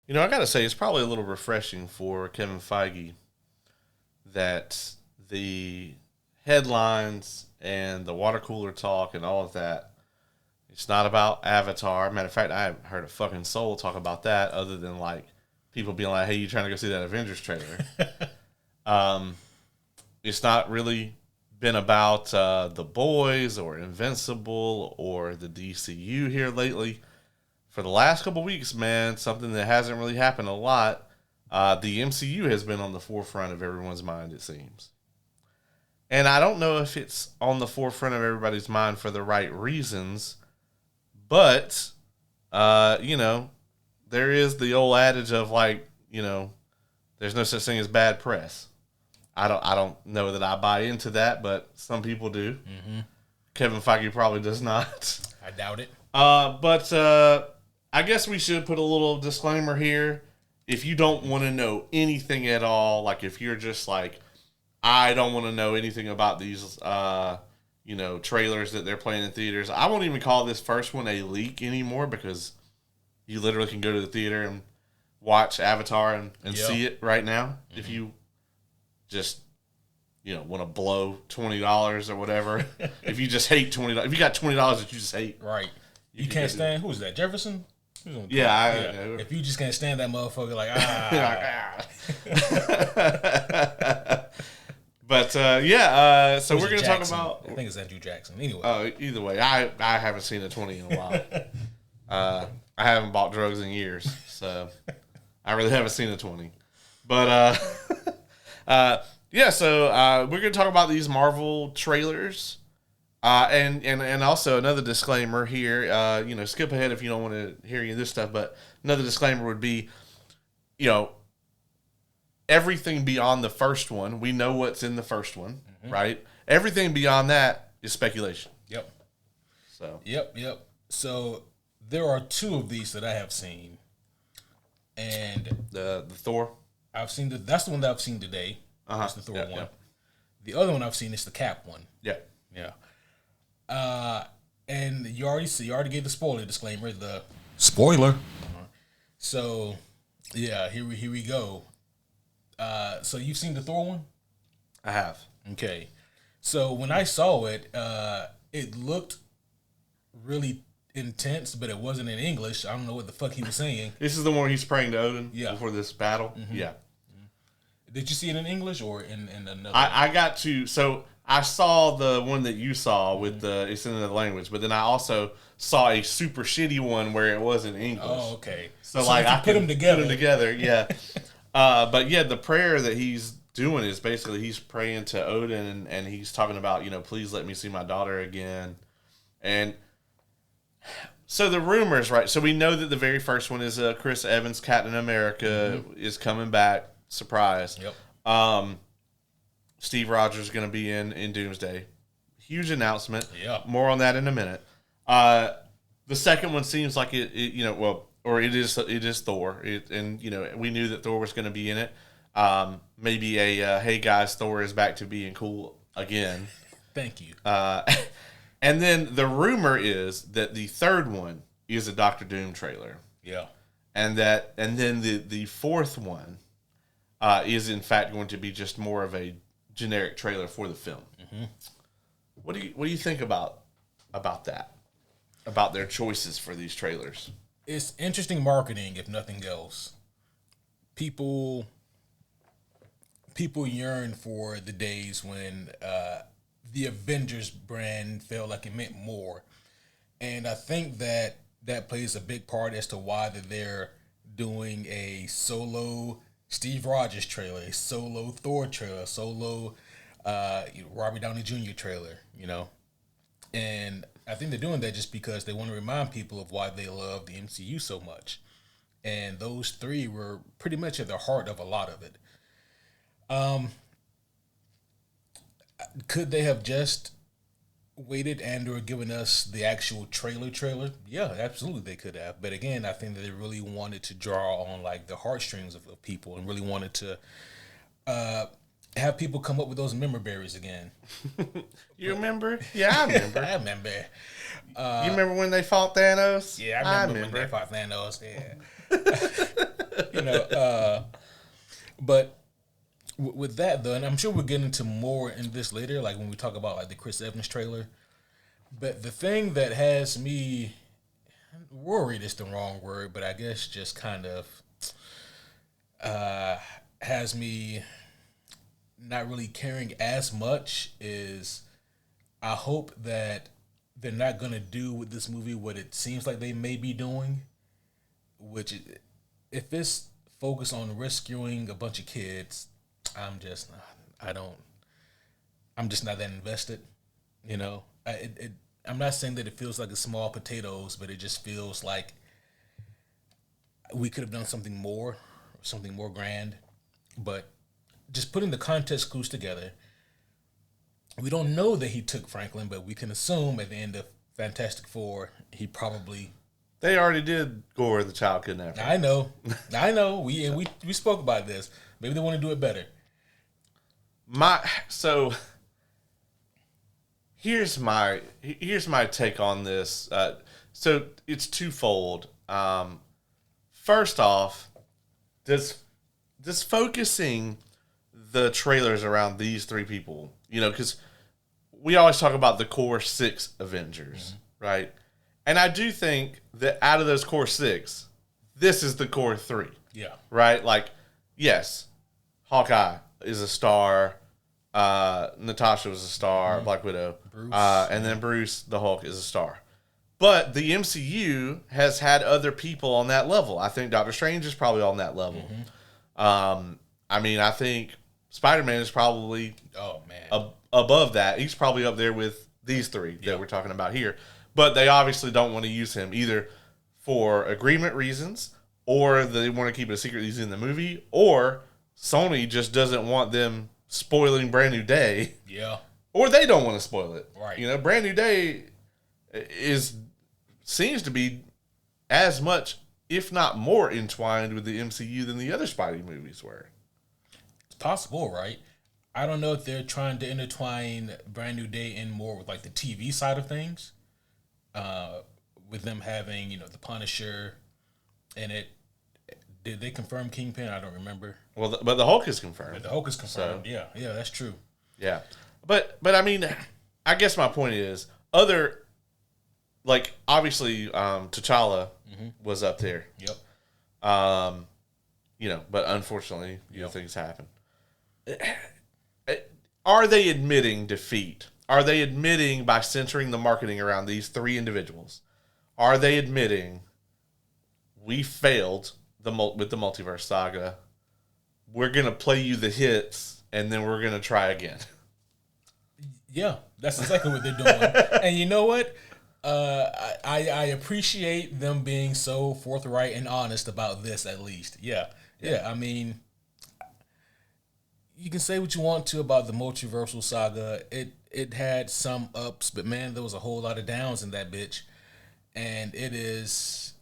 I got to say, it's probably a little refreshing for Kevin Feige that the headlines and the water cooler talk and all of that, it's not about Avatar. Matter of fact, I haven't heard a fucking soul talk about that other than like people being like, hey, you trying to go see that Avengers trailer? It's not really been about The Boys or Invincible or the DCU here lately. For the last couple weeks, man, something that hasn't really happened a lot, the MCU has been on the forefront of everyone's mind, it seems. And I don't know if it's on the forefront of everybody's mind for the right reasons, but, there is the old adage of like, there's no such thing as bad press. I don't know that I buy into that, but some people do. Mm-hmm. Kevin Feige probably does not. I doubt it. But I guess we should put a little disclaimer here. If you don't want to know anything at all, like if you're just like, I don't want to know anything about these, trailers that they're playing in theaters. I won't even call this first one a leak anymore because you literally can go to the theater and watch Avatar and see it right now. Mm-hmm. If you just, want to blow $20 or whatever. If you just hate $20, if you got $20 that you just hate. Right. You can't stand, who's that, Jefferson? Yeah. If you just can't stand that motherfucker, like, But, so we're going to talk about... I think it's Andrew Jackson. Anyway. Either way, I haven't seen a 20 in a while. I haven't bought drugs in years, so I really haven't seen a 20. But, so we're going to talk about these Marvel trailers. And also another disclaimer here, skip ahead if you don't want to hear any of this stuff, but another disclaimer would be, everything beyond the first one, we know what's in the first one, mm-hmm. right? Everything beyond that is speculation. Yep. So. Yep. So there are two of these that I have seen, and the Thor. I've seen that's the one that I've seen today. That's the Thor one. Yeah. The other one I've seen is the Cap one. Yeah. And you already gave the spoiler disclaimer. The spoiler. So, yeah, here we go. So you've seen the Thor one? I have. Okay. So when I saw it, it looked really intense, but it wasn't in English. I don't know what the fuck he was saying. This is the one where he's praying to Odin before this battle? Mm-hmm. Yeah. Did you see it in English or in another? I got to, so I saw the one that you saw with it's in another language, but then I also saw a super shitty one where it was in English. Oh, okay. So like I put them together, yeah. But yeah, the prayer that he's doing is basically he's praying to Odin and he's talking about, please let me see my daughter again. And so the rumors, right? So we know that the very first one is Chris Evans, Captain America, is coming back. Surprise. Yep. Steve Rogers is going to be in Doomsday. Huge announcement. Yeah. More on that in a minute. The second one seems like it is Thor. We knew that Thor was going to be in it. Maybe hey guys, Thor is back to being cool again. Thank you. And then the rumor is that the third one is a Doctor Doom trailer. Yeah. And then the fourth one is in fact going to be just more of a generic trailer for the film. Mm-hmm. What do you think about that? About their choices for these trailers? It's interesting marketing, if nothing else. People yearn for the days when the Avengers brand felt like it meant more, and I think that plays a big part as to why that they're doing a solo Steve Rogers trailer, a solo Thor trailer, a solo Robert Downey Jr. trailer, and I think they're doing that just because they want to remind people of why they love the MCU so much. And those three were pretty much at the heart of a lot of it. Could they have just waited and or given us the actual trailer? Yeah, absolutely they could have. But again, I think that they really wanted to draw on like the heartstrings of people and really wanted to have people come up with those memory berries again. You remember? Yeah, I remember. I remember. You remember when they fought Thanos? Yeah, I remember when they fought Thanos. Yeah. you know. But with that though, and I'm sure we'll get into more in this later, like when we talk about like the Chris Evans trailer. But the thing that has me worried is the wrong word, but I guess just kind of has me not really caring as much is I hope that they're not going to do with this movie what it seems like they may be doing, which if it's focused on rescuing a bunch of kids, I'm just not that invested, you know. I'm not saying that it feels like a small potatoes, but it just feels like we could have done something more grand. But just putting the context clues together, we don't know that he took Franklin, but we can assume at the end of Fantastic Four, he probably. They already did Gore the child kidnapper. I know. We spoke about this. Maybe they want to do it better. Here's my take on this. So it's twofold. First off, does focusing the trailers around these three people, you know, because we always talk about the core 6 Avengers, right? And I do think that out of those core 6, this is the core 3. Yeah. Right? Like, yes, Hawkeye is a star. Natasha was a star, Black Widow. Bruce. And then Bruce, the Hulk, is a star. But the MCU has had other people on that level. I think Doctor Strange is probably on that level. I mean, I think Spider-Man is probably above that. He's probably up there with these three that we're talking about here. But they obviously don't want to use him either for agreement reasons, or they want to keep it a secret he's in the movie, or Sony just doesn't want them spoiling Brand New Day. Yeah. Or they don't want to spoil it. Right. You know, Brand New Day seems to be as much, if not more, entwined with the MCU than the other Spidey movies were. It's possible, right? I don't know if they're trying to intertwine Brand New Day in more with like the TV side of things. With them having, you know, the Punisher in it. Did they confirm Kingpin? I don't remember. Well, but the Hulk is confirmed. But the Hulk is confirmed. So, yeah, that's true. Yeah, but I mean, I guess my point is like obviously T'Challa was up there. Yep. You know, but unfortunately, things happen. Are they admitting defeat? Are they admitting by centering the marketing around these three individuals? Are they admitting we failed with the multiverse saga? We're gonna play you the hits, and then we're gonna try again. Yeah, that's exactly what they're doing. And you know what? I appreciate them being so forthright and honest about this. At least, yeah. I mean, you can say what you want to about the multiversal saga. It had some ups, but man, there was a whole lot of downs in that bitch. And it is,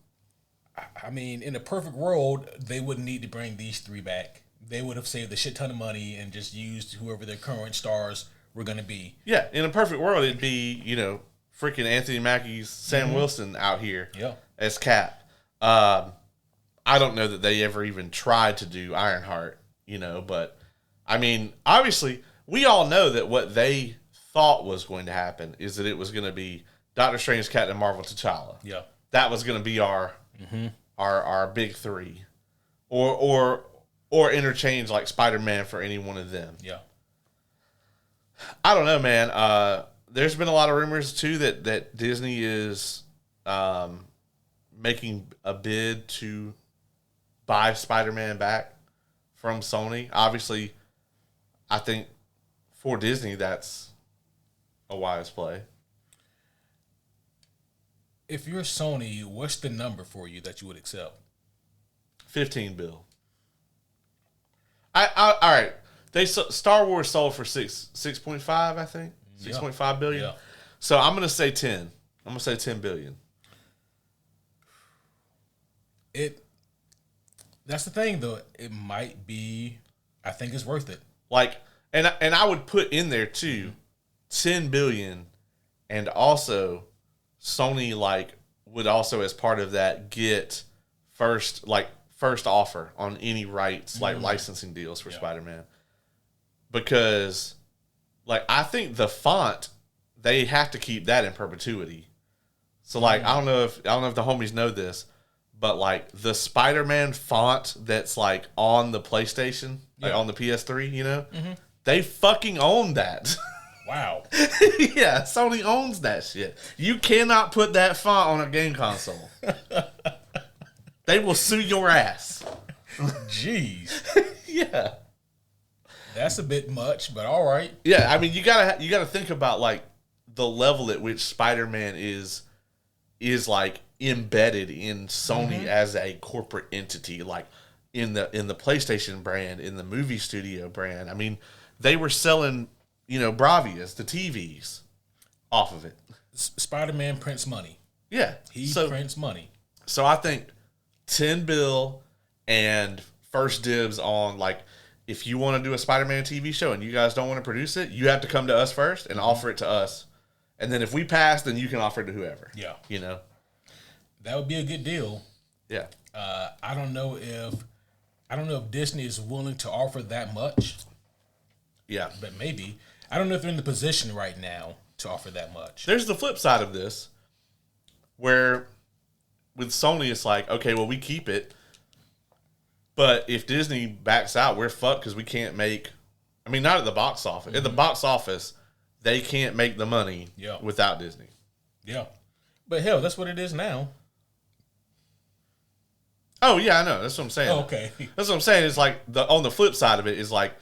I mean, in a perfect world, they wouldn't need to bring these three back. They would have saved a shit ton of money and just used whoever their current stars were going to be. Yeah, in a perfect world, it'd be, freaking Anthony Mackie's Sam Wilson out here as Cap. I don't know that they ever even tried to do Ironheart, but I mean, obviously, we all know that what they thought was going to happen is that it was going to be Doctor Strange, Captain Marvel, T'Challa. Yeah, that was going to be our big three, or interchange like Spider-Man for any one of them. Yeah, I don't know, man. There's been a lot of rumors too that Disney is making a bid to buy Spider-Man back from Sony. Obviously, I think for Disney that's a wise play. If you're Sony, what's the number for you that you would accept? $15 billion. All right. Star Wars sold for 6.5, I think. 6.5 billion. Yeah. So I'm gonna say 10. I'm gonna say 10 billion. That's the thing though. It might be. I think it's worth it. Like, and I would put in there too, 10 billion, and also Sony would also as part of that get first first offer on any rights, like licensing deals for Spider-Man. Because, like, I think the font, they have to keep that in perpetuity. So, like, I don't know if the homies know this, but, like, the Spider-Man font that's, like, on the PlayStation, like, on the PS3, you know? They fucking own that. Wow. Yeah, Sony owns that shit. You cannot put that font on a game console. They will sue your ass. Jeez. Yeah. That's a bit much, but all right. Yeah, I mean, you gotta think about, like, the level at which Spider-Man is like embedded in Sony as a corporate entity, like in the PlayStation brand, in the movie studio brand. I mean, they were selling, Bravias, the TVs, off of it. Spider-Man prints money. Yeah, He prints money. So I think 10 bill and first dibs on, like, if you want to do a Spider-Man TV show and you guys don't want to produce it, you have to come to us first and offer it to us. And then if we pass, then you can offer it to whoever. Yeah. That would be a good deal. Yeah. I don't know if Disney is willing to offer that much. Yeah. But maybe. I don't know if they're in the position right now to offer that much. There's the flip side of this, where with Sony, it's like, okay, well, we keep it. But if Disney backs out, we're fucked because we can't make... I mean, not at the box office. At the box office, they can't make the money without Disney. Yeah. But hell, that's what it is now. Oh, yeah, I know. That's what I'm saying. Oh, okay. That's what I'm saying. It's like, on the flip side of it is like,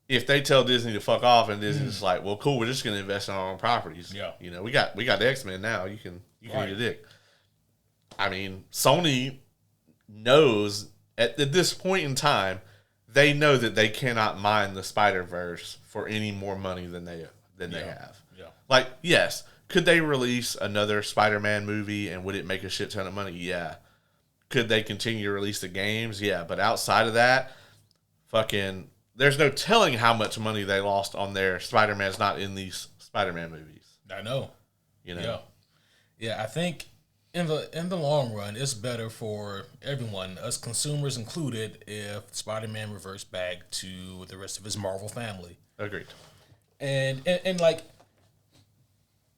if they tell Disney to fuck off and Disney's like, well, cool, we're just going to invest in our own properties. Yeah. We got the X-Men now. You can eat a dick. I mean, Sony knows at this point in time, they know that they cannot mine the Spider-Verse for any more money than they have. Yeah. Like, yes, could they release another Spider-Man movie and would it make a shit ton of money? Yeah. Could they continue to release the games? Yeah. But outside of that, fucking, there's no telling how much money they lost on their Spider-Man's not in these Spider-Man movies. I know. Yeah. Yeah, I think in the long run, it's better for everyone, us consumers included, if Spider-Man reverts back to the rest of his Marvel family. Agreed. And like,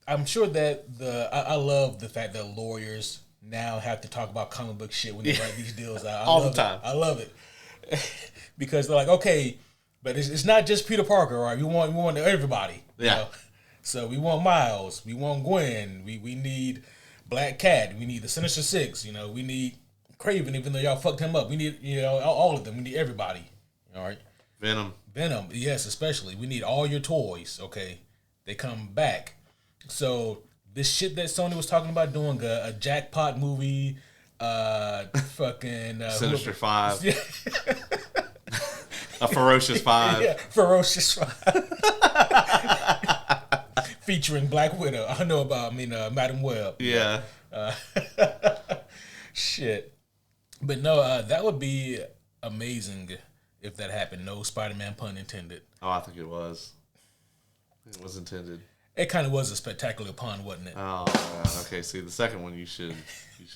I'm sure that I love the fact that lawyers now have to talk about comic book shit when they write these deals out. All the time. I love it. Because they're like, okay, but it's not just Peter Parker, right? We want everybody. Yeah. So we want Miles, we want Gwen, we need Black Cat, we need the Sinister Six, we need Kraven, even though y'all fucked him up. We need, all of them. We need everybody. All right. Venom, yes, especially. We need all your toys. Okay, they come back. So this shit that Sony was talking about doing a jackpot movie, fucking Sinister Five, a Ferocious Five, yeah, Ferocious Five, featuring Black Widow. Madam Web. Yeah. Shit, but no, that would be amazing if that happened. No Spider-Man pun intended. Oh, I think it was. It was intended. It kind of was a spectacular pun, wasn't it? Oh, okay. See, the second one you should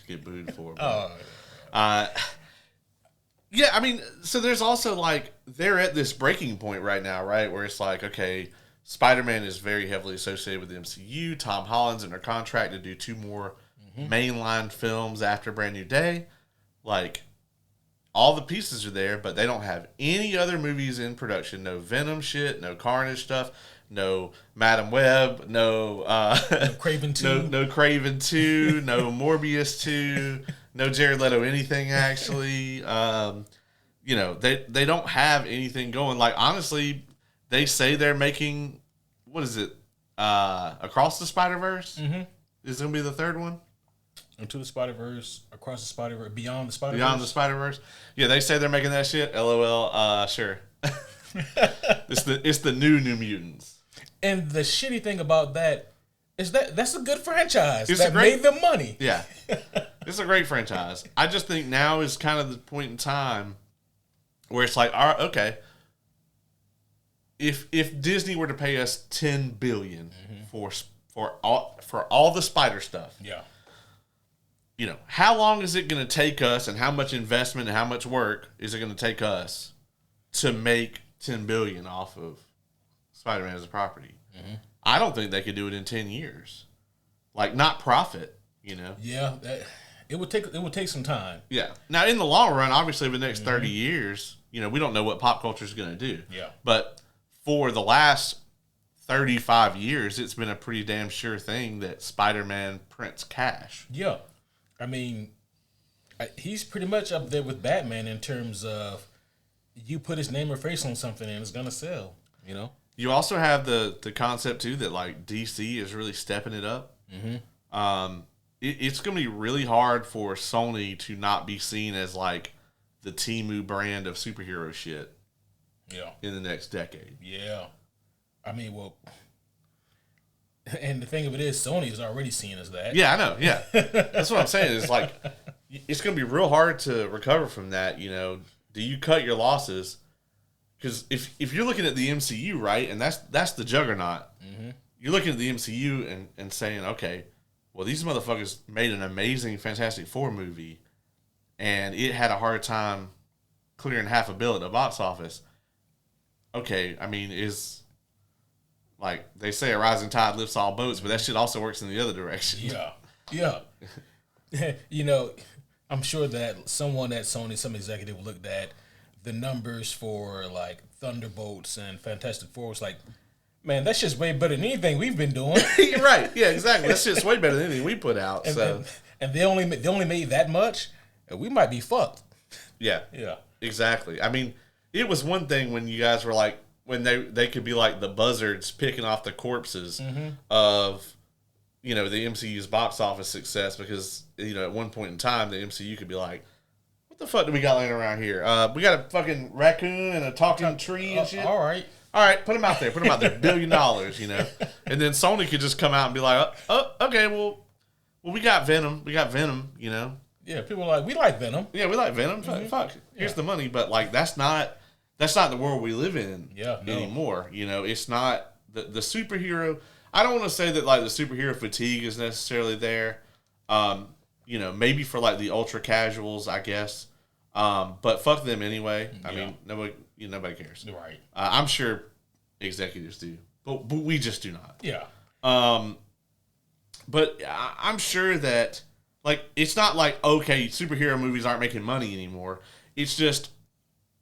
get booed for. Oh. Yeah, I mean, so there's also, like, they're at this breaking point right now, right? Where it's like, okay, Spider-Man is very heavily associated with the MCU. Tom Holland's under contract to do 2 more mainline films after Brand New Day. Like, all the pieces are there, but they don't have any other movies in production. No Venom shit, no Carnage stuff, no Madam Web, no Kraven 2. No Kraven 2, no Morbius 2, no Jared Leto anything, actually. They don't have anything going. Like, honestly, they say they're making, what is it, Across the Spider-Verse? Mm-hmm. Is going to be the 3rd one? Into the Spider-Verse, Across the Spider-Verse, Beyond the Spider-Verse. Beyond the Spider-Verse. Yeah, they say they're making that shit. LOL. Sure. It's the new Mutants. And the shitty thing about that is that's a good franchise. Made them money. Yeah. It's a great franchise. I just think now is kind of the point in time where it's like, all right, okay, if Disney were to pay us $10 billion for all the Spider stuff, yeah, how long is it going to take us, and how much investment and how much work is it going to take us to make $10 billion off of Spider-Man as a property? Mm-hmm. I don't think they could do it in 10 years. Like, not profit, Yeah, it would take some time. Yeah. Now, in the long run, obviously, over the next 30 years, we don't know what pop culture is going to do. Yeah. But for the last 35 years, it's been a pretty damn sure thing that Spider-Man prints cash. Yeah. I mean, he's pretty much up there with Batman in terms of you put his name or face on something and it's going to sell, You also have the concept, too, that, like, DC is really stepping it up. Mm-hmm. It's going to be really hard for Sony to not be seen as, like, the Temu brand of superhero shit. Yeah. In the next decade. Yeah. I mean, well, and the thing of it is, Sony is already seen as that. Yeah, I know. Yeah. That's what I'm saying. It's like, it's going to be real hard to recover from that. Do you cut your losses? Because if you're looking at the MCU, right, and that's the juggernaut, mm-hmm. You're looking at the MCU and saying, okay, well, these motherfuckers made an amazing Fantastic Four movie, and it had a hard time clearing $500 million at the box office. Okay, I mean, like they say, a rising tide lifts all boats, but that shit also works in the other direction. Yeah. I'm sure that someone at Sony, some executive, looked at the numbers for like Thunderbolts and Fantastic Four. Was like, man, that's just way better than anything we've been doing. You're right. Yeah, exactly. That's just way better than anything we put out. And they only made that much. We might be fucked. Yeah. Yeah. Exactly. I mean, it was one thing when you guys were like, when they could be like the buzzards picking off the corpses mm-hmm. of, the MCU's box office success, because, at one point in time, the MCU could be like, what the fuck do we got laying around here? We got a fucking raccoon and a talking tree and shit. All right, put them out there. $1 billion, And then Sony could just come out and be like, oh, okay, well, we got Venom. Yeah, people are like, we like Venom. Yeah, we like Venom. Mm-hmm. Fuck. Here's the money. But, like, that's not the world we live in anymore. It's not the superhero. I don't want to say that, like, the superhero fatigue is necessarily there. Maybe for, like, the ultra casuals, I guess. But fuck them anyway. I mean, nobody cares. Right. I'm sure executives do, but we just do not. Yeah. But I'm sure that, like, it's not like, okay, superhero movies aren't making money anymore. It's just,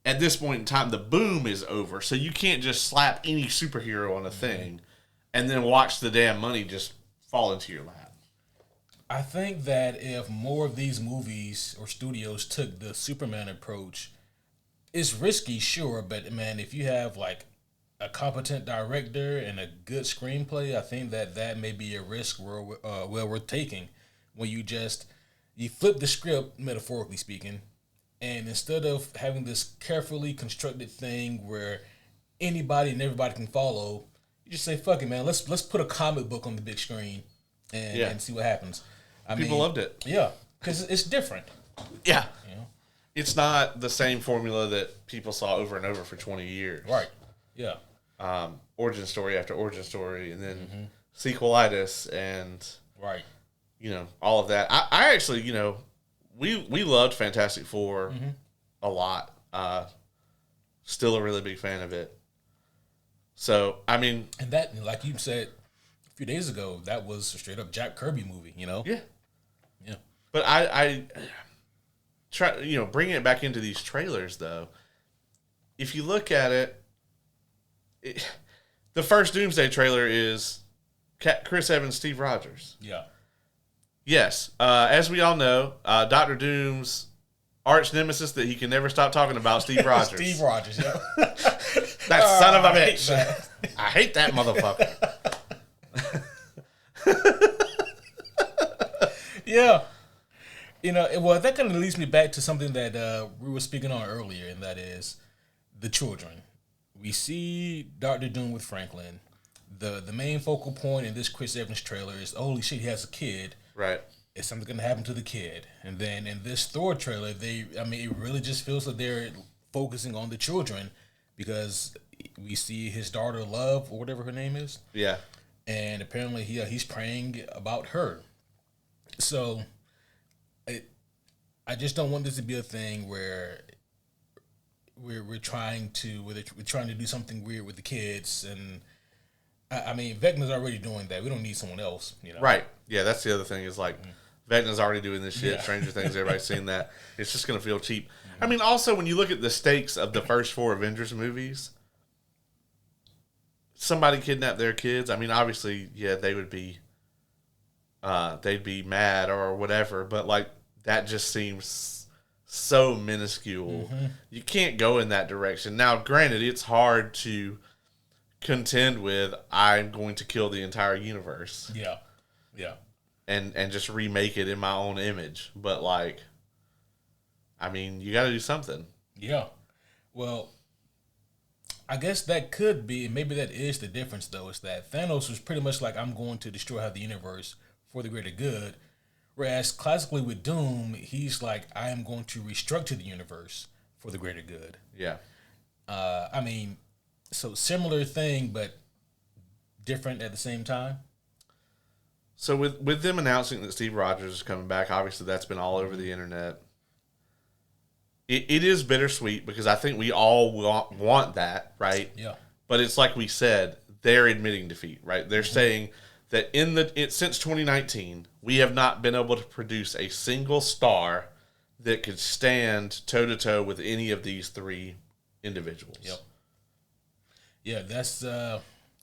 at this point in time, the boom is over. So you can't just slap any superhero on a thing and then watch the damn money just fall into your lap. I think that if more of these movies or studios took the Superman approach, it's risky, sure, but, man, if you have, like, a competent director and a good screenplay, I think that may be a risk well worth taking. When you flip the script, metaphorically speaking, and instead of having this carefully constructed thing where anybody and everybody can follow, you just say, fuck it, man, let's put a comic book on the big screen and see what happens. People loved it. Yeah, because it's different. Yeah. It's not the same formula that people saw over and over for 20 years. Right. Yeah. Origin story after origin story, and then sequelitis, and right. All of that. I actually, we loved Fantastic Four a lot. Still a really big fan of it. So, I mean... And that, like you said a few days ago, that was a straight-up Jack Kirby movie, Yeah. Yeah. But I try, bringing it back into these trailers, though, if you look at it, the first Doomsday trailer is Chris Evans, Steve Rogers. Yeah. Yes. As we all know, Dr. Doom's arch nemesis that he can never stop talking about, Steve Rogers. Steve Rogers, yeah. That son of a bitch. I hate that motherfucker. Yeah. That kind of leads me back to something that we were speaking on earlier, and that is the children. We see Dr. Doom with Franklin. The main focal point in this Chris Evans trailer is, holy shit, he has a kid. Right. Is something going to happen to the kid? And then in this Thor trailer, it really just feels like they're focusing on the children, because we see his daughter Love, or whatever her name is. Yeah. And apparently he's praying about her. So I just don't want this to be a thing where we're trying to do something weird with the kids, and I mean Vecna's already doing that. We don't need someone else, Right? Yeah, that's the other thing is like Vecna's already doing this shit. Yeah. Stranger Things, everybody's seen that. It's just gonna feel cheap. I mean, also when you look at the stakes of the first 4 Avengers movies, somebody kidnapped their kids. I mean, obviously, yeah, they would be, they'd be mad or whatever, but like that just seems so minuscule. You can't go in that direction. Now, granted, it's hard to contend with I'm going to kill the entire universe. Yeah. And just remake it in my own image. But like, I mean, you got to do something. Yeah. Well, I guess that could be, maybe that is the difference though, is that Thanos was pretty much like, I'm going to destroy half the universe for the greater good. Whereas classically with Doom, he's like, I am going to restructure the universe for the greater good. Yeah. I mean, so similar thing, but different at the same time. So with them announcing that Steve Rogers is coming back, obviously that's been all over the internet. It is bittersweet because I think we all want that, right? Yeah. But it's like we said, they're admitting defeat, right? They're saying that since 2019, we have not been able to produce a single star that could stand toe-to-toe with any of these 3 individuals. Yep. Yeah, that's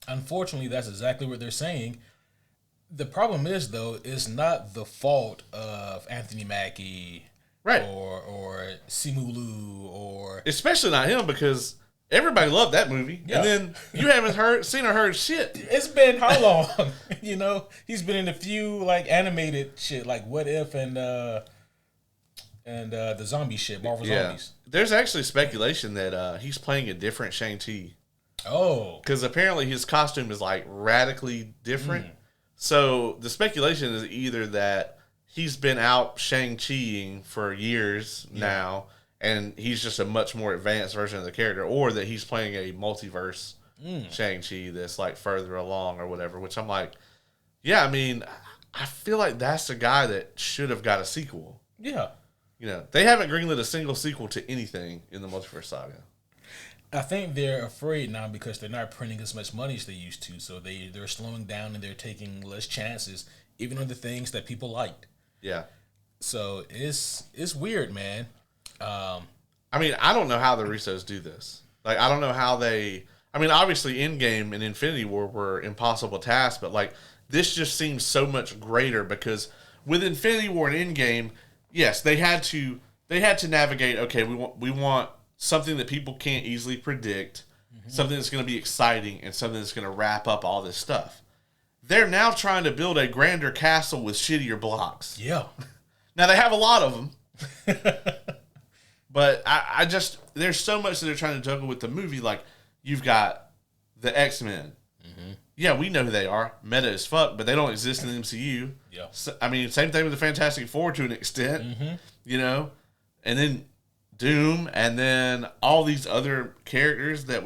unfortunately that's exactly what they're saying. The problem is though, it's not the fault of Anthony Mackie, right, or Simu Liu, or especially not him because everybody loved that movie, and then you haven't seen or heard shit. It's been how long? He's been in a few like animated shit, like What If and the zombie shit, Marvel Zombies. There's actually speculation that he's playing a different Shang-Chi. Oh, because apparently his costume is like radically different. So the speculation is either that he's been out Shang-Chiing for years now, and he's just a much more advanced version of the character, or that he's playing a multiverse Shang-Chi that's like further along or whatever, which I'm like, yeah, I mean, I feel like that's the guy that should have got a sequel. Yeah. They haven't greenlit a single sequel to anything in the multiverse saga. I think they're afraid now because they're not printing as much money as they used to, so they're slowing down and they're taking less chances, even on the things that people liked. Yeah. So it's weird, man. I mean, I don't know how the Russos do this. Like, I don't know how they... I mean, obviously, Endgame and Infinity War were impossible tasks, but, like, this just seems so much greater because with Infinity War and Endgame, yes, they had to navigate, okay, we want something that people can't easily predict, something that's going to be exciting, and something that's going to wrap up all this stuff. They're now trying to build a grander castle with shittier blocks. Yeah. Now, they have a lot of them. But I just, there's so much that they're trying to juggle with the movie. Like, you've got the X-Men. Yeah, we know who they are. Meta as fuck, but they don't exist in the MCU. Yeah. So, I mean, same thing with the Fantastic Four to an extent, And then Doom, and then all these other characters that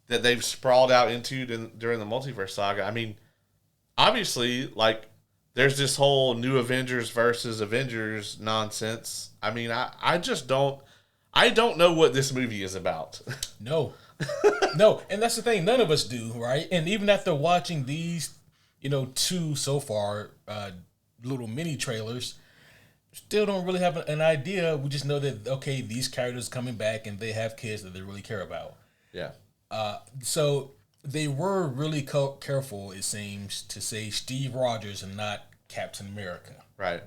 they've sprawled out into during the multiverse saga. I mean, obviously, like, there's this whole new Avengers versus Avengers nonsense. I mean, I don't know what this movie is about. No, and that's the thing. None of us do, right? And even after watching these, 2 so far, little mini trailers, still don't really have an idea. We just know that, okay, these characters coming back and they have kids that they really care about. Yeah. So they were really careful, it seems, to say Steve Rogers and not Captain America. Right.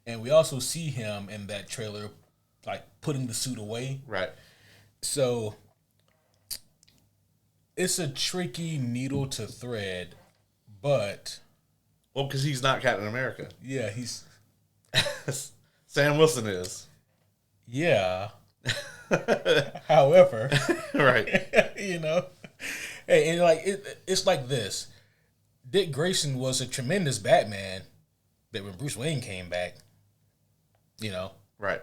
And we also see him in that trailer, like, putting the suit away. Right. So it's a tricky needle to thread, but... Well, because he's not Captain America. Yeah, he's... Sam Wilson is. Yeah. However... Right. Hey, and like it's like this. Dick Grayson was a tremendous Batman, but when Bruce Wayne came back, Right.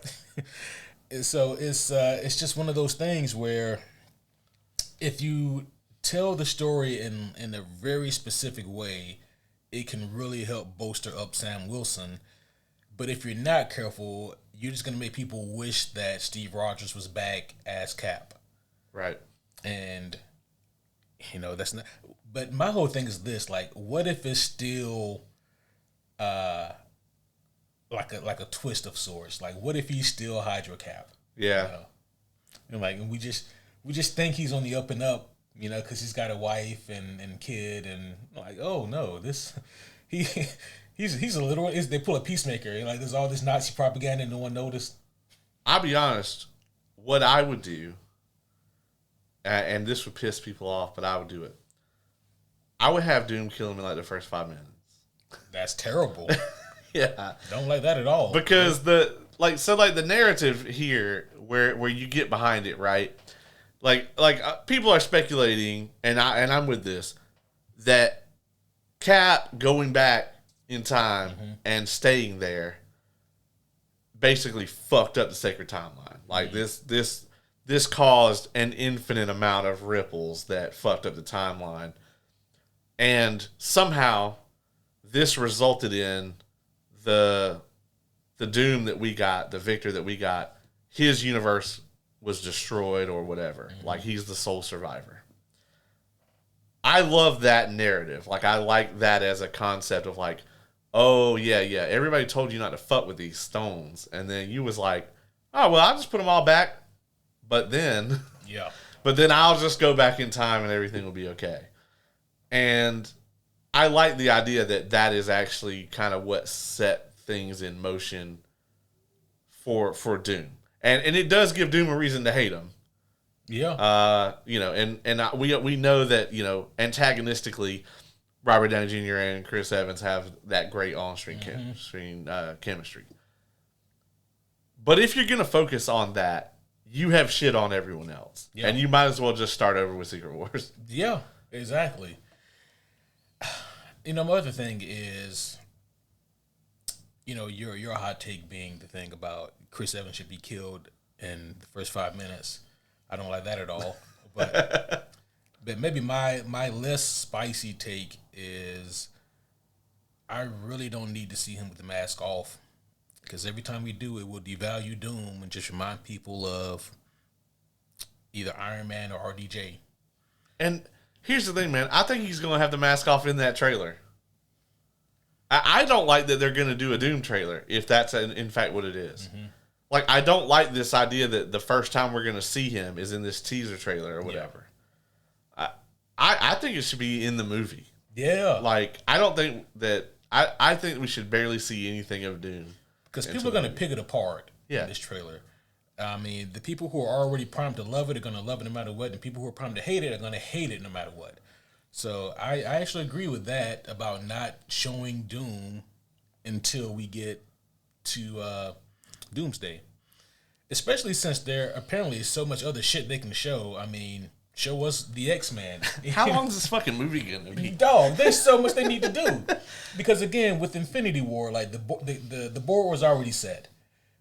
So it's just one of those things where if you tell the story in a very specific way, it can really help bolster up Sam Wilson. But if you're not careful, you're just gonna make people wish that Steve Rogers was back as Cap. Right. And that's not. But my whole thing is this: like, what if it's still, like a twist of sorts? Like, what if he's still Hydra Cap? Yeah. And we just think he's on the up and up, because he's got a wife and kid, and like, oh no, he's a little. They pull a Peacemaker, and like there's all this Nazi propaganda, and no one noticed. I'll be honest. What I would do, and this would piss people off, but I would do it. I would have Doom kill him in like the first 5 minutes. That's terrible. Yeah, don't like that at all. Because the narrative here, where you get behind it, right? People are speculating, and I'm with this, that Cap going back in time and staying there basically fucked up the sacred timeline. Like this caused an infinite amount of ripples that fucked up the timeline. And somehow this resulted in the Doom that we got, the Victor that we got, his universe was destroyed or whatever. Like, he's the sole survivor. I love that narrative. Like, I like that as a concept of like, oh, yeah, everybody told you not to fuck with these stones. And then you was like, oh, well, I'll just put them all back. But then... Yeah. But then I'll just go back in time and everything will be okay. And I like the idea that is actually kind of what set things in motion for Doom. And it does give Doom a reason to hate him. Yeah. We know that, antagonistically, Robert Downey Jr. and Chris Evans have that great on-screen chemistry. But if you're going to focus on that, you have shit on everyone else. Yeah. And you might as well just start over with Secret Wars. Yeah, exactly. My other thing is, your hot take being the thing about Chris Evans should be killed in the first 5 minutes. I don't like that at all. But maybe my less spicy take is I really don't need to see him with the mask off, because every time we do, it will devalue Doom and just remind people of either Iron Man or RDJ. And here's the thing, man. I think he's going to have the mask off in that trailer. I don't like that they're going to do a Doom trailer, if that's in fact what it is. Mm-hmm. Like, I don't like this idea that the first time we're going to see him is in this teaser trailer or whatever. Yeah. I think it should be in the movie. Yeah. Like, I don't think that... I think we should barely see anything of Doom. Because people are going to pick it apart in this trailer. I mean, the people who are already primed to love it are going to love it no matter what. And the people who are primed to hate it are going to hate it no matter what. So I actually agree with that about not showing Doom until we get to Doomsday. Especially since there apparently is so much other shit they can show. I mean, show us the X-Men. How long is this fucking movie going to be? Dog, there's so much they need to do. Because again, with Infinity War, like the board was already set.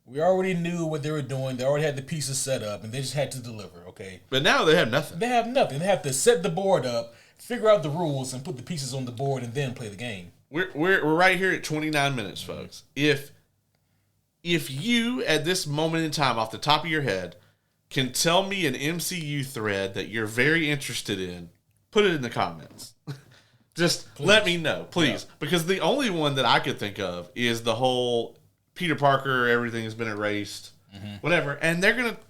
We already knew what they were doing. They already had the pieces set up, and they just had to deliver, okay? But now they have nothing. They have nothing. They have to set the board up, figure out the rules, and put the pieces on the board, and then play the game. We're right here at 29 minutes, folks. If you, at this moment in time, off the top of your head, can tell me an MCU thread that you're very interested in, put it in the comments. Just let me know, please. Yeah. Because the only one that I could think of is the whole Peter Parker, everything has been erased, whatever. And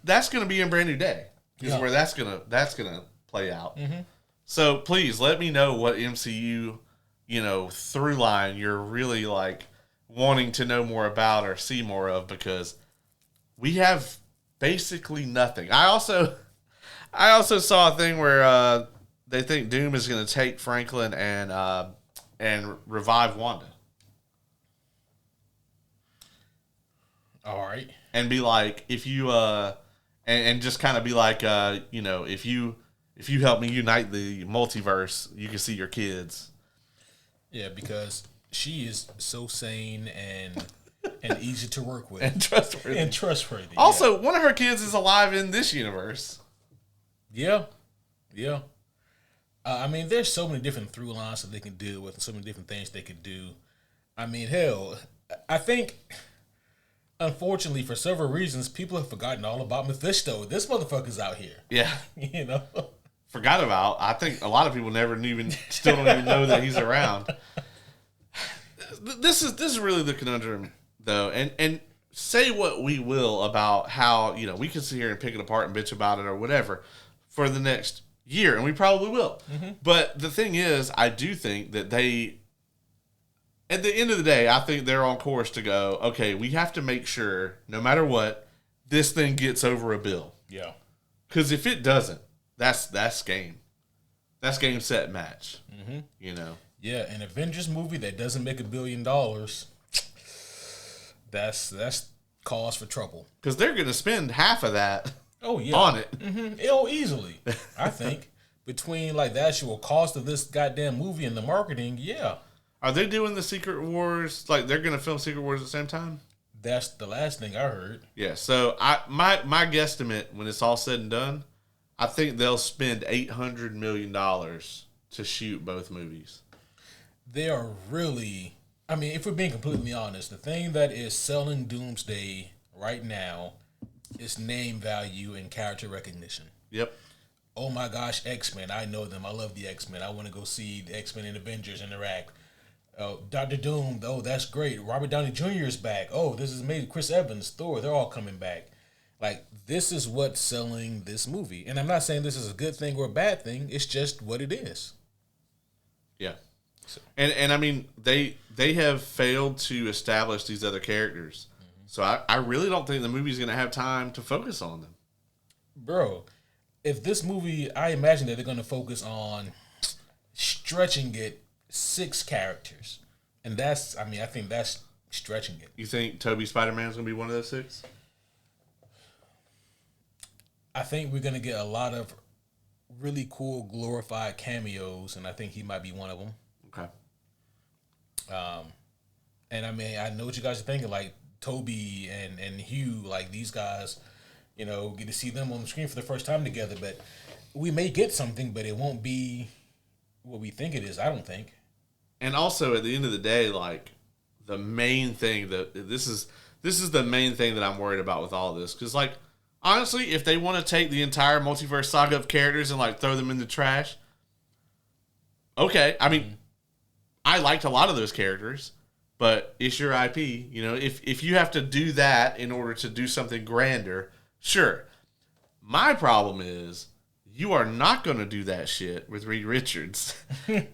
that's gonna be in Brand New Day. Is where that's gonna play out. Mm-hmm. So please let me know what MCU, through line you're really like wanting to know more about or see more of, because we have basically nothing. I also saw a thing where they think Doom is going to take Franklin and revive Wanda. All right. And be like, if you and just kind of be like, if you help me unite the multiverse, you can see your kids. Yeah, because she is so sane and easy to work with. And trustworthy. Also, one of her kids is alive in this universe. Yeah. Yeah. I mean, there's so many different through lines that they can deal with and so many different things they could do. I mean, hell, I think unfortunately, for several reasons, people have forgotten all about Mephisto. This motherfucker's out here. Yeah. You know? Forgot about. I think a lot of people still don't even know that he's around. This is really the conundrum, though, and say what we will about how, we can sit here and pick it apart and bitch about it or whatever for the next year, and we probably will. Mm-hmm. But the thing is, I do think that at the end of the day, I think they're on course to go, okay, we have to make sure, no matter what, this thing gets over a bill. Yeah. Because if it doesn't, that's game. That's game, set, match. Mm-hmm. Yeah, an Avengers movie that doesn't make $1 billion, that's cause for trouble. Because they're going to spend half of that on it. Mm-hmm. Easily, I think. Between the actual cost of this goddamn movie and the marketing, yeah. Are they doing the Secret Wars? They're going to film Secret Wars at the same time? That's the last thing I heard. Yeah, so my guesstimate, when it's all said and done, I think they'll spend $800 million to shoot both movies. They are really... I mean, if we're being completely honest, the thing that is selling Doomsday right now is name value and character recognition. Yep. Oh my gosh, X-Men. I know them. I love the X-Men. I want to go see the X-Men and Avengers interact. Dr. Doom. Oh, that's great. Robert Downey Jr. is back. Oh, this is amazing. Chris Evans, Thor. They're all coming back. This is what's selling this movie. And I'm not saying this is a good thing or a bad thing. It's just what it is. Yeah. So. And I mean, they have failed to establish these other characters. Mm-hmm. So I really don't think the movie's going to have time to focus on them. Bro, if this movie, I imagine that they're going to focus on stretching it 6 characters. And I think that's stretching it. You think Tobey Spider-Man's going to be one of those 6? I think we're going to get a lot of really cool glorified cameos, and I think he might be one of them. Okay. And I mean, I know what you guys are thinking, Toby and Hugh, these guys, get to see them on the screen for the first time together, but we may get something, but it won't be what we think it is, I don't think. And also, at the end of the day, the main thing this is the main thing that I'm worried about with all of this, because honestly, if they want to take the entire multiverse saga of characters and throw them in the trash, okay. I mean, I liked a lot of those characters, but it's your IP. If you have to do that in order to do something grander, sure. My problem is you are not going to do that shit with Reed Richards.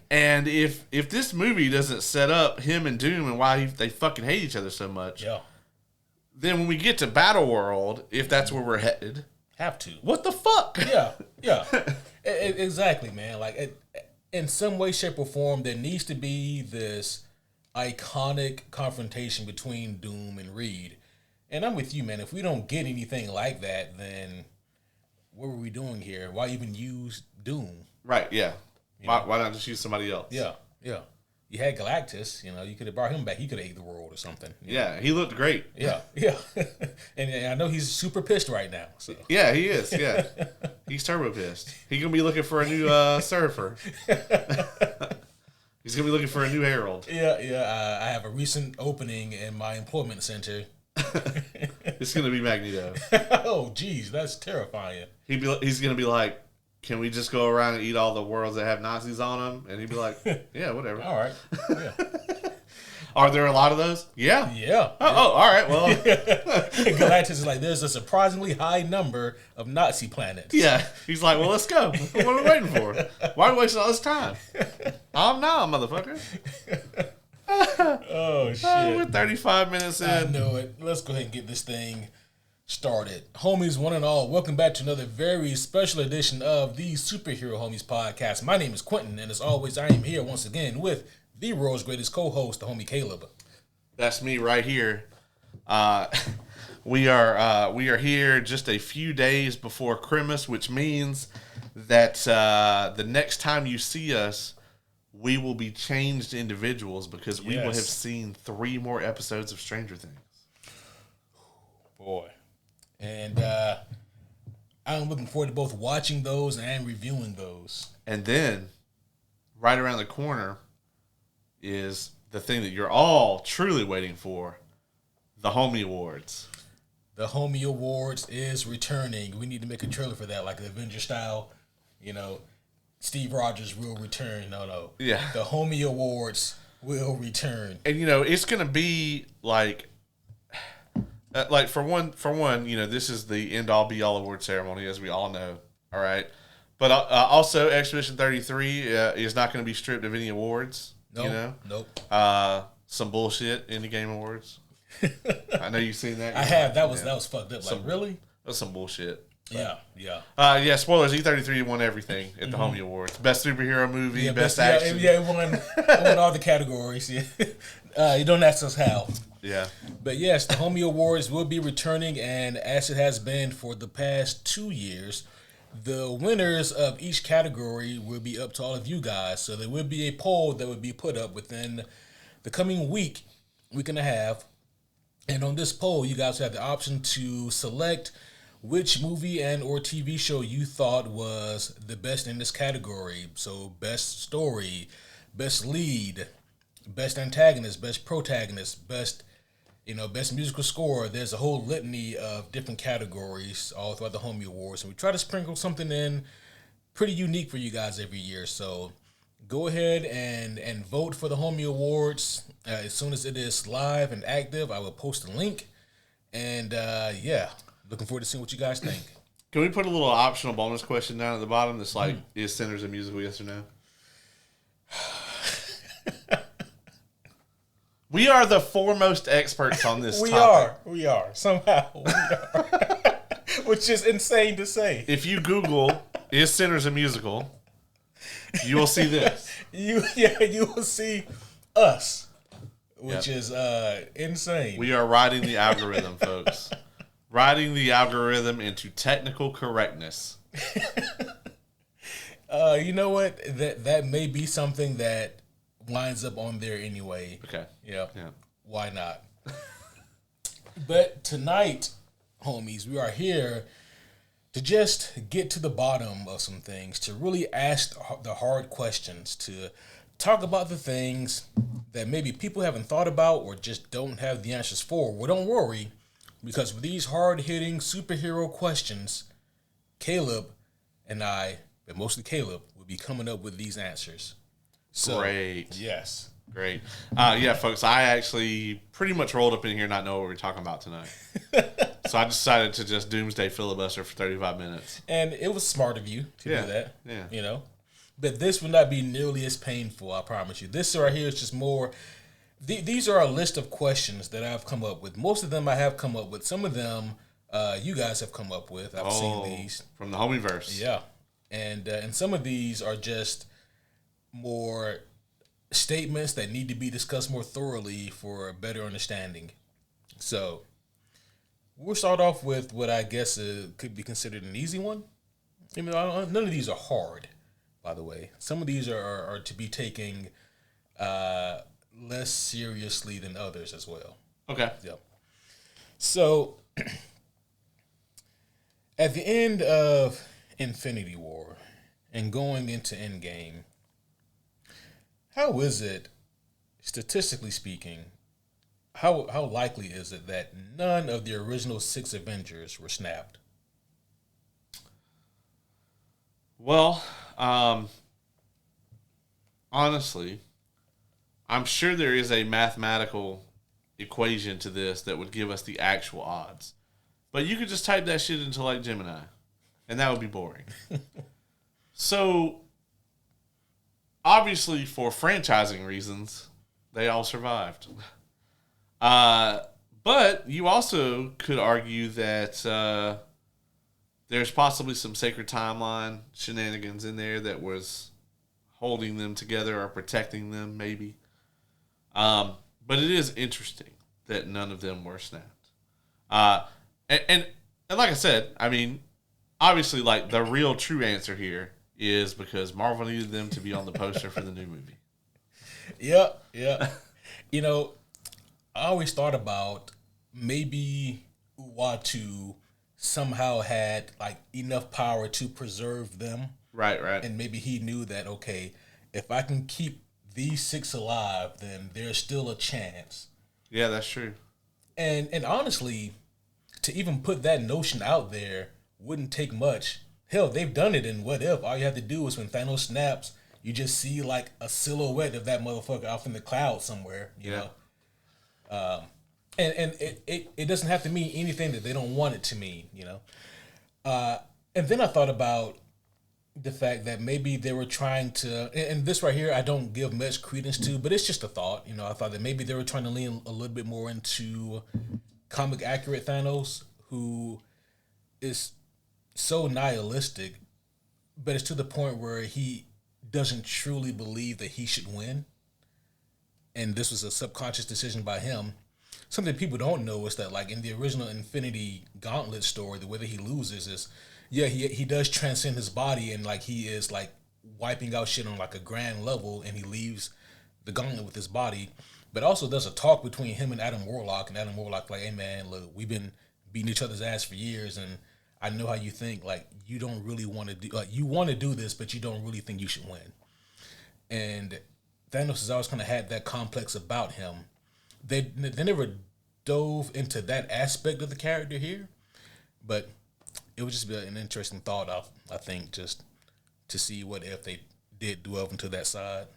And if this movie doesn't set up him and Doom and why they fucking hate each other so much, yeah. Then when we get to Battle World, if that's where we're headed, have to. What the fuck? Yeah. Exactly, man. In some way, shape, or form, there needs to be this iconic confrontation between Doom and Reed. And I'm with you, man. If we don't get anything like that, then what were we doing here? Why even use Doom? Right, yeah. Why not just use somebody else? Yeah. You had Galactus, you could have brought him back. He could have ate the world or something. Yeah, he looked great. Yeah. And I know he's super pissed right now. So. Yeah, he is, yeah. He's turbo pissed. He's going to be looking for a new surfer. He's going to be looking for a new herald. Yeah. I have a recent opening in my employment center. It's going to be Magneto. Oh, geez, that's terrifying. He's going to be like, can we just go around and eat all the worlds that have Nazis on them? And he'd be like, yeah, whatever. All right. Yeah. Are there a lot of those? Yeah. Yeah. Oh, all right. Well, Galactus is there's a surprisingly high number of Nazi planets. Yeah. He's like, well, let's go. What are we waiting for? Why are we wasting all this time? I'm not, motherfucker. Oh, shit. We're 35 minutes in. I know it. Let's go ahead and get this thing started. Homies, one and all, welcome back to another very special edition of the Superhero Homies podcast. My name is Quentin, and as always, I am here once again with the world's greatest co-host, the homie Caleb. That's me right here. We are here just a few days before Christmas, which means that the next time you see us, we will be changed individuals because we will have seen 3 more episodes of Stranger Things. Boy. And I'm looking forward to both watching those and reviewing those. And then, right around the corner is the thing that you're all truly waiting for, the Homie Awards. The Homie Awards is returning. We need to make a trailer for that, like the Avengers style. You know, Steve Rogers will return. No. Yeah. The Homie Awards will return. And, you know, it's going to be like for one, you know, this is the end-all, be-all award ceremony, as we all know. All right. But also, Expedition 33 is not going to be stripped of any awards. Nope. You know? Nope. Some bullshit Indie Game Awards. I know you've seen that. I have. That was fucked up. Like, really? That's some bullshit. Yeah. Yeah, spoilers. E33 won everything at the Homie Awards. Best superhero movie, best action. Yeah, it won all the categories. Yeah. You don't ask us how. Yeah. But yes, the Homie Awards will be returning, and as it has been for the past 2 years, the winners of each category will be up to all of you guys. So there will be a poll that will be put up within the coming week and a half. And on this poll, you guys have the option to select which movie and or TV show you thought was the best in this category. So best story, best lead, best antagonist, best protagonist, best musical score. There's a whole litany of different categories all throughout the Homie Awards. And we try to sprinkle something in pretty unique for you guys every year. So go ahead and vote for the Homie Awards. As soon as it is live and active, I will post a link. And looking forward to seeing what you guys think. Can we put a little optional bonus question down at the bottom that's like, is Sinners a musical, yes or no? We are the foremost experts on this topic. We are. Somehow we are. Which is insane to say. If you Google, is Sinners a musical, you will see this. You will see us, which is insane. We are riding the algorithm, folks. Riding the algorithm into technical correctness. You know what? That may be something that winds up on there anyway. Okay. Yeah. Why not? But tonight, homies, we are here to just get to the bottom of some things, to really ask the hard questions, to talk about the things that maybe people haven't thought about or just don't have the answers for. Well, don't worry, because with these hard-hitting superhero questions, Caleb and I, but mostly Caleb, will be coming up with these answers. So, great. Yes. Great. Folks, I actually pretty much rolled up in here not knowing what we were talking about tonight. So I decided to just doomsday filibuster for 35 minutes. And it was smart of you to do that. Yeah. You know? But this will not be nearly as painful, I promise you. This right here is just more... These are a list of questions that I've come up with. Most of them I have come up with. Some of them you guys have come up with. I've seen these. From the Homieverse. Yeah. And some of these are just more statements that need to be discussed more thoroughly for a better understanding. So we'll start off with what I guess could be considered an easy one. I mean, none of these are hard, by the way. Some of these are to be taken less seriously than others as well. Okay. Yep. So at the end of Infinity War and going into Endgame, how is it, statistically speaking, how likely is it that none of the original 6 Avengers were snapped? Well, honestly, I'm sure there is a mathematical equation to this that would give us the actual odds. But you could just type that shit into like Gemini, and that would be boring. So, obviously, for franchising reasons, they all survived. But you also could argue that there's possibly some sacred timeline shenanigans in there that was holding them together or protecting them, maybe. But it is interesting that none of them were snapped. And like I said, I mean, obviously, like, the real true answer here is because Marvel needed them to be on the poster for the new movie. Yeah. You know, I always thought about maybe Uatu somehow had like enough power to preserve them. Right. And maybe he knew that, okay, if I can keep these 6 alive, then there's still a chance. Yeah, that's true. And honestly, to even put that notion out there wouldn't take much. Hell, they've done it in What If. All you have to do is when Thanos snaps, you just see like a silhouette of that motherfucker off in the cloud somewhere, you know. And it doesn't have to mean anything that they don't want it to mean, you know. And then I thought about the fact that maybe they were trying to, and this right here I don't give much credence to, but it's just a thought, you know. I thought that maybe they were trying to lean a little bit more into comic accurate Thanos, who is so nihilistic, but it's to the point where he doesn't truly believe that he should win. And this was a subconscious decision by him. Something people don't know is that, like, in the original Infinity Gauntlet story, the way that he loses is, yeah, he does transcend his body, and like he is like wiping out shit on like a grand level, and he leaves the gauntlet with his body. But also there's a talk between him and Adam Warlock, and Adam Warlock like, hey man, look, we've been beating each other's ass for years, and I know how you think. Like, you don't really want to do, like, you want to do this, but you don't really think you should win. And Thanos has always kind of had that complex about him. They never dove into that aspect of the character here, but it would just be an interesting thought, I think, just to see what if they did delve into that side.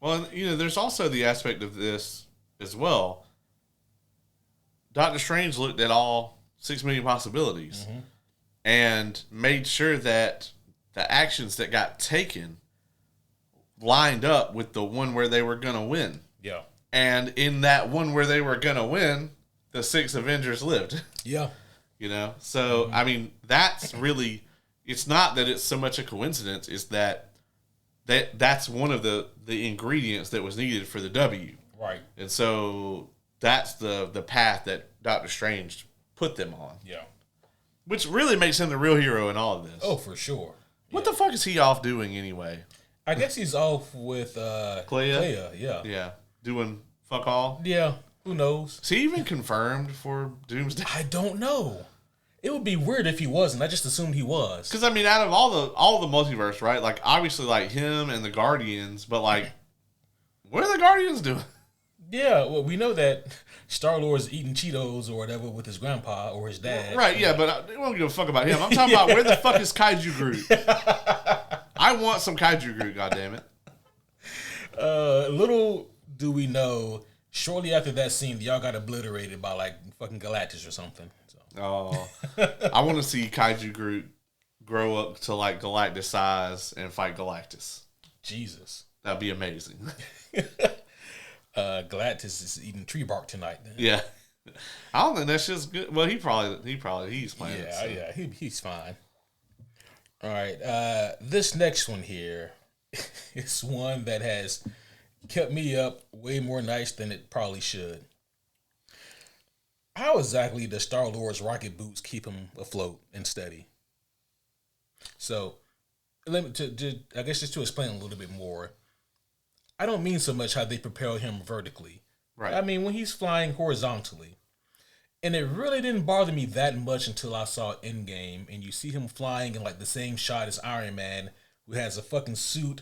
Well, you know, there's also the aspect of this as well. Doctor Strange looked at all 6 million possibilities and made sure that the actions that got taken lined up with the one where they were going to win. Yeah. And in that one where they were going to win, the 6 Avengers lived. Yeah. You know? So, I mean, that's really, it's not that it's so much a coincidence, it's that's one of the ingredients that was needed for the W. Right. And so that's the path that Doctor Strange put them on. Yeah. Which really makes him the real hero in all of this. Oh, for sure. What the fuck is he off doing anyway? I guess he's off with Clea. Yeah. Yeah. Doing fuck all? Yeah. Who knows? Is he even confirmed for Doomsday? I don't know. It would be weird if he wasn't. I just assumed he was. Because, I mean, out of all the multiverse, right? Like, obviously, like, him and the Guardians, but, like, what are the Guardians doing? Yeah, well, we know that Star-Lord's eating Cheetos or whatever with his grandpa or his dad. Right, yeah, but I don't give a fuck about him. I'm talking about where the fuck is Kaiju Groot? I want some Kaiju Groot, goddammit. Little do we know, shortly after that scene, y'all got obliterated by, like, fucking Galactus or something. So. Oh, I want to see Kaiju Groot grow up to, like, Galactus size and fight Galactus. Jesus. That'd be amazing. Galactus is eating tree bark tonight. Then. Yeah. I don't think that's just good. Well, he's playing Yeah, it. So. Yeah, he's fine. All right, this next one here is one that has kept me up way more nights than it probably should. How exactly does Star-Lord's rocket boots keep him afloat and steady? So, I guess just to explain a little bit more, I don't mean so much how they propel him vertically. Right. I mean when he's flying horizontally. And it really didn't bother me that much until I saw Endgame, and you see him flying in like the same shot as Iron Man, who has a fucking suit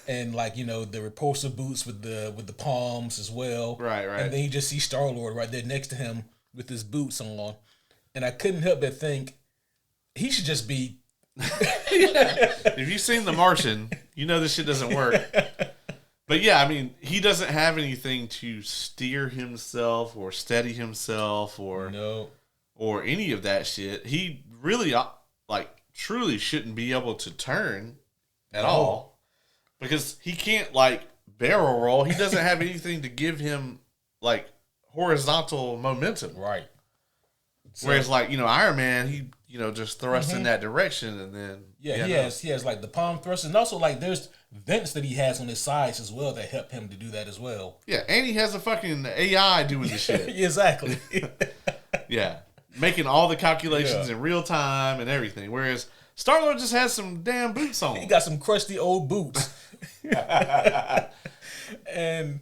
and like, you know, the repulsor boots with the palms as well. Right. And then you just see Star-Lord right there next to him with his boots on. And I couldn't help but think he should just be If you've seen The Martian, you know this shit doesn't work. But yeah, I mean, he doesn't have anything to steer himself or steady himself or any of that shit. He really, like, truly shouldn't be able to turn at all because he can't, like, barrel roll. He doesn't have anything to give him, like, horizontal momentum. Right. So, whereas, like, you know, Iron Man, he, you know, just thrusts in that direction and then... Yeah, he has, like, the palm thrust. And also, like, there's vents that he has on his sides as well that help him to do that as well. Yeah, and he has a fucking AI doing the shit. Exactly. Yeah. Making all the calculations in real time and everything. Whereas Star-Lord just has some damn boots on. He got some crusty old boots. and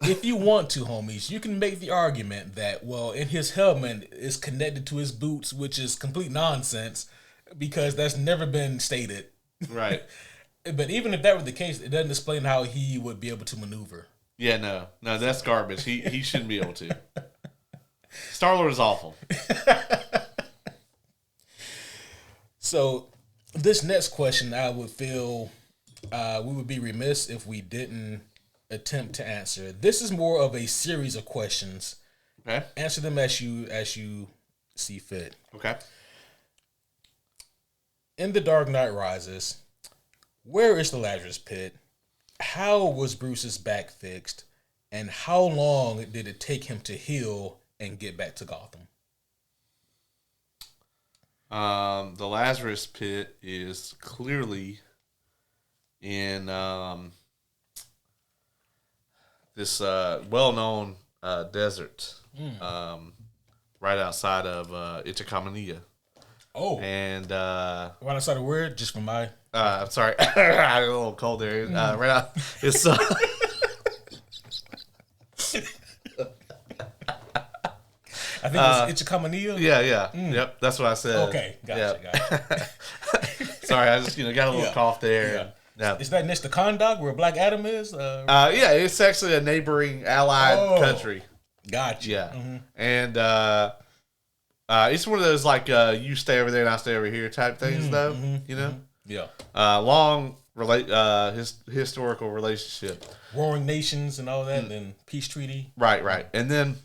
if you want to, homies, you can make the argument that, well, in his helmet is connected to his boots, which is complete nonsense because that's never been stated. Right. But even if that were the case, it doesn't explain how he would be able to maneuver. Yeah, no, that's garbage. He shouldn't be able to. Star-Lord is awful. So this next question, I would feel we would be remiss if we didn't attempt to answer. This is more of a series of questions. Okay. Answer them as you see fit. Okay. In The Dark Knight Rises, where is the Lazarus Pit? How was Bruce's back fixed? And how long did it take him to heal and get back to Gotham? The Lazarus Pit is clearly in this well-known desert right outside of Itacamania. Oh. And right outside of where? Just for my... I'm sorry. I had a little cold there. Right out. It's... I think it's Itacamania. Yeah. Yep, that's what I said. Okay, gotcha. Sorry, I just got a little cough there. Yeah. Is that next to Kahndaq where Black Adam is? Yeah, it's actually a neighboring allied country. Gotcha. Yeah, and it's one of those like you stay over there and I stay over here type things, though. You know. Yeah. Long historical relationship. Warring nations and all that, and then peace treaty. Right, and then.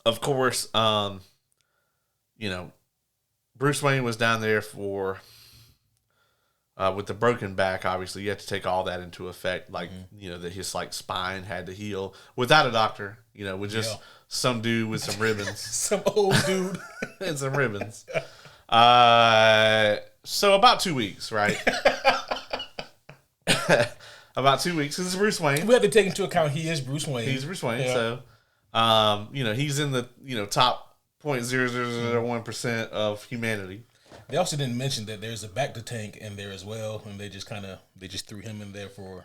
Of course, Bruce Wayne was down there for with the broken back. Obviously, you have to take all that into effect. Like that his spine had to heal without a doctor. With just some dude with some ribbons, some old dude and some ribbons. So about 2 weeks, right? About 2 weeks. This is Bruce Wayne. We have to take into account he is Bruce Wayne. He's Bruce Wayne, so. He's in the top 0.0001% of humanity. They also didn't mention that there's a Bacta tank in there as well, and they just threw him in there for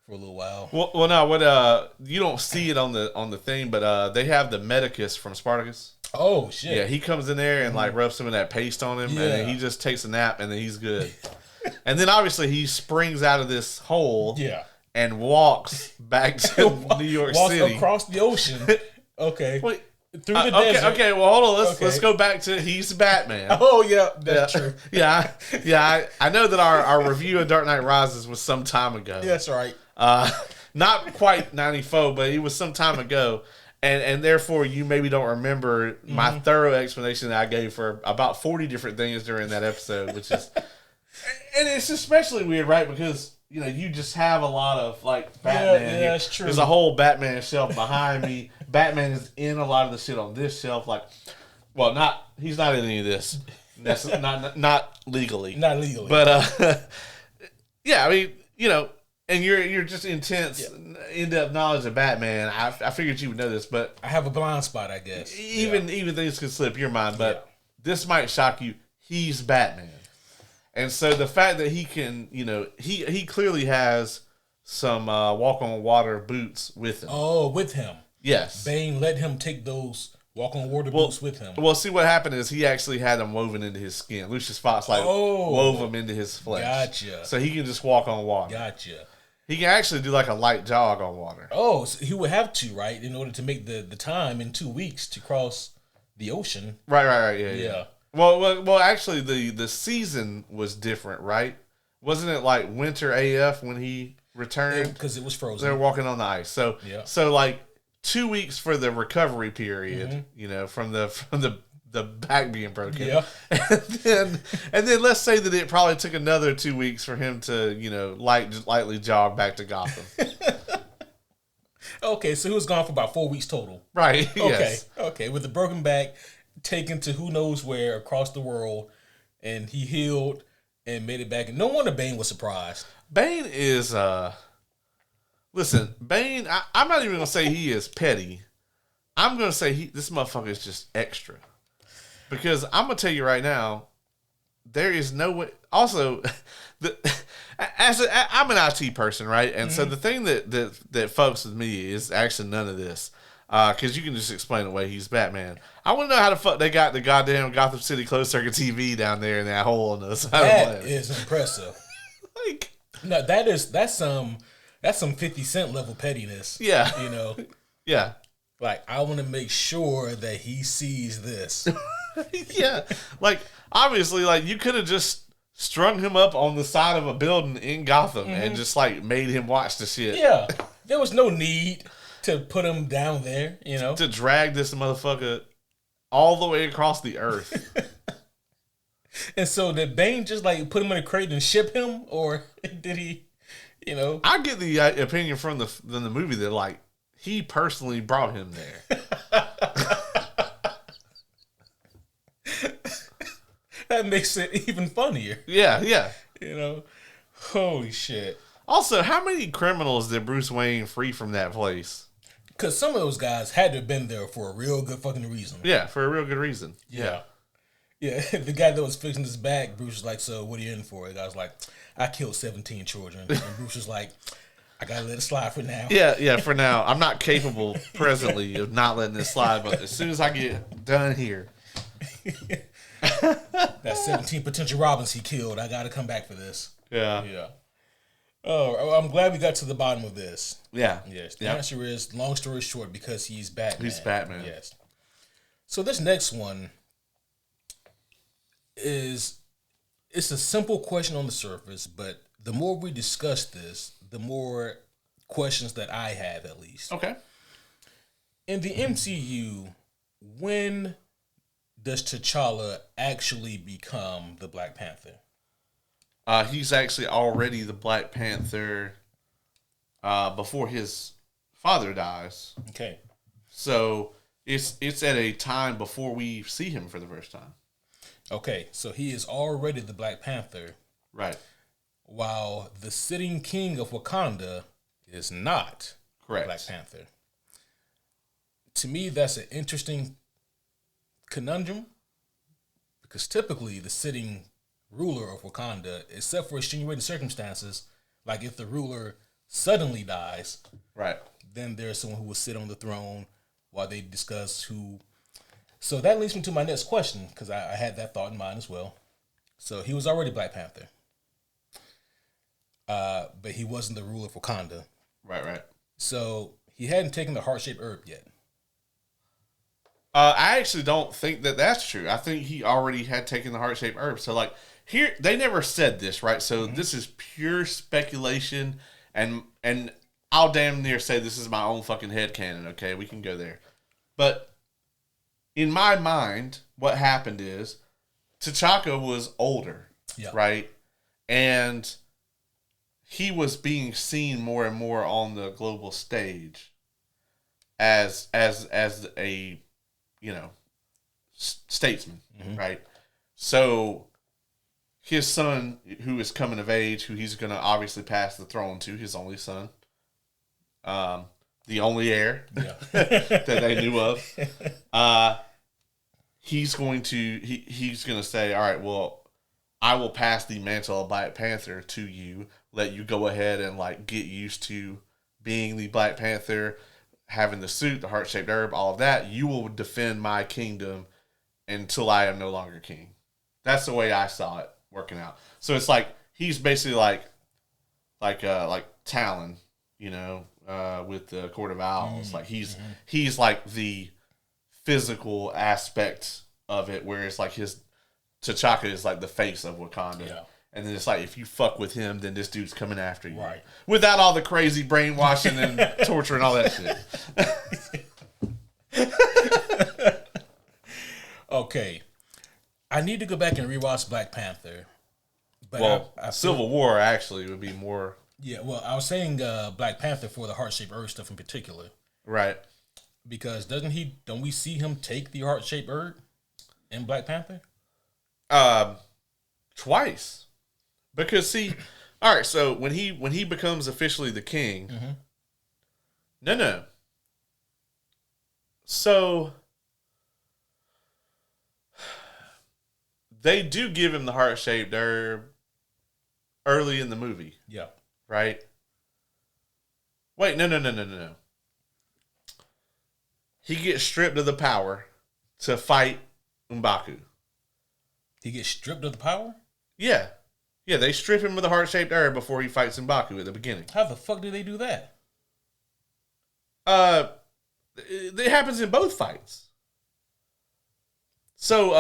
a little while. Well, no, you don't see it on the thing, but they have the Medicus from Spartacus. Oh shit! Yeah, he comes in there and rubs some of that paste on him, and then he just takes a nap, and then he's good. And then obviously he springs out of this hole. Yeah. And walks back to New York City. Walks across the ocean. Okay. Wait, through the desert. Okay, well, hold on. Let's go back to he's Batman. Oh, yeah, that's true. I know that our review of Dark Knight Rises was some time ago. That's right. Not quite 94, but it was some time ago. And therefore, you maybe don't remember my thorough explanation that I gave for about 40 different things during that episode, which is... And it's especially weird, right? Because... you just have a lot of Batman. Yeah, that's true. There's a whole Batman shelf behind me. Batman is in a lot of the shit on this shelf. He's not in any of this. That's not legally. Not legally. But yeah, I mean, and you're just intense, in-depth knowledge of Batman. I figured you would know this, but I have a blind spot, I guess. Even things could slip your mind, but this might shock you. He's Batman. And so the fact that he can, he clearly has some walk on water boots with him. Oh, with him. Yes. Bane let him take those walk on water boots with him. Well, see, what happened is he actually had them woven into his skin. Lucius Fox wove them into his flesh. Gotcha. So he can just walk on water. Gotcha. He can actually do a light jog on water. Oh, so he would have to, right, in order to make the time in 2 weeks to cross the ocean. Right. Yeah. Well, actually, the season was different, right? Wasn't it winter AF when he returned? Because it was frozen. They were walking on the ice. So 2 weeks for the recovery period, from the back being broken. Yeah. And then let's say that it probably took another 2 weeks for him to, lightly jog back to Gotham. Okay, so he was gone for about 4 weeks total. Right. Okay. Yes. Okay, with the broken back, taken to who knows where across the world, and he healed and made it back. And no wonder Bane was surprised. Bane is listen, Bane, I'm not even gonna say he is petty. I'm gonna say this motherfucker is just extra. Because I'm gonna tell you right now, there is no way. Also, I'm an IT person, right? And so the thing that fucks with me is actually none of this. Because you can just explain away he's Batman. I want to know how the fuck they got the goddamn Gotham City closed circuit TV down there in that hole in the side of the planet. That is impressive. No, that's some 50 Cent level pettiness. Yeah. You know. Yeah. Like, I want to make sure that he sees this. Yeah, like obviously, like you could have just strung him up on the side of a building in Gotham and just like made him watch the shit. Yeah, there was no need to put him down there, you know. To drag this motherfucker all the way across the earth. And so did Bane just like put him in a crate and ship him, or did he, you know? I get the opinion from the movie that like he personally brought him there. That makes it even funnier. Yeah, yeah. You know, holy shit. Also, how many criminals did Bruce Wayne free from that place? Because some of those guys had to have been there for a real good fucking reason. Yeah, for a real good reason. Yeah. Yeah, the guy that was fixing his back, Bruce was like, so what are you in for? The guy was like, I killed 17 children. And Bruce was like, I gotta let it slide for now. Yeah, for now. I'm not capable presently of not letting this slide, but as soon as I get done here. That 17 potential Robins he killed, I gotta come back for this. Yeah. Yeah. Oh, I'm glad we got to the bottom of this. Yeah. Yes. The answer is, long story short, because he's Batman. He's Batman. Yes. So this next one it's a simple question on the surface, but the more we discuss this, the more questions that I have, at least. Okay. In the MCU, when does T'Challa actually become the Black Panther? He's actually already the Black Panther before his father dies. Okay. So it's at a time before we see him for the first time. Okay, so he is already the Black Panther. Right. While the sitting king of Wakanda is not Correct. Black Panther. To me, that's an interesting conundrum, because typically the sitting ruler of Wakanda, except for extenuating circumstances, like if the ruler suddenly dies, right, then there's someone who will sit on the throne while they discuss who. So that leads me to my next question, because I had that thought in mind as well. So he was already Black Panther, but he wasn't the ruler of Wakanda. Right. So he hadn't taken the heart-shaped herb yet. I actually don't think that that's true. I think he already had taken the heart-shaped herb. So, like, here, they never said this, right? So this is pure speculation, and I'll damn near say this is my own fucking headcanon, okay? We can go there. But in my mind, what happened is T'Chaka was older, right? And he was being seen more and more on the global stage as a, you know, statesman, right? So his son, who is coming of age, who he's going to obviously pass the throne to, his only son, the only heir that they knew of, he's going to say, all right, well, I will pass the mantle of Black Panther to you, let you go ahead and like get used to being the Black Panther, having the suit, the heart-shaped herb, all of that. You will defend my kingdom until I am no longer king. That's the way I saw it working out. So it's like he's basically like Talon, you know, with the Court of Owls. Like he's like the physical aspect of it, where it's like his T'Chaka is like the face of Wakanda. Yeah. And then it's like, if you fuck with him, then this dude's coming after you. Right. Without all the crazy brainwashing and torture and all that shit. Okay. I need to go back and rewatch Black Panther. But well, Civil War actually would be more... Yeah, well, I was saying Black Panther for the heart-shaped herb stuff in particular. Right. Because don't we see him take the heart-shaped herb in Black Panther? Twice. Because see, all right, so when he becomes officially the king, no. So they do give him the heart-shaped herb early in the movie. Yeah. Right? Wait, no. He gets stripped of the power to fight M'Baku. He gets stripped of the power? Yeah. Yeah, they strip him of the heart-shaped herb before he fights M'Baku at the beginning. How the fuck do they do that? It happens in both fights. So,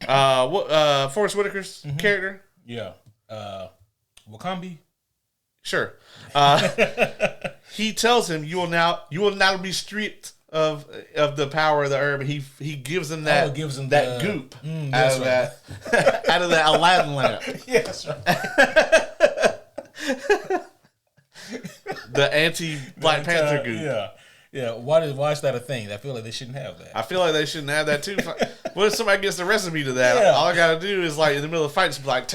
Forrest Whitaker's character? Yeah. Wakambi? Sure. He tells him, you will now be stripped of the power of the herb. He gives him that goop out of that out of that Aladdin lamp. Yes, right. The anti-Black Panther goop. Yeah. Yeah, why is that a thing? I feel like they shouldn't have that. I feel like they shouldn't have that too. What if somebody gets the recipe to that? Yeah. All I gotta do is like in the middle of the fight, just be like,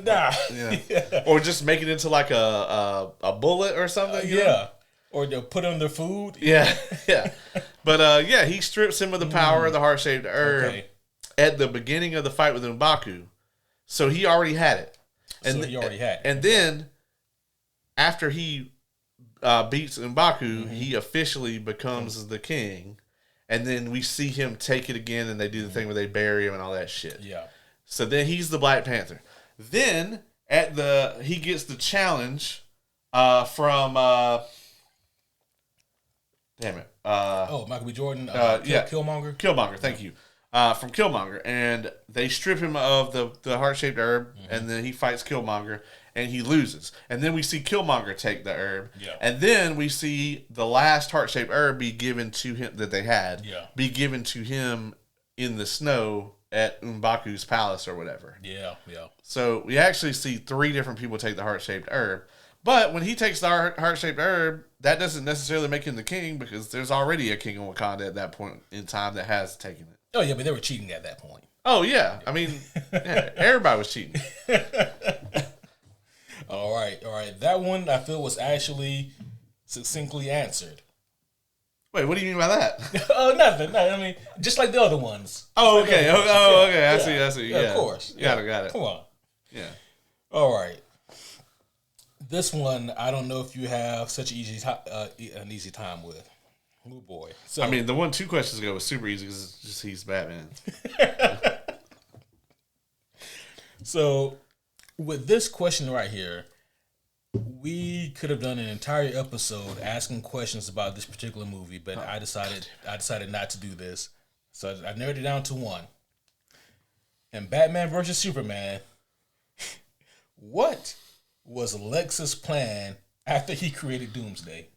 yeah. Or just make it into like a bullet or something. You know? Or they'll put on their food. Yeah. But he strips him of the power of the heart-shaped herb at the beginning of the fight with M'Baku. So he already had it. And then after he beats M'Baku, he officially becomes the king. And then we see him take it again, and they do the thing where they bury him and all that shit. Yeah. So then he's the Black Panther. Then he gets the challenge from Michael B. Jordan. Killmonger. Killmonger, thank you. From Killmonger, and they strip him of the heart-shaped herb, and then he fights Killmonger, and he loses. And then we see Killmonger take the herb, and then we see the last heart-shaped herb be given to him that they had, be given to him in the snow at M'Baku's palace or whatever. Yeah. So we actually see 3 different people take the heart-shaped herb. But when he takes the heart-shaped herb, that doesn't necessarily make him the king, because there's already a king of Wakanda at that point in time that has taken it. Oh, yeah, but they were cheating at that point. Oh, yeah. I mean, everybody was cheating. All right. That one, I feel, was actually succinctly answered. Wait, what do you mean by that? Oh, nothing. No, I mean, just like the other ones. Oh, okay. Okay. I see. Yeah, of course. Got it. Come on. Yeah. All right. This one, I don't know if you have such an easy time with. Oh, boy. So, I mean, the 2 questions ago was super easy because it's just he's Batman. So, with this question right here, we could have done an entire episode asking questions about this particular movie, but I decided not to do this. So I narrowed it down to one. In Batman versus Superman, what was Lex's plan after he created Doomsday?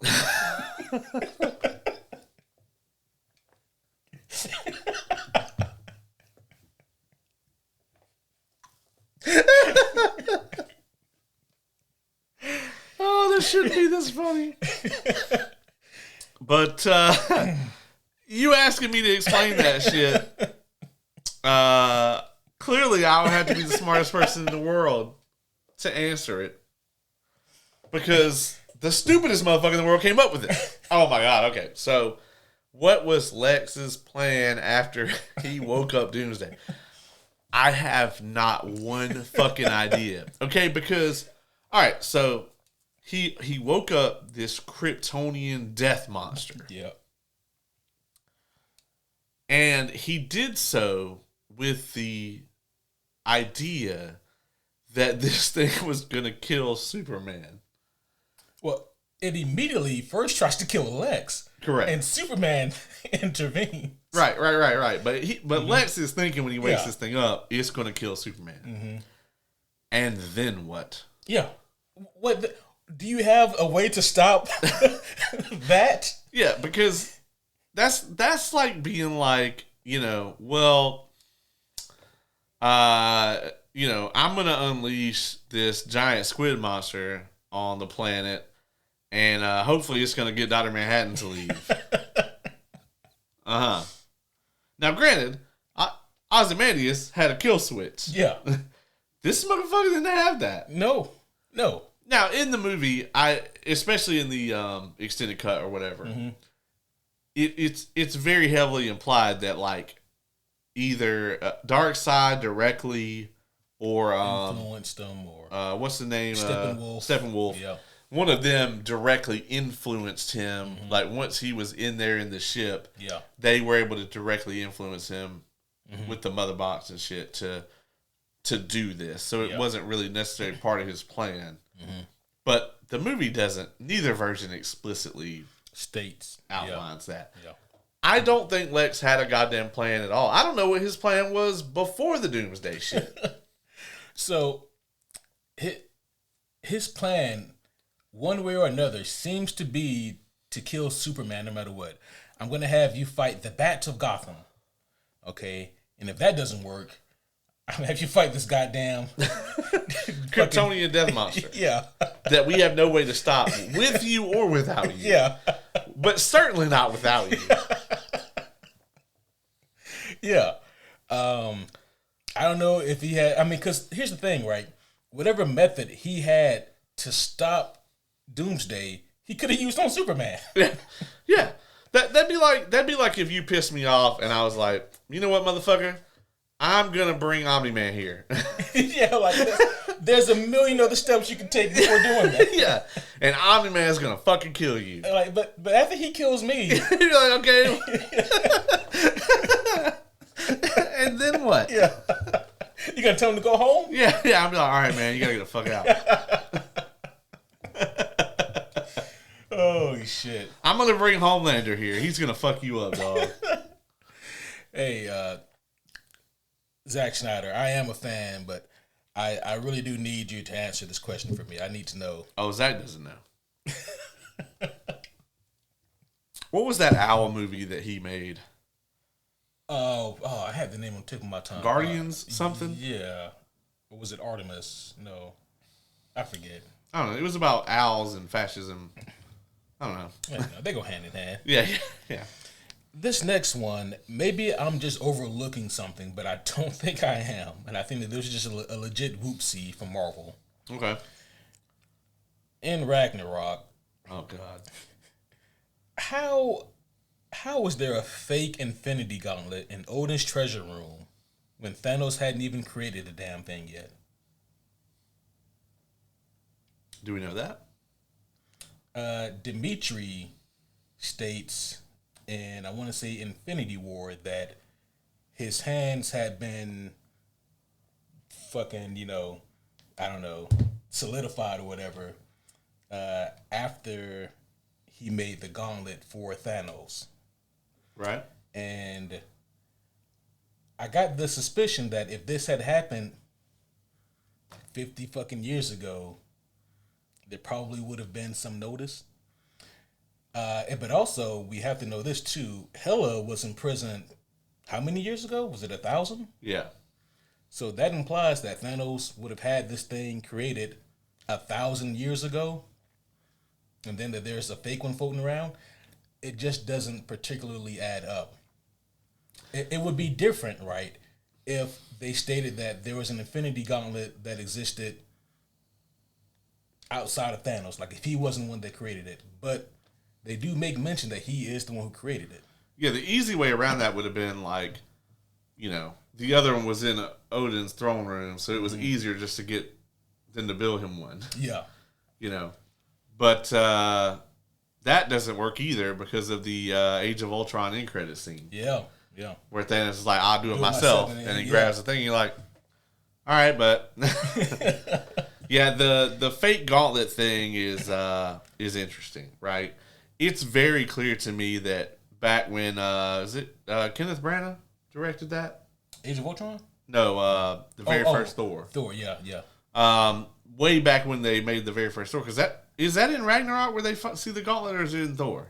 Oh, this shouldn't be this funny. But you asking me to explain that shit, clearly I would have to be the smartest person in the world to answer it. Because the stupidest motherfucker in the world came up with it. Oh my God, okay. So, what was Lex's plan after he woke up Doomsday? I have not one fucking idea. Okay, because, alright, so he woke up this Kryptonian death monster. Yeah. And he did so with the idea that this thing was going to kill Superman. Well, it immediately first tries to kill Lex. Correct. And Superman intervenes. Right. But Lex is thinking when he wakes this thing up, it's going to kill Superman. Mm-hmm. And then what? Yeah. Do you have a way to stop that? Yeah, because that's like being like, I'm going to unleash this giant squid monster on the planet, and hopefully it's going to get Dr. Manhattan to leave. Now, granted, Ozymandias had a kill switch. Yeah. This motherfucker didn't have that. No. Now, in the movie, especially in the extended cut or whatever, mm-hmm. it's very heavily implied that, like, either Darkseid directly or influenced them, or what's the name? Steppenwolf. Yeah. One of them directly influenced him. Mm-hmm. Like, once he was in there in the ship, they were able to directly influence him mm-hmm. with the mother box and shit to do this. So it wasn't really necessarily part of his plan. Mm-hmm. But the movie doesn't. Neither version explicitly States outlines that. Yeah. I don't think Lex had a goddamn plan at all. I don't know what his plan was before the Doomsday shit. So, his plan, one way or another, seems to be to kill Superman no matter what. I'm going to have you fight the Bats of Gotham. Okay? And if that doesn't work, I'm going to have you fight this goddamn... Kryptonian death monster. Yeah. That we have no way to stop, with you or without you. Yeah. But certainly not without you. Yeah. I don't know if he had... I mean, because here's the thing, right? Whatever method he had to stop Doomsday, he could have used on Superman. Yeah. That'd be like if you pissed me off and I was like, you know what, motherfucker? I'm gonna bring Omni-Man here. Yeah, like there's a million other steps you can take before doing that. Yeah, and Omni-Man's gonna fucking kill you. Like, but after he kills me, you're like, okay. And then what? Yeah, you gonna tell him to go home? Yeah. I'm like, all right, man, you gotta get the fuck out. Oh shit! I'm gonna bring Homelander here. He's gonna fuck you up, dog. Hey, Zack Snyder, I am a fan, but I really do need you to answer this question for me. I need to know. Oh, Zack doesn't know. What was that owl movie that he made? Oh, I had the name on the tip of my tongue. Guardians something? Yeah. Or was it Artemis? No. I forget. I don't know. It was about owls and fascism. I don't know. Yeah, no, they go hand in hand. Yeah. This next one, maybe I'm just overlooking something, but I don't think I am. And I think that this is just a legit whoopsie from Marvel. Okay. In Ragnarok. Oh, God. How was there a fake Infinity Gauntlet in Odin's treasure room when Thanos hadn't even created the damn thing yet? Do we know that? Dimitri states, and I want to say Infinity War, that his hands had been fucking, I don't know, solidified or whatever after he made the gauntlet for Thanos. Right. And I got the suspicion that if this had happened 50 fucking years ago, there probably would have been some notice. But also, we have to know this too. Hela was in prison how many years ago? Was it 1,000? Yeah. So that implies that Thanos would have had this thing created 1,000 years ago, and then that there's a fake one floating around. It just doesn't particularly add up. It would be different, right, if they stated that there was an Infinity Gauntlet that existed outside of Thanos, like if he wasn't the one that created it. But they do make mention that he is the one who created it. Yeah, the easy way around that would have been like, the other one was in Odin's throne room, so it was easier just to get them to build him one. Yeah. But that doesn't work either because of the Age of Ultron end credit scene. Yeah. Where Thanos is like, I'll do it myself. And he grabs the thing, and you're like, all right, but... Yeah, the fake gauntlet thing is interesting, right? It's very clear to me that back when is it Kenneth Branagh directed that? Age of Ultron? No, the very first Thor. Thor, yeah. Way back when they made the very first Thor, because is that in Ragnarok where they see the gauntlet, or is it in Thor?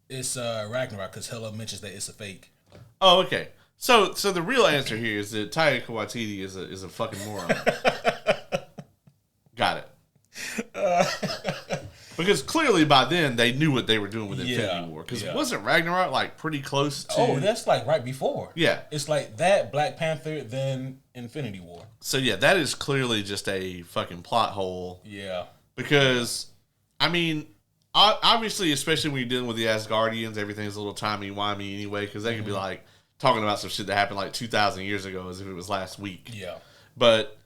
It's Ragnarok because Hela mentions that it's a fake. Oh, okay. So the real answer here is that Taika Waititi is a fucking moron. Got it. Because clearly by then they knew what they were doing with Infinity War. Because wasn't Ragnarok like pretty close to... Oh, that's like right before. Yeah. It's like that, Black Panther, then Infinity War. So yeah, that is clearly just a fucking plot hole. Yeah. Because, I mean, obviously, especially when you're dealing with the Asgardians, everything's a little timey-wimey anyway. Because they could be like talking about some shit that happened like 2,000 years ago as if it was last week. Yeah. But...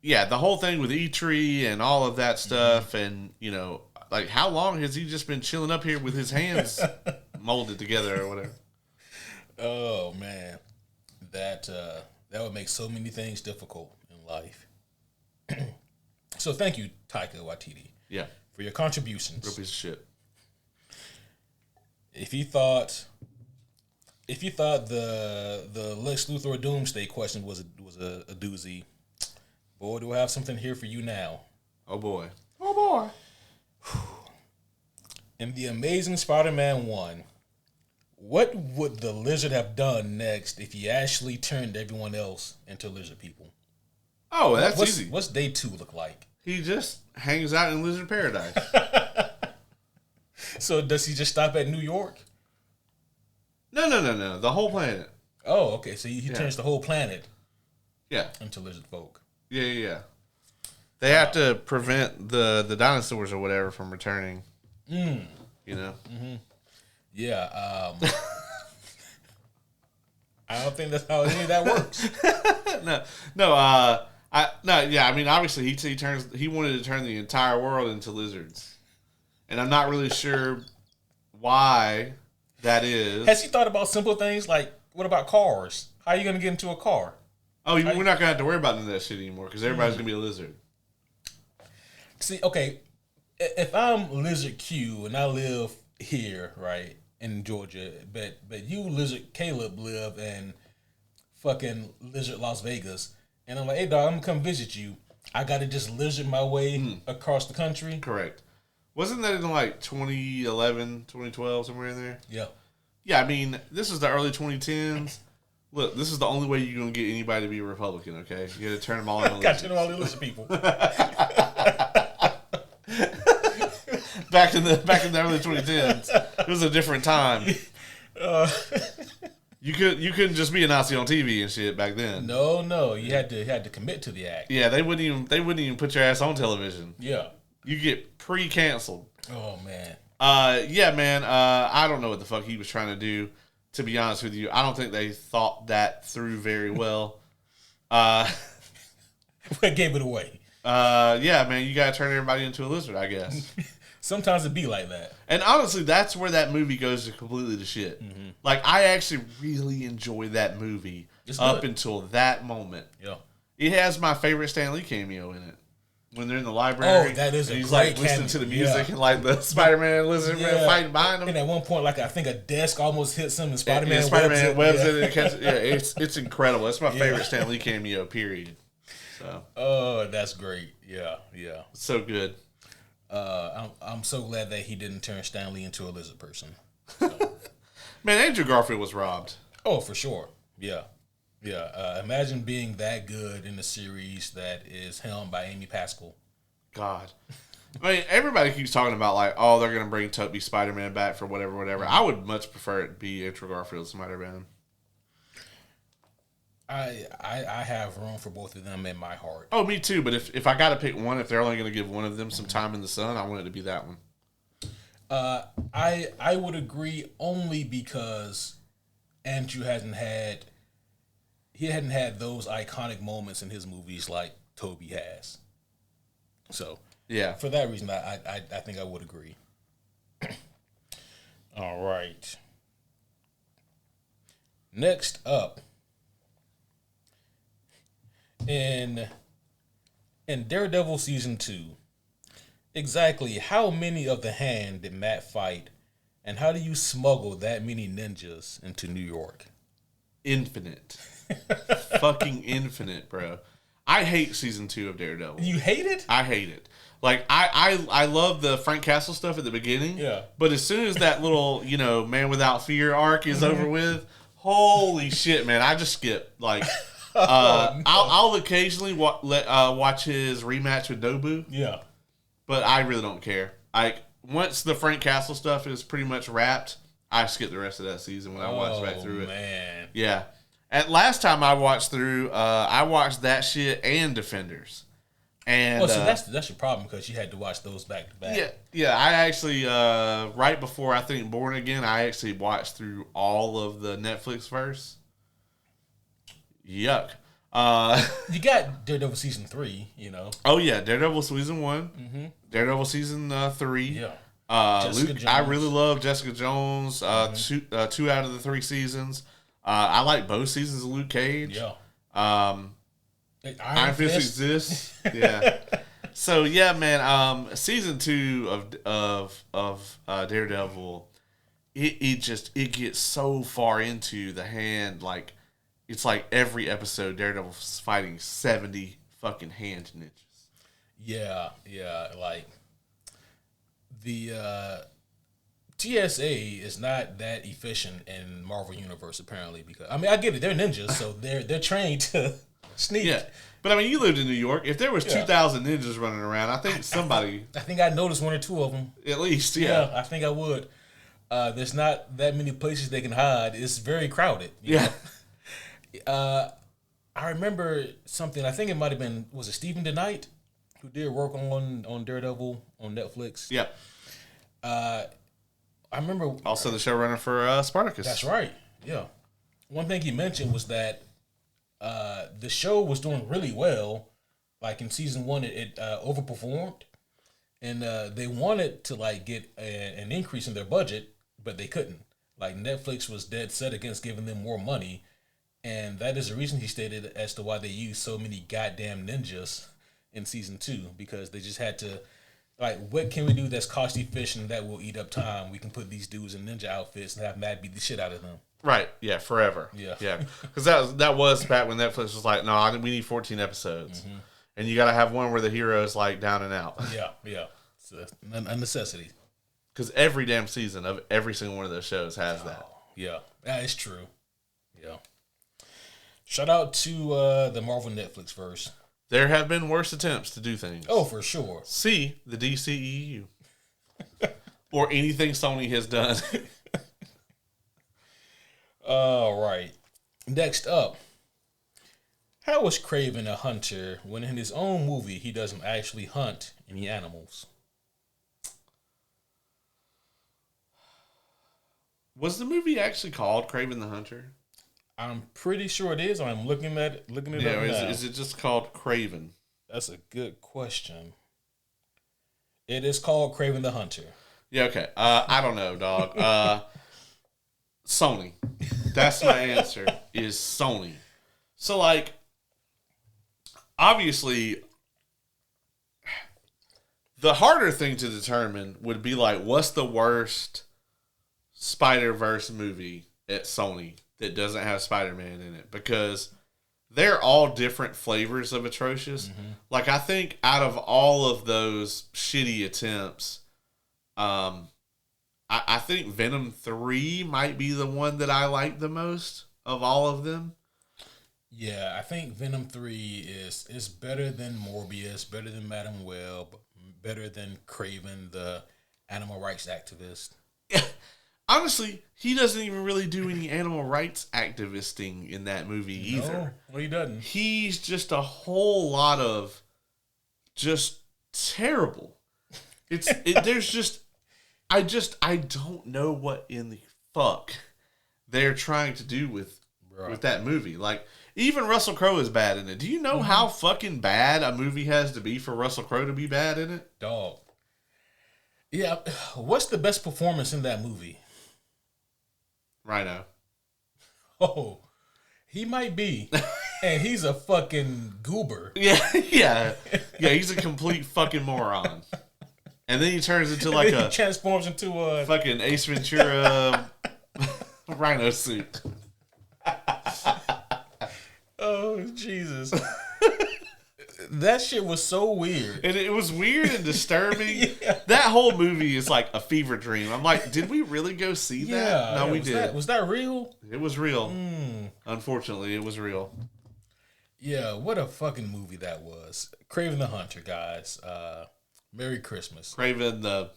yeah, the whole thing with E-Tree and all of that stuff, and, like, how long has he just been chilling up here with his hands molded together or whatever? Oh, man. That would make so many things difficult in life. So thank you, Taika Waititi. Yeah. For your contributions. Real piece of shit. If you thought the Lex Luthor Doomsday question was a doozy, boy, do I have something here for you now. Oh boy. In The Amazing Spider-Man 1, what would the Lizard have done next if he actually turned everyone else into lizard people? Oh, that's easy. What's day 2 look like? He just hangs out in lizard paradise. So does he just stop at New York? No. The whole planet. Oh, okay. So he turns the whole planet into lizard folk. Yeah. They have to prevent the dinosaurs or whatever from returning. You know? Mm-hmm. Yeah. I don't think that's how any of that works. I mean, obviously he wanted to turn the entire world into lizards. And I'm not really sure why that is. Has he thought about simple things like, what about cars? How are you going to get into a car? Oh, we're not going to have to worry about none of that shit anymore because everybody's going to be a lizard. See, okay, if I'm Lizard Q and I live here, right, in Georgia, but you, Lizard Caleb, live in fucking Lizard Las Vegas, and I'm like, hey, dog, I'm going to come visit you. I got to just lizard my way across the country. Correct. Wasn't that in like 2011, 2012, somewhere in there? Yeah. Yeah, I mean, this is the early 2010s. Look, this is the only way you're going to get anybody to be a Republican, okay? You got to turn them all into Got to turn them all into lizard people. Back in the early 2010s, it was a different time. You couldn't just be a Nazi on TV and shit back then. No, you had to commit to the act. Yeah, they wouldn't even put your ass on television. Yeah. You get pre-canceled. Oh, man. Yeah, man. I don't know what the fuck he was trying to do, to be honest with you. I don't think they thought that through very well. What gave it away? Yeah, man. You got to turn everybody into a lizard, I guess. Sometimes it be like that. And honestly, that's where that movie goes to completely to shit. Mm-hmm. Like, I actually really enjoy that movie up until that moment. Yeah. It has my favorite Stan Lee cameo in it. When they're in the library. Oh, that is a he's great like listening to the music and like the Spider-Man lizard man fighting behind him. And at one point, like I think a desk almost hits him and Spider-Man webs it and catches it. It's incredible. It's my favorite Stan Lee cameo, period. So. Oh, that's great. Yeah. It's so good. I'm so glad that he didn't turn Stan Lee into a lizard person. So. Man, Andrew Garfield was robbed. Oh, for sure. Yeah. Imagine being that good in a series that is helmed by Amy Pascal. God. I mean, everybody keeps talking about like, oh, they're going to bring Tubby Spider-Man back for whatever. I would much prefer it be Andrew Garfield Spider-Man. I have room for both of them in my heart. Oh, me too. But if I got to pick one, if they're only going to give one of them some time in the sun, I want it to be that one. I would agree only because Andrew hadn't had those iconic moments in his movies like Toby has. So yeah, for that reason, I think I would agree. All right. Next up, in Daredevil season 2, exactly how many of the Hand did Matt fight, and how do you smuggle that many ninjas into New York? Infinite. Fucking infinite, bro. I hate season 2 of Daredevil. You hate it? I hate it. Like, I love the Frank Castle stuff at the beginning. Yeah. But as soon as that little, Man Without Fear arc is over with, holy shit, man, I just skip. Like, No. I'll occasionally watch his rematch with Nobu. Yeah. But I really don't care. Like, once the Frank Castle stuff is pretty much wrapped, I skip the rest of that season when I watch back through it. Man. Yeah. At last time I watched through, I watched that shit and Defenders. And so that's your problem because you had to watch those back to back. Yeah. I actually right before I think Born Again, I actually watched through all of the Netflix verse. Yuck. You got Daredevil season 3, Oh yeah, Daredevil season 1, Daredevil season 3. Yeah. Luke, I really love Jessica Jones. 2 out of the 3 seasons. I like both seasons of Luke Cage. Yeah. Iron Fist exists. Yeah. So yeah, man. Season 2 of Daredevil it gets so far into the hand, like it's like every episode Daredevil's fighting 70 fucking hand ninjas. Yeah, like the TSA is not that efficient in Marvel Universe apparently, because I mean I get it, they're ninjas, so they're trained to sneak. Yeah. But I mean, you lived in New York. If there was 2,000 ninjas running around, I think somebody I think I noticed one or two of them. at least, yeah. I think I would. There's not that many places they can hide. It's very crowded. Yeah. I remember something. I think it might have been, was it Stephen DeKnight who did work on Daredevil on Netflix? Yeah. I remember Also the showrunner for Spartacus. That's right. Yeah. One thing he mentioned was that the show was doing really well. Like in season 1, it overperformed, and they wanted to like get an increase in their budget, but they couldn't. Like Netflix was dead set against giving them more money, and that is the reason he stated as to why they used so many goddamn ninjas in season 2, because they just had to. Like, what can we do that's cost efficient that will eat up time? We can put these dudes in ninja outfits and have Matt beat the shit out of them. Right. Yeah. Forever. Yeah. Yeah. Because that was back when Netflix was like, no, we need 14 episodes, and you got to have one where the hero is like down and out. Yeah. It's a necessity. Because every damn season of every single one of those shows has that. Yeah, that is true. Yeah. Shout out to the Marvel Netflix verse. There have been worse attempts to do things. Oh, for sure. See the DCEU. Or anything Sony has done. All right. Next up. How is Kraven a hunter when in his own movie he doesn't actually hunt any animals? Was the movie actually called Kraven the Hunter? I'm pretty sure it is. I'm looking it up now. Is it just called Kraven? That's a good question. It is called Kraven the Hunter. Yeah, okay. I don't know, dog. Sony. That's my answer, is Sony. So, like, obviously, the harder thing to determine would be, like, what's the worst Spider-Verse movie at Sony that doesn't have Spider-Man in it? Because they're all different flavors of atrocious. Mm-hmm. Like, I think out of all of those shitty attempts, I think Venom 3 might be the one that I like the most of all of them. Yeah, I think Venom 3 is better than Morbius, better than Madam Web, better than Kraven, the animal rights activist. Yeah. Honestly, he doesn't even really do any animal rights activisting in that movie either. No, he doesn't. He's just a whole lot of just terrible. There's just I don't know what in the fuck they're trying to do with that movie. Like, even Russell Crowe is bad in it. Do you know how fucking bad a movie has to be for Russell Crowe to be bad in it? Dog. Yeah, what's the best performance in that movie? Rhino. Oh, he might be. And he's a fucking goober. Yeah, he's a complete fucking moron. And then he turns into like he transforms into a fucking Ace Ventura rhino suit. Oh, Jesus. That shit was so weird. And it was weird and disturbing. Yeah. That whole movie is like a fever dream. I'm like, did we really go see that? No, we did. Was that real? It was real. Unfortunately, it was real. Yeah, what a fucking movie that was. Kraven the Hunter, guys. Merry Christmas. Kraven the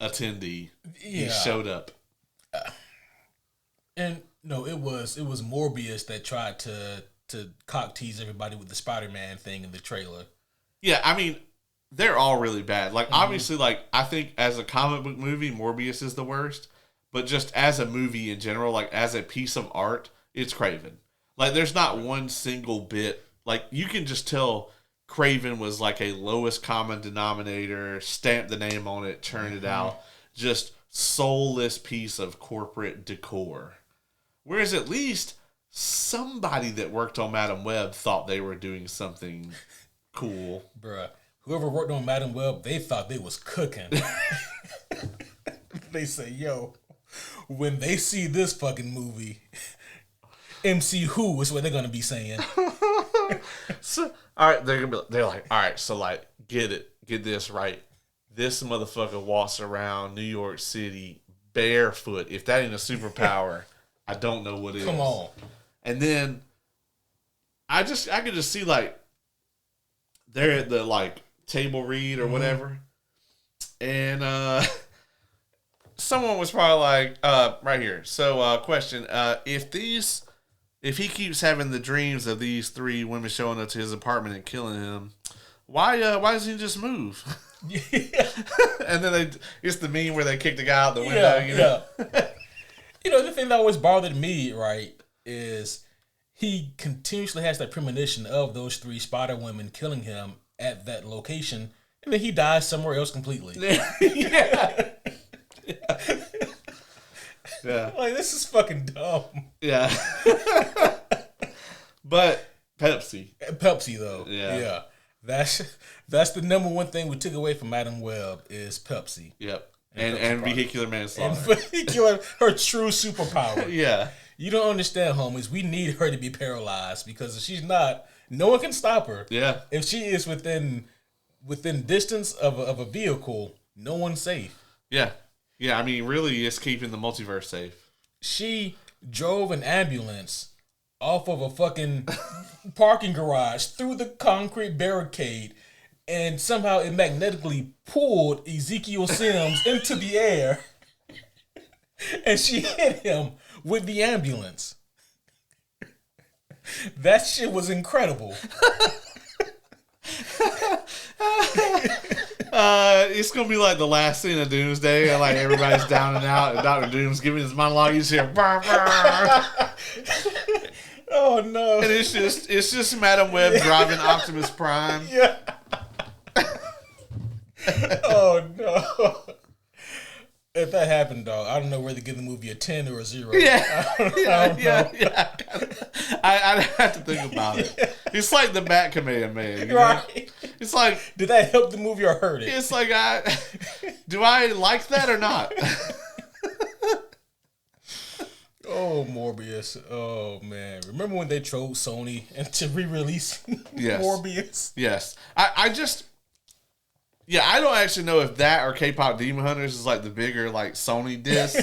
attendee. Yeah. He showed up. And no, it was Morbius that tried to cock tease everybody with the Spider-Man thing in the trailer. Yeah, I mean, they're all really bad. Like, obviously, like, I think as a comic book movie, Morbius is the worst. But just as a movie in general, like, as a piece of art, it's Kraven. Like, there's not one single bit. Like, you can just tell Kraven was like a lowest common denominator, stamp the name on it, turn it out. Just soulless piece of corporate decor. Whereas at least somebody that worked on Madam Web thought they were doing something cool. Bruh, whoever worked on Madam Web, they thought they was cooking. They say, yo, when they see this fucking movie, MCU is what they're gonna be saying. So, all right, they're like, all right, so like, get this right. This motherfucker walks around New York City barefoot. If that ain't a superpower, I don't know what is. Come on. And then I could just see like they're at the like table read or whatever, and someone was probably like, right here. So, question: if he keeps having the dreams of these three women showing up to his apartment and killing him, why doesn't he just move? Yeah. And then it's the meme where they kick the guy out the window. Yeah. The thing that always bothered me, right, is he continuously has that premonition of those three Spider Women killing him at that location, and then he dies somewhere else completely. Yeah. Yeah. Like, this is fucking dumb. Yeah. But Pepsi, though. Yeah. That's the number one thing we took away from Madam Web is Pepsi. Yep. And vehicular manslaughter. And vehicular, her true superpower. Yeah. You don't understand, homies. We need her to be paralyzed because if she's not, no one can stop her. Yeah. If she is within distance of a vehicle, no one's safe. Yeah. Yeah, I mean, really, it's keeping the multiverse safe. She drove an ambulance off of a fucking parking garage through the concrete barricade, and somehow it magnetically pulled Ezekiel Sims into the air, and she hit him with the ambulance. That shit was incredible. It's gonna be like the last scene of Doomsday, and like everybody's down and out, and Dr. Doom's giving his monologue. He's here, burr, burr. Oh no! And it's just Madam Web driving Optimus Prime. Yeah. Oh no! If that happened, dog, I don't know whether to give the movie a 10 or a 0. Yeah, I don't know. I'd have to think about it. Yeah. It's like the Batman man, right? It's like, did that help the movie or hurt it? It's like, do I like that or not? Oh, Morbius. Oh, man. Remember when they chose Sony to re-release Yes. Morbius? Yes. I don't actually know if that or K-Pop Demon Hunters is like the bigger like Sony disc.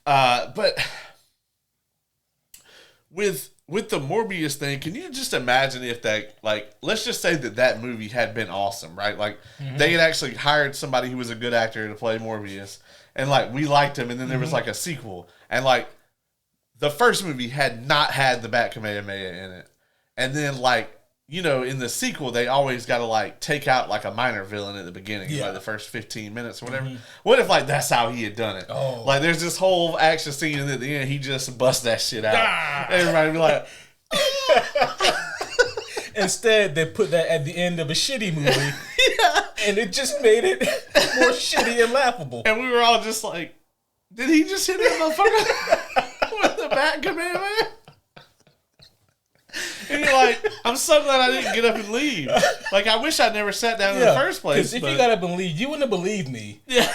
But with the Morbius thing, can you just imagine if that, like, let's just say that movie had been awesome, right? Like, they had actually hired somebody who was a good actor to play Morbius, and like we liked him, and then there was like a sequel, and like the first movie had not had the Bat Kamehameha in it, and then like, in the sequel, they always got to like take out like a minor villain at the beginning, like the first 15 minutes or whatever. What if like that's how he had done it? Oh. Like there's this whole action scene, and at the end he just busts that shit out. Ah. Everybody be like, Instead, they put that at the end of a shitty movie, and it just made it more shitty and laughable. and we were all just like, did he just hit that motherfucker with the Bat Kamehameha? And you're like, I'm so glad I didn't get up and leave. Like, I wish I never sat down in the first place. Because if you got up and leave, you wouldn't have believed me. Yeah.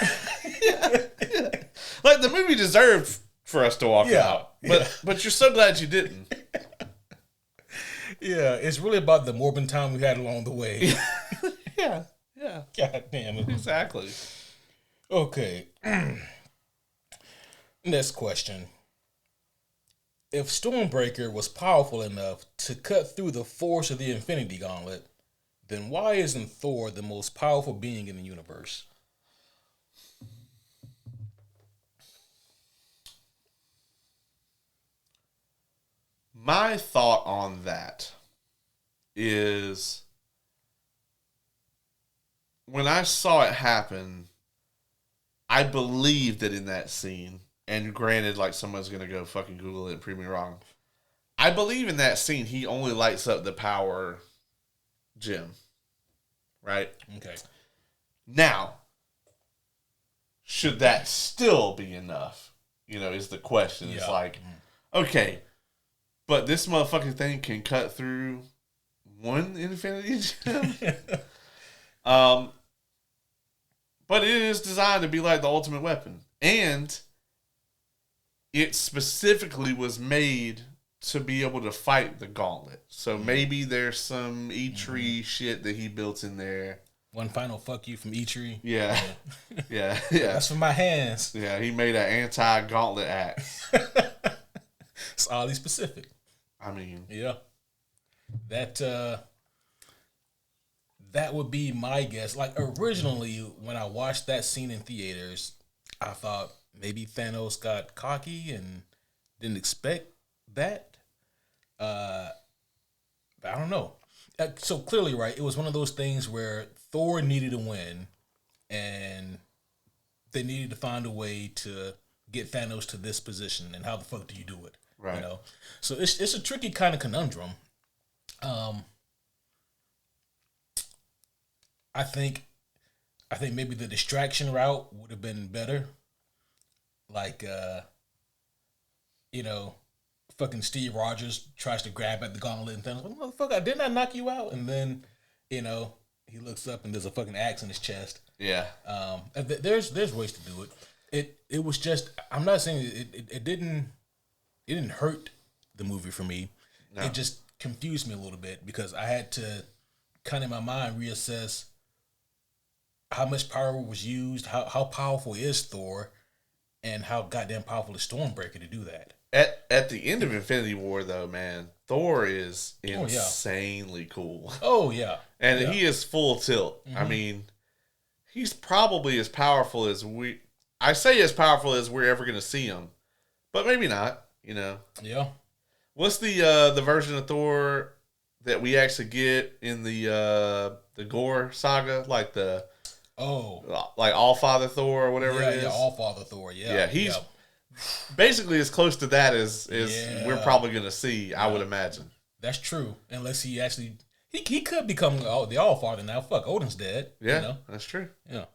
Like, the movie deserved for us to walk out. But you're so glad you didn't. Yeah, it's really about the morbid time we had along the way. Yeah. God damn it. Exactly. Okay. Next question. If Stormbreaker was powerful enough to cut through the force of the Infinity Gauntlet, then why isn't Thor the most powerful being in the universe? My thought on that is when I saw it happen, I believed that in that scene, and granted, like, someone's going to go fucking Google it and prove me wrong. I believe in that scene, he only lights up the power gem. Right? Okay. Now, should that still be enough? Is the question. It's like, okay, but this motherfucking thing can cut through one Infinity Gem? But it is designed to be like the ultimate weapon. And it specifically was made to be able to fight the gauntlet. So maybe there's some E-Tree shit that he built in there. One final fuck you from E-Tree. Yeah. Yeah. That's for my hands. Yeah, he made an anti-gauntlet axe. It's oddly specific. I mean. Yeah. That would be my guess. Like, originally, when I watched that scene in theaters, I thought maybe Thanos got cocky and didn't expect that. But I don't know. So clearly, right, it was one of those things where Thor needed to win, and they needed to find a way to get Thanos to this position. And how the fuck do you do it? Right. You know, so it's a tricky kind of conundrum. I think maybe the distraction route would have been better. Like, fucking Steve Rogers tries to grab at the gauntlet and Thanos, motherfucker, didn't I knock you out? And then, he looks up and there's a fucking axe in his chest. Yeah. There's ways to do it. It was just, I'm not saying it didn't hurt the movie for me. No. It just confused me a little bit because I had to kind of in my mind reassess how much power was used, how powerful is Thor, and how goddamn powerful is Stormbreaker to do that. At the end of Infinity War, though, man, Thor is insanely cool. Oh, yeah. And he is full tilt. Mm-hmm. I mean, he's probably as powerful as I say as powerful as we're ever going to see him. But maybe not, Yeah. What's the version of Thor that we actually get in the Gore saga? Like like All-Father Thor or whatever it is? Yeah, All-Father Thor, yeah. Yeah, he's basically as close to that as we're probably going to see, I would imagine. That's true. Unless he actually... He could become the All-Father now. Fuck, Odin's dead. Yeah, that's true. Yeah.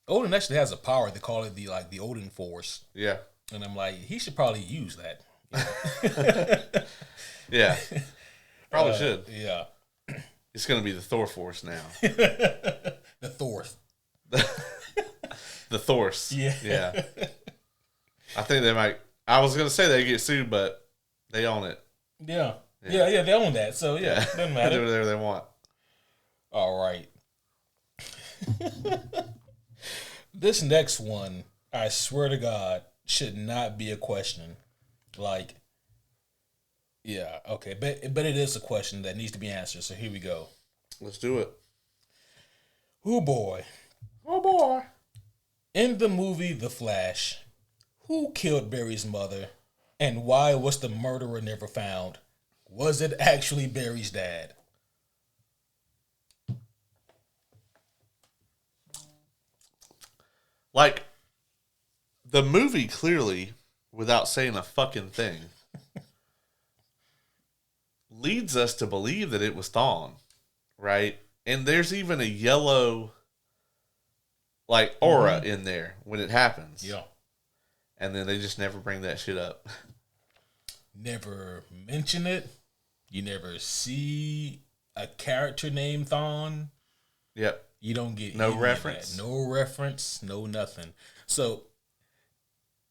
Odin actually has a power. They call it the Odin Force. Yeah. And I'm like, he should probably use that. Yeah. Probably should. Yeah. It's going to be the Thor Force now. The Thorth. The Thorse. Yeah. Yeah. I think they might. I was going to say they get sued, but they own it. Yeah. Yeah, they own that. So, yeah. Doesn't matter. They do whatever they want. All right. This next one, I swear to God, should not be a question. Like, yeah, okay. But it is a question that needs to be answered. So here we go. Let's do it. Oh, boy. Oh, boy. In the movie The Flash, who killed Barry's mother and why was the murderer never found? Was it actually Barry's dad? Like, the movie clearly, without saying a fucking thing, leads us to believe that it was Thawne, right? And there's even a yellow, aura in there when it happens. Yeah. And then they just never bring that shit up. Never mention it. You never see a character named Thawne. Yep. You don't get no reference. No reference, no nothing. So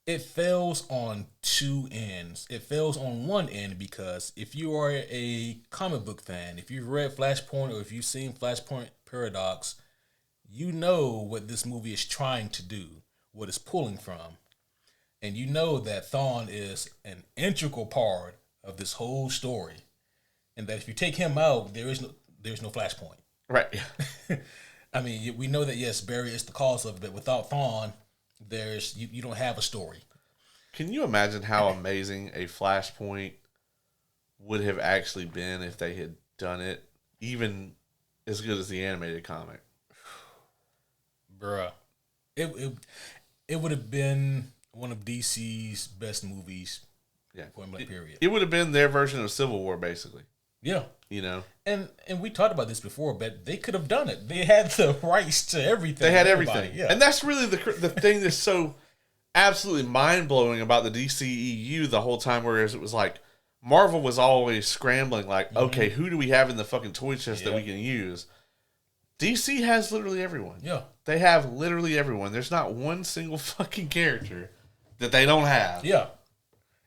it fails on two ends. It fails on one end because if you are a comic book fan, if you've read Flashpoint or if you've seen Flashpoint Paradox, you know what this movie is trying to do, what it's pulling from. And you know that Thawne is an integral part of this whole story. And that if you take him out, there's no Flashpoint. Right. I mean, we know that, yes, Barry is the cause of it, but without Thawne, you don't have a story. Can you imagine how amazing a Flashpoint would have actually been if they had done it, even as good as the animated comic? Bruh. It would have been one of DC's best movies. Yeah. Point blank period. It would have been their version of Civil War, basically. Yeah. And we talked about this before, but they could have done it. They had the rights to everything. They had everything. Yeah. And that's really the thing that's so absolutely mind-blowing about the DCEU the whole time, whereas it was like Marvel was always scrambling, okay, who do we have in the fucking toy chest that we can use? DC has literally everyone. Yeah. They have literally everyone. There's not one single fucking character that they don't have. Yeah.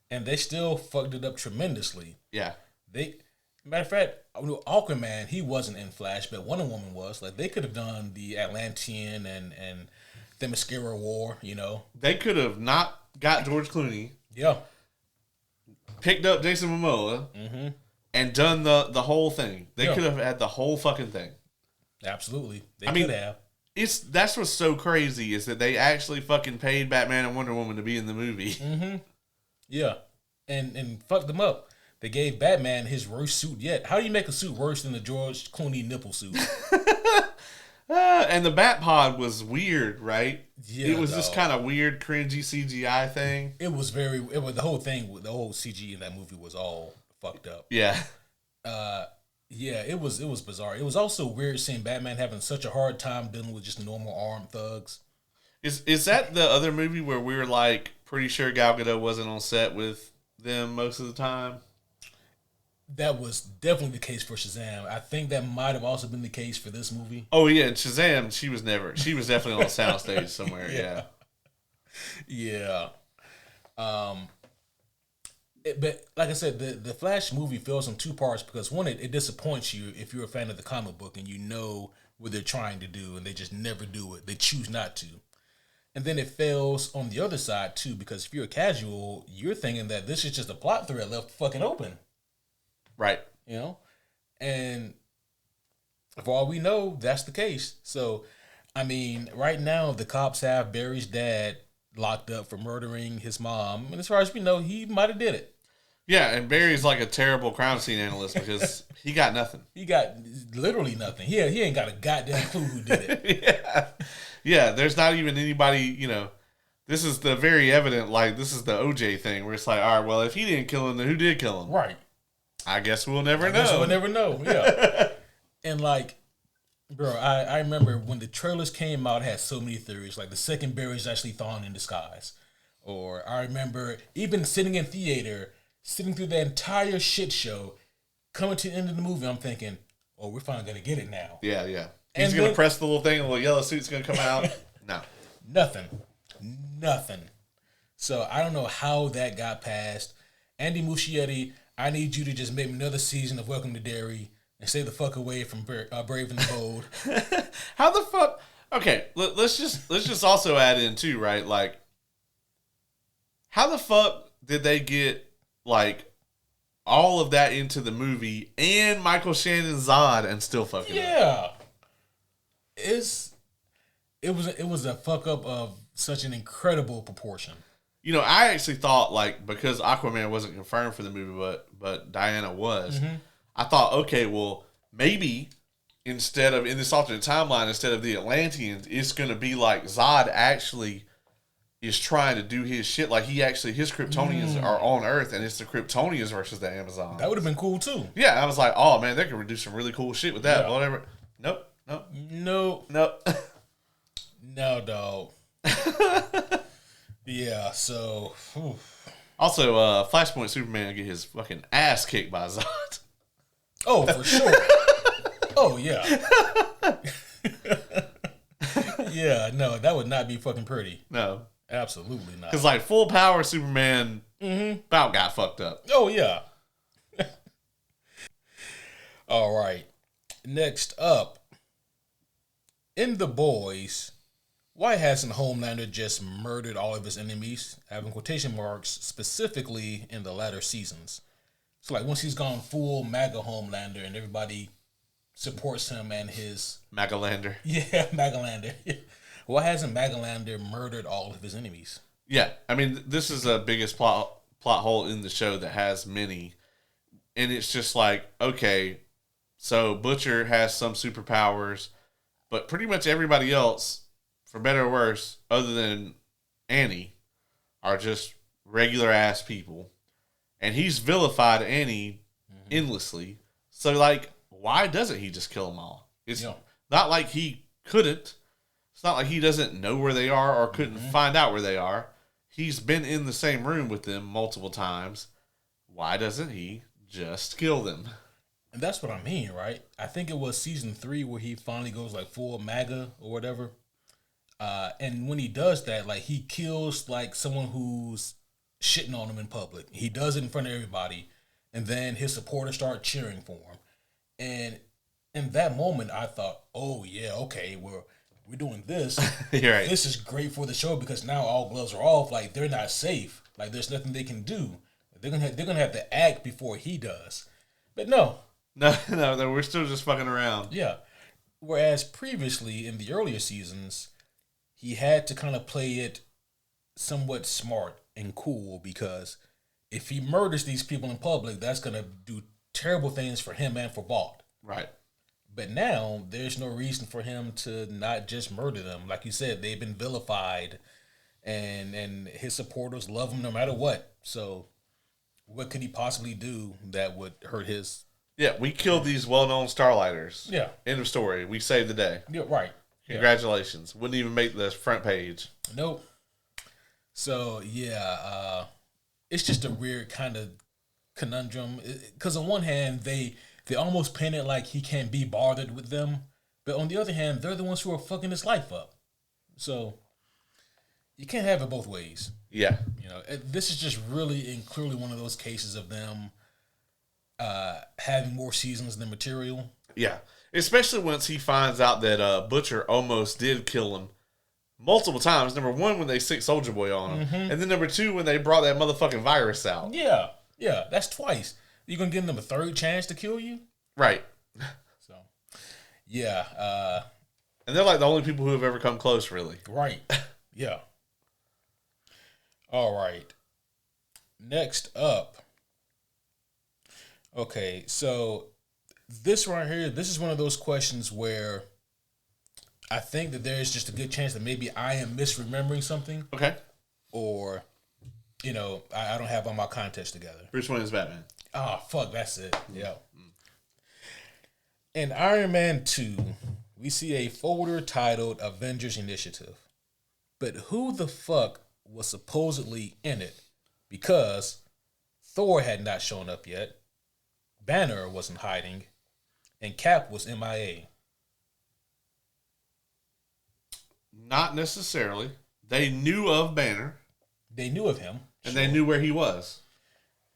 And they still fucked it up tremendously. Yeah. Matter of fact, Aquaman, he wasn't in Flash, but Wonder Woman was. Like, they could have done the Atlantean and the Mascara War, you know. They could have not got George Clooney. Yeah. Picked up Jason Momoa. Mm-hmm. And done the whole thing. They could have had the whole fucking thing. Absolutely. They could have. That's what's so crazy is that they actually fucking paid Batman and Wonder Woman to be in the movie. Mm-hmm. Yeah. And fucked them up. They gave Batman his worst suit yet. How do you make a suit worse than the George Clooney nipple suit? And the Batpod was weird, right? Yeah, it was this kind of weird, cringy CGI thing. It was the whole thing, the whole CG in that movie was all fucked up. Yeah. Yeah, it was bizarre. It was also weird seeing Batman having such a hard time dealing with just normal armed thugs. Is that the other movie where we were like pretty sure Gal Gadot wasn't on set with them most of the time? That was definitely the case for Shazam. I think that might have also been the case for this movie. Oh yeah, and Shazam, she was definitely on a soundstage somewhere. Yeah. Yeah. But like I said, the Flash movie fails in two parts because one, it disappoints you if you're a fan of the comic book and you know what they're trying to do and they just never do it. They choose not to. And then it fails on the other side too because if you're a casual, you're thinking that this is just a plot thread left fucking open. Right. You know? And for all we know, that's the case. So, I mean, right now the cops have Barry's dad locked up for murdering his mom. And as far as we know, he might have did it. Yeah, and Barry's like a terrible crime scene analyst because he got nothing. He got literally nothing. He ain't got a goddamn clue who did it. Yeah, there's not even anybody, you know. This is the very evident, like, this is the OJ thing where it's like, all right, well, if he didn't kill him, then who did kill him? Right. I guess we'll never know. We'll never know, yeah. And, like, bro, I remember when the trailers came out, it had so many theories. Like, the second Barry's actually thawing in disguise. Or I remember even sitting in theater, sitting through the entire shit show, coming to the end of the movie, I'm thinking, oh, we're finally going to get it now. Yeah, yeah. He's going to press the little thing, and the little yellow suit's going to come out. No. Nothing. So I don't know how that got past. Andy Muschietti, I need you to just make another season of Welcome to Derry and stay the fuck away from Brave and the Bold. How the fuck? Okay, let's just also add in too, right? Like, how the fuck did they get like all of that into the movie and Michael Shannon Zod and still fucking up? Yeah. It was a fuck up of such an incredible proportion. You know, I actually thought like because Aquaman wasn't confirmed for the movie, but Diana was. Mm-hmm. I thought, okay, well maybe instead of in this alternate timeline, instead of the Atlanteans, it's gonna be like Zod actually is trying to do his shit. Like his Kryptonians are on Earth, and it's the Kryptonians versus the Amazons. That would have been cool too. Yeah, I was like, oh man, they could do some really cool shit with that. Yeah. Whatever. Nope. No, dog. Yeah, so also Flashpoint Superman get his fucking ass kicked by Zod. Oh, for sure. Oh yeah. Yeah, no, that would not be fucking pretty. No. Absolutely not. Because like full power Superman about got fucked up. Oh yeah. All right. Next up, in The Boys, why hasn't Homelander just murdered all of his enemies? Having quotation marks specifically in the latter seasons. So like once he's gone full MAGA Homelander and everybody supports him and his Magalander. Yeah, Magalander. Why hasn't Magalander murdered all of his enemies? Yeah, I mean this is the biggest plot hole in the show that has many, and it's just like okay, so Butcher has some superpowers, but pretty much everybody else, for better or worse, other than Annie, are just regular ass people, and he's vilified Annie endlessly. So like, why doesn't he just kill them all? It's not like he couldn't. It's not like he doesn't know where they are or couldn't find out where they are. He's been in the same room with them multiple times. Why doesn't he just kill them? And that's what I mean, right? I think it was season 3 where he finally goes like full MAGA or whatever. And when he does that, like he kills like someone who's shitting on him in public. He does it in front of everybody, and then his supporters start cheering for him. And in that moment, I thought, "Oh yeah, okay, we're doing this. You're right. This is great for the show because now all gloves are off. Like they're not safe. Like there's nothing they can do. They're gonna have to act before he does." But no, No, we're still just fucking around. yeah. Whereas previously in the earlier seasons, he had to kind of play it somewhat smart and cool because if he murders these people in public, that's gonna do terrible things for him and for Vought. Right. But now there's no reason for him to not just murder them. Like you said, they've been vilified, and his supporters love him no matter what. So, what could he possibly do that would hurt his? Yeah, we killed these well-known Starlighters. Yeah. End of story. We saved the day. Yeah. Right. Congratulations. Wouldn't even make the front page. Nope. So yeah, it's just a weird kind of conundrum. Because on one hand, they almost paint it like he can't be bothered with them, but on the other hand, they're the ones who are fucking his life up. So you can't have it both ways. Yeah. You know, this is just really and clearly one of those cases of them having more seasons than material. Yeah. Especially once he finds out that Butcher almost did kill him multiple times. Number one, when they sick Soldier Boy on him. Mm-hmm. And then number two, when they brought that motherfucking virus out. Yeah. Yeah. That's twice. You gonna give them a third chance to kill you? Right. So, yeah. And they're like the only people who have ever come close, really. Right. Yeah. All right. Next up. Okay, so this right here, this is one of those questions where I think that there's just a good chance that maybe I am misremembering something. Okay. Or, you know, I don't have all my context together. Bruce Wayne's Batman. Oh, fuck, that's it. Yeah. In Iron Man 2, we see a folder titled Avengers Initiative. But who the fuck was supposedly in it? Because Thor had not shown up yet, Banner wasn't hiding, and Cap was MIA. Not necessarily. They knew of Banner. They knew of him. And they knew where he was.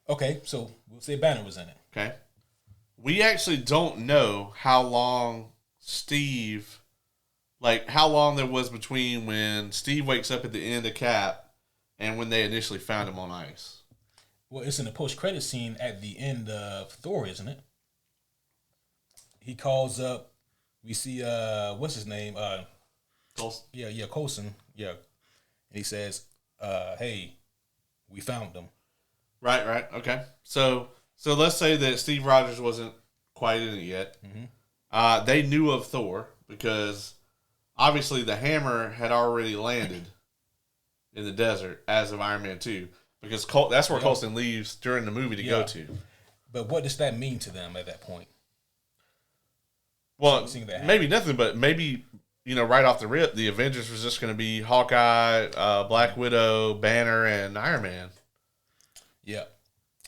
Okay, so we'll say Banner was in it. Okay. We actually don't know how long how long there was between when Steve wakes up at the end of Cap and when they initially found him on ice. Well, it's in the post-credit scene at the end of Thor, isn't it? He calls up, we see, what's his name? Coulson. Yeah, Coulson. Yeah. And he says, hey, we found them. Right. Okay. So let's say that Steve Rogers wasn't quite in it yet. Mm-hmm. They knew of Thor because obviously the hammer had already landed in the desert as of Iron Man 2 because that's where Coulson leaves during the movie to go to. But what does that mean to them at that point? Well, maybe nothing, but maybe, right off the rip, the Avengers was just going to be Hawkeye, Black Widow, Banner, and Iron Man. Yeah.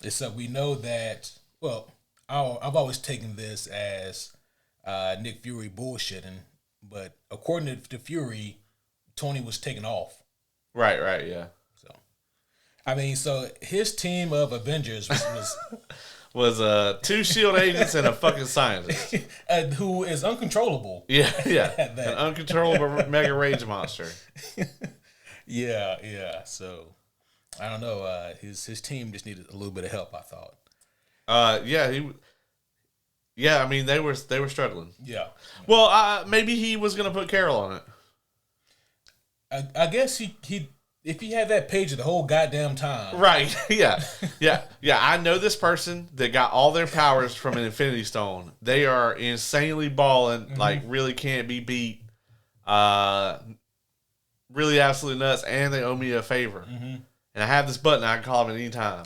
So we know that, well, I've always taken this as Nick Fury bullshitting, but according to Fury, Tony was taken off. Right, yeah. So, I mean, so his team of Avengers was 2 S.H.I.E.L.D. agents and a fucking scientist. Who is uncontrollable. Yeah. An uncontrollable mega rage monster. Yeah. So, I don't know. His team just needed a little bit of help, I thought. I mean, they were struggling. Yeah. Well, maybe he was going to put Carol on it. I guess he if he had that page the whole goddamn time. Right. Yeah. I know this person that got all their powers from an Infinity Stone. They are insanely balling, like really can't be beat. Really absolutely nuts, and they owe me a favor. Mm-hmm. And I have this button, I can call them at any time.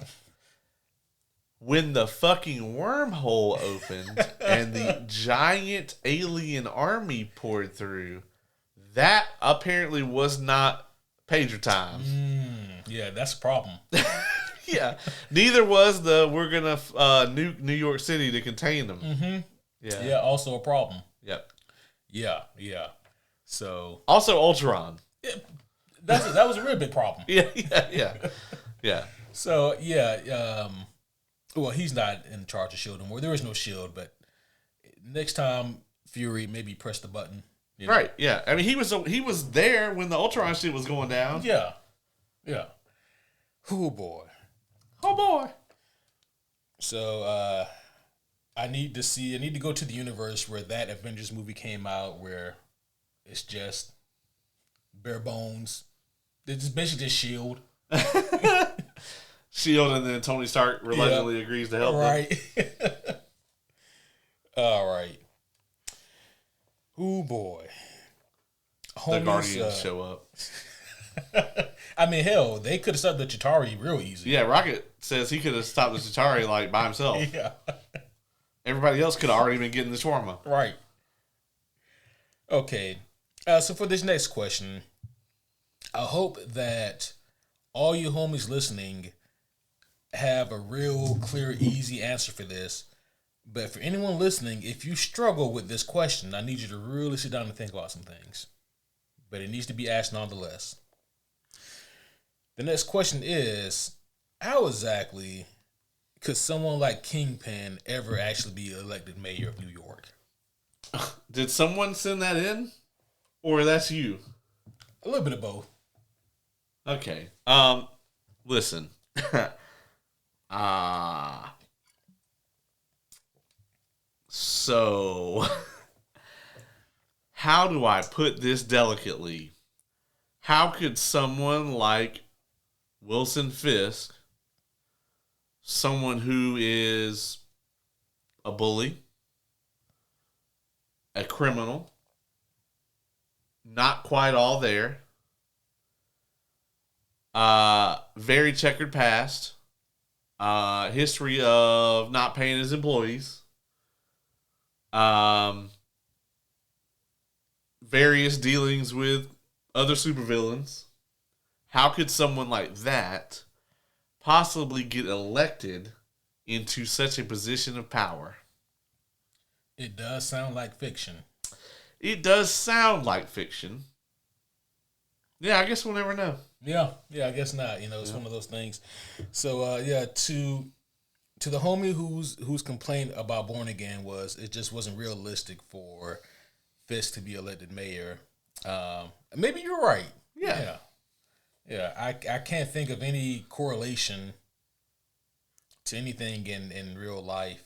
When the fucking wormhole opened and the giant alien army poured through, that apparently was not pager time. Yeah, that's a problem. Yeah. Neither was the we're gonna nuke New York City to contain them. Mm-hmm. Yeah. Yeah. Also a problem. Yep. Yeah. Yeah. So Also Ultron. yeah, that was a real big problem. Yeah. Yeah. Yeah. Yeah. So yeah. Well, he's not in charge of Shield anymore. There is no Shield, but next time Fury maybe press the button. You know? Right. Yeah. I mean, he was there when the Ultron shit was going down. Yeah. Yeah. Oh boy. Oh boy. So I need to go to the universe where that Avengers movie came out, where it's just bare bones. It's just basically just Shield. Shield, and then Tony Stark reluctantly agrees to help. Right. All right. Oh boy. The Guardians show up. I mean, hell, they could have stopped the Chitauri real easy. Yeah, Rocket says he could have stopped the Chitauri like by himself. Yeah. Everybody else could have already been getting the shawarma. Right. Okay. So for this next question, I hope that all you homies listening have a real clear, easy answer for this. But for anyone listening, if you struggle with this question, I need you to really sit down and think about some things. But it needs to be asked nonetheless. The next question is, how exactly could someone like Kingpin ever actually be elected mayor of New York? Did someone send that in? Or that's you? A little bit of both. Okay. Listen. So how do I put this delicately? How could someone like Wilson Fisk, someone who is a bully, a criminal, not quite all there, very checkered past, history of not paying his employees, various dealings with other supervillains. How could someone like that possibly get elected into such a position of power? It does sound like fiction. It does sound like fiction. Yeah, I guess we'll never know. Yeah, I guess not. You know, it's one of those things. So, to the homie whose complaint about Born Again was it just wasn't realistic for Fisk to be elected mayor. Maybe you're right. Yeah. I can't think of any correlation to anything in real life.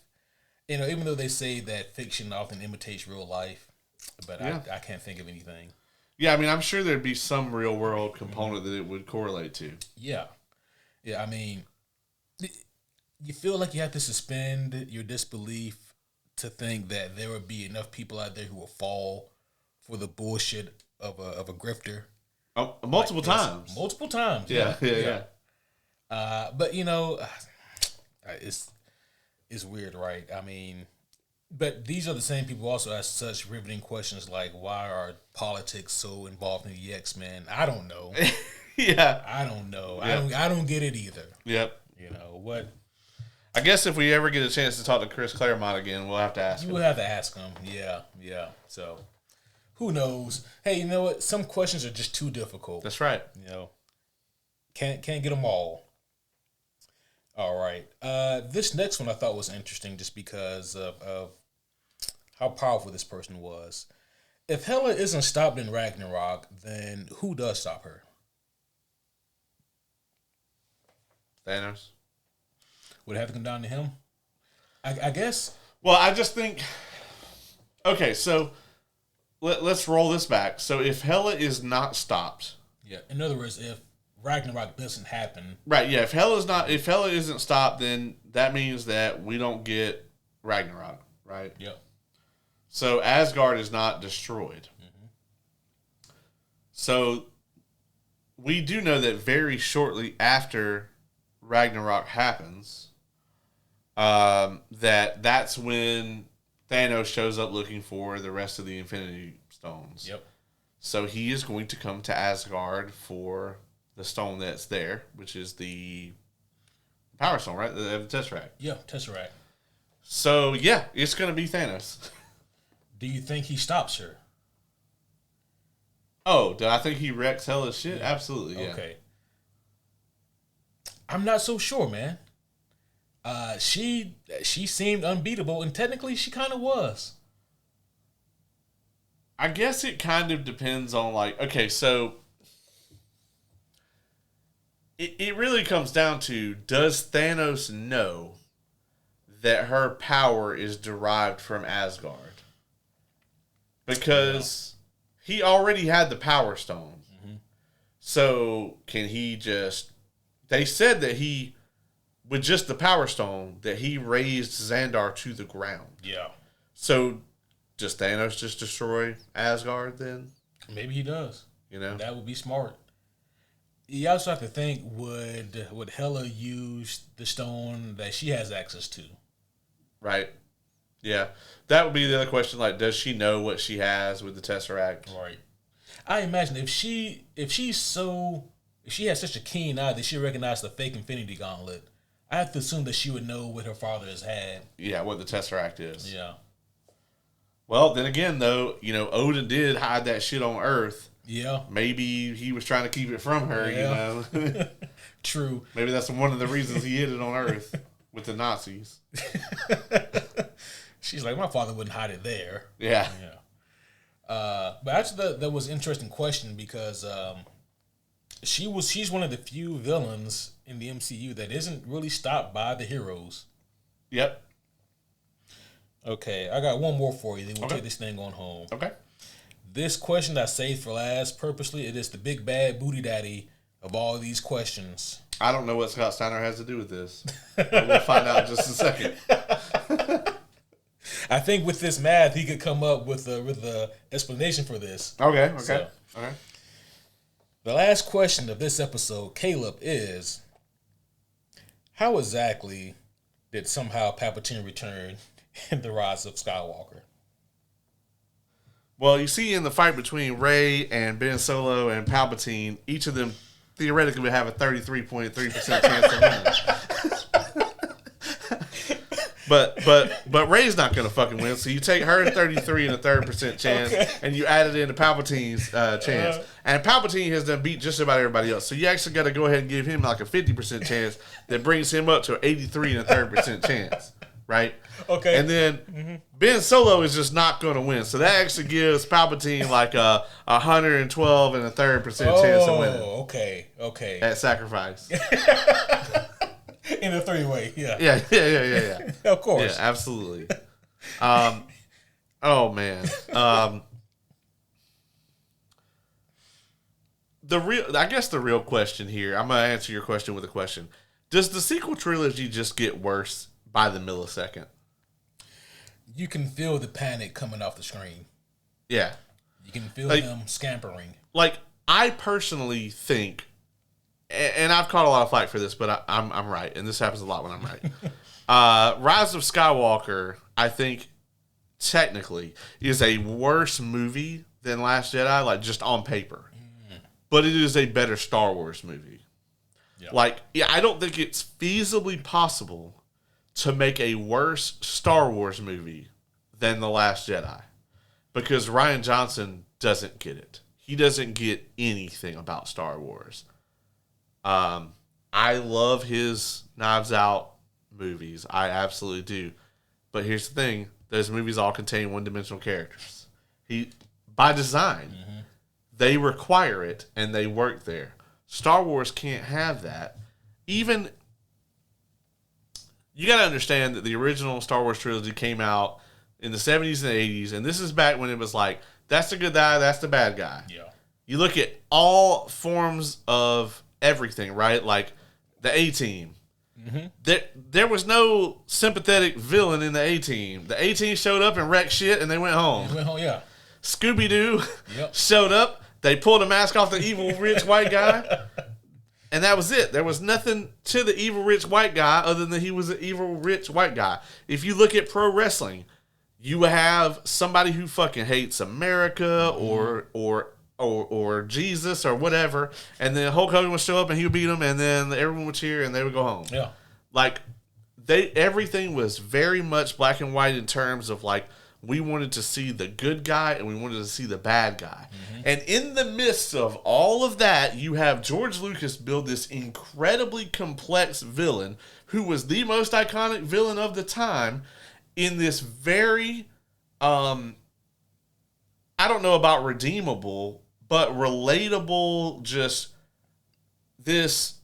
You know, even though they say that fiction often imitates real life, but I can't think of anything. Yeah, I mean, I'm sure there'd be some real world component that it would correlate to. Yeah. I mean, you feel like you have to suspend your disbelief to think that there would be enough people out there who will fall for the bullshit of a grifter. Multiple times. Multiple times. Yeah. But you know, it's weird, right? I mean, but these are the same people who also ask such riveting questions like, why are politics so involved in the X-Men? I don't know. Yeah. I don't know. Yep. I don't get it either. Yep. You know what? I guess if we ever get a chance to talk to Chris Claremont again, we'll have to ask him. You will have to ask him. Yeah. So, who knows? Hey, you know what? Some questions are just too difficult. That's right. You know, can't get them all. All right. This next one I thought was interesting just because of how powerful this person was. If Hela isn't stopped in Ragnarok, then who does stop her? Thanos. Would it have to come down to him? I guess. Well, I just think. Okay, so let's roll this back. So if Hela is not stopped, Yeah. In other words, if Ragnarok doesn't happen, right? Yeah. If Hela isn't stopped, then that means that we don't get Ragnarok, right? Yep. So Asgard is not destroyed. Mm-hmm. So we do know that very shortly after Ragnarok happens, that's when Thanos shows up looking for the rest of the Infinity Stones. Yep. So he is going to come to Asgard for the stone that's there, which is the Power Stone, right? The Tesseract. Yeah, Tesseract. So, yeah, it's going to be Thanos. Do you think he stops her? Oh, do I think he wrecks hella shit? Yeah. Absolutely, yeah. Okay. I'm not so sure, man. She seemed unbeatable, and technically she kind of was. I guess it kind of depends on, like, okay, so it really comes down to, does Thanos know that her power is derived from Asgard? Because he already had the Power Stone. Mm-hmm. So can he just... They said that he, with just the Power Stone, that he raised Xandar to the ground. Yeah. So does Thanos just destroy Asgard then? Maybe he does. You know? That would be smart. You also have to think, would Hela use the stone that she has access to? Right. Yeah. That would be the other question. Like, does she know what she has with the Tesseract? Right. I imagine if she has such a keen eye that she recognized the fake Infinity Gauntlet, I have to assume that she would know what her father has had. Yeah, what the Tesseract is. Yeah. Well, then again, though, Odin did hide that shit on Earth. Yeah. Maybe he was trying to keep it from her, yeah. True. Maybe that's one of the reasons he hid it on Earth with the Nazis. She's like, my father wouldn't hide it there. Yeah. But actually, that was an interesting question because she's one of the few villains in the MCU that isn't really stopped by the heroes. Yep. Okay, I got one more for you. Then we'll take this thing on home. Okay. This question I saved for last purposely. It is the big bad booty daddy of all these questions. I don't know what Scott Steiner has to do with this. But we'll find out in just a second. I think with this math, he could come up with a explanation for this. Okay. So, okay. The last question of this episode, Caleb, is how exactly did somehow Palpatine return in The Rise of Skywalker? Well, you see in the fight between Rey and Ben Solo and Palpatine, each of them theoretically would have a 33.3% chance of winning. But Rey's not going to fucking win, so you take her 33 and a 3% chance, and you add it into Palpatine's chance. And Palpatine has done beat just about everybody else, so you actually got to go ahead and give him like a 50% chance that brings him up to an 83 and a 3% chance, right? Okay. And then Ben Solo is just not going to win, so that actually gives Palpatine like a 112 and a 3% chance of winning. Okay. At sacrifice. In a three-way, yeah. Yeah. Of course. Yeah, absolutely. Oh man. I guess the real question here, I'm gonna answer your question with a question. Does the sequel trilogy just get worse by the millisecond? You can feel the panic coming off the screen. Yeah. You can feel them scampering. Like, I personally think, and I've caught a lot of flack for this, but I'm right, and this happens a lot when I'm right. Rise of Skywalker, I think, technically, is a worse movie than Last Jedi, like, just on paper. But it is a better Star Wars movie. Yep. Like, I don't think it's feasibly possible to make a worse Star Wars movie than The Last Jedi. Because Rian Johnson doesn't get it. He doesn't get anything about Star Wars. I love his Knives Out movies. I absolutely do. But here's the thing. Those movies all contain one-dimensional characters. By design, they require it, and they work there. Star Wars can't have that. Even, you got to understand that the original Star Wars trilogy came out in the 70s and 80s, and this is back when it was like, that's the good guy, that's the bad guy. Yeah. You look at all forms of everything, right? Like the A-Team. There was no sympathetic villain in the A-Team. The A-Team showed up and wrecked shit, and they went home. Yeah. Scooby-Doo showed up. They pulled a mask off the evil rich white guy, and that was it. There was nothing to the evil rich white guy other than he was an evil rich white guy. If you look at pro wrestling, you have somebody who fucking hates America or Jesus or whatever, and then Hulk Hogan would show up and he would beat them, and then everyone would cheer and they would go home. Yeah. Like, everything was very much black and white in terms of, like, we wanted to see the good guy and we wanted to see the bad guy. Mm-hmm. And in the midst of all of that, you have George Lucas build this incredibly complex villain who was the most iconic villain of the time in this very, I don't know about redeemable, but relatable, just this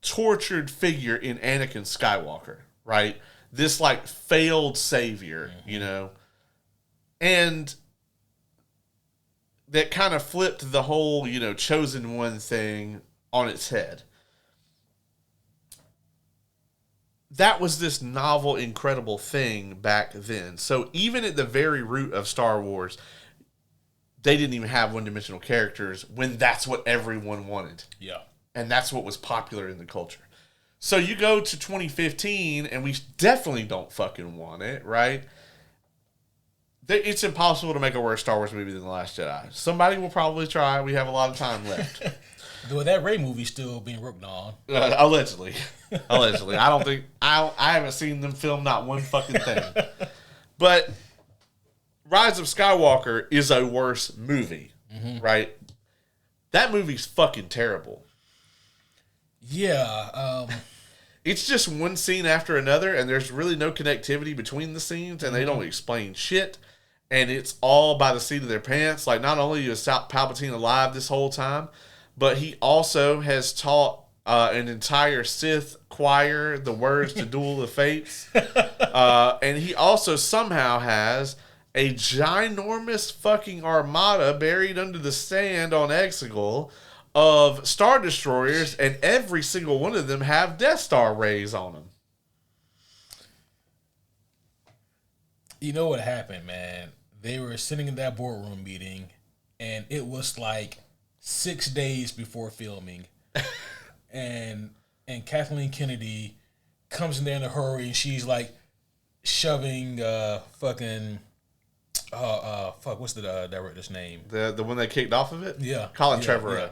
tortured figure in Anakin Skywalker, right? This, like, failed savior, you know? And that kind of flipped the whole, you know, chosen one thing on its head. That was this novel, incredible thing back then. So even at the very root of Star Wars, they didn't even have one-dimensional characters when that's what everyone wanted. Yeah. And that's what was popular in the culture. So you go to 2015, and we definitely don't fucking want it, right? It's impossible to make a worse Star Wars movie than The Last Jedi. Somebody will probably try. We have a lot of time left. Though that Rey movie's still being worked on. Allegedly. Allegedly. I don't think... I haven't seen them film not one fucking thing. But Rise of Skywalker is a worse movie, right? That movie's fucking terrible. Yeah. It's just one scene after another, and there's really no connectivity between the scenes, and they don't explain shit. And it's all by the seat of their pants. Like, not only is Palpatine alive this whole time, but he also has taught an entire Sith choir the words to Duel of Fates. And he also somehow has a ginormous fucking armada buried under the sand on Exegol of Star Destroyers, and every single one of them have Death Star rays on them. You know what happened, man? They were sitting in that boardroom meeting, and it was like 6 days before filming. and Kathleen Kennedy comes in there in a hurry, and she's like shoving fucking... what's the director's name? The one that kicked off of it? Yeah. Colin Trevorrow. Yeah.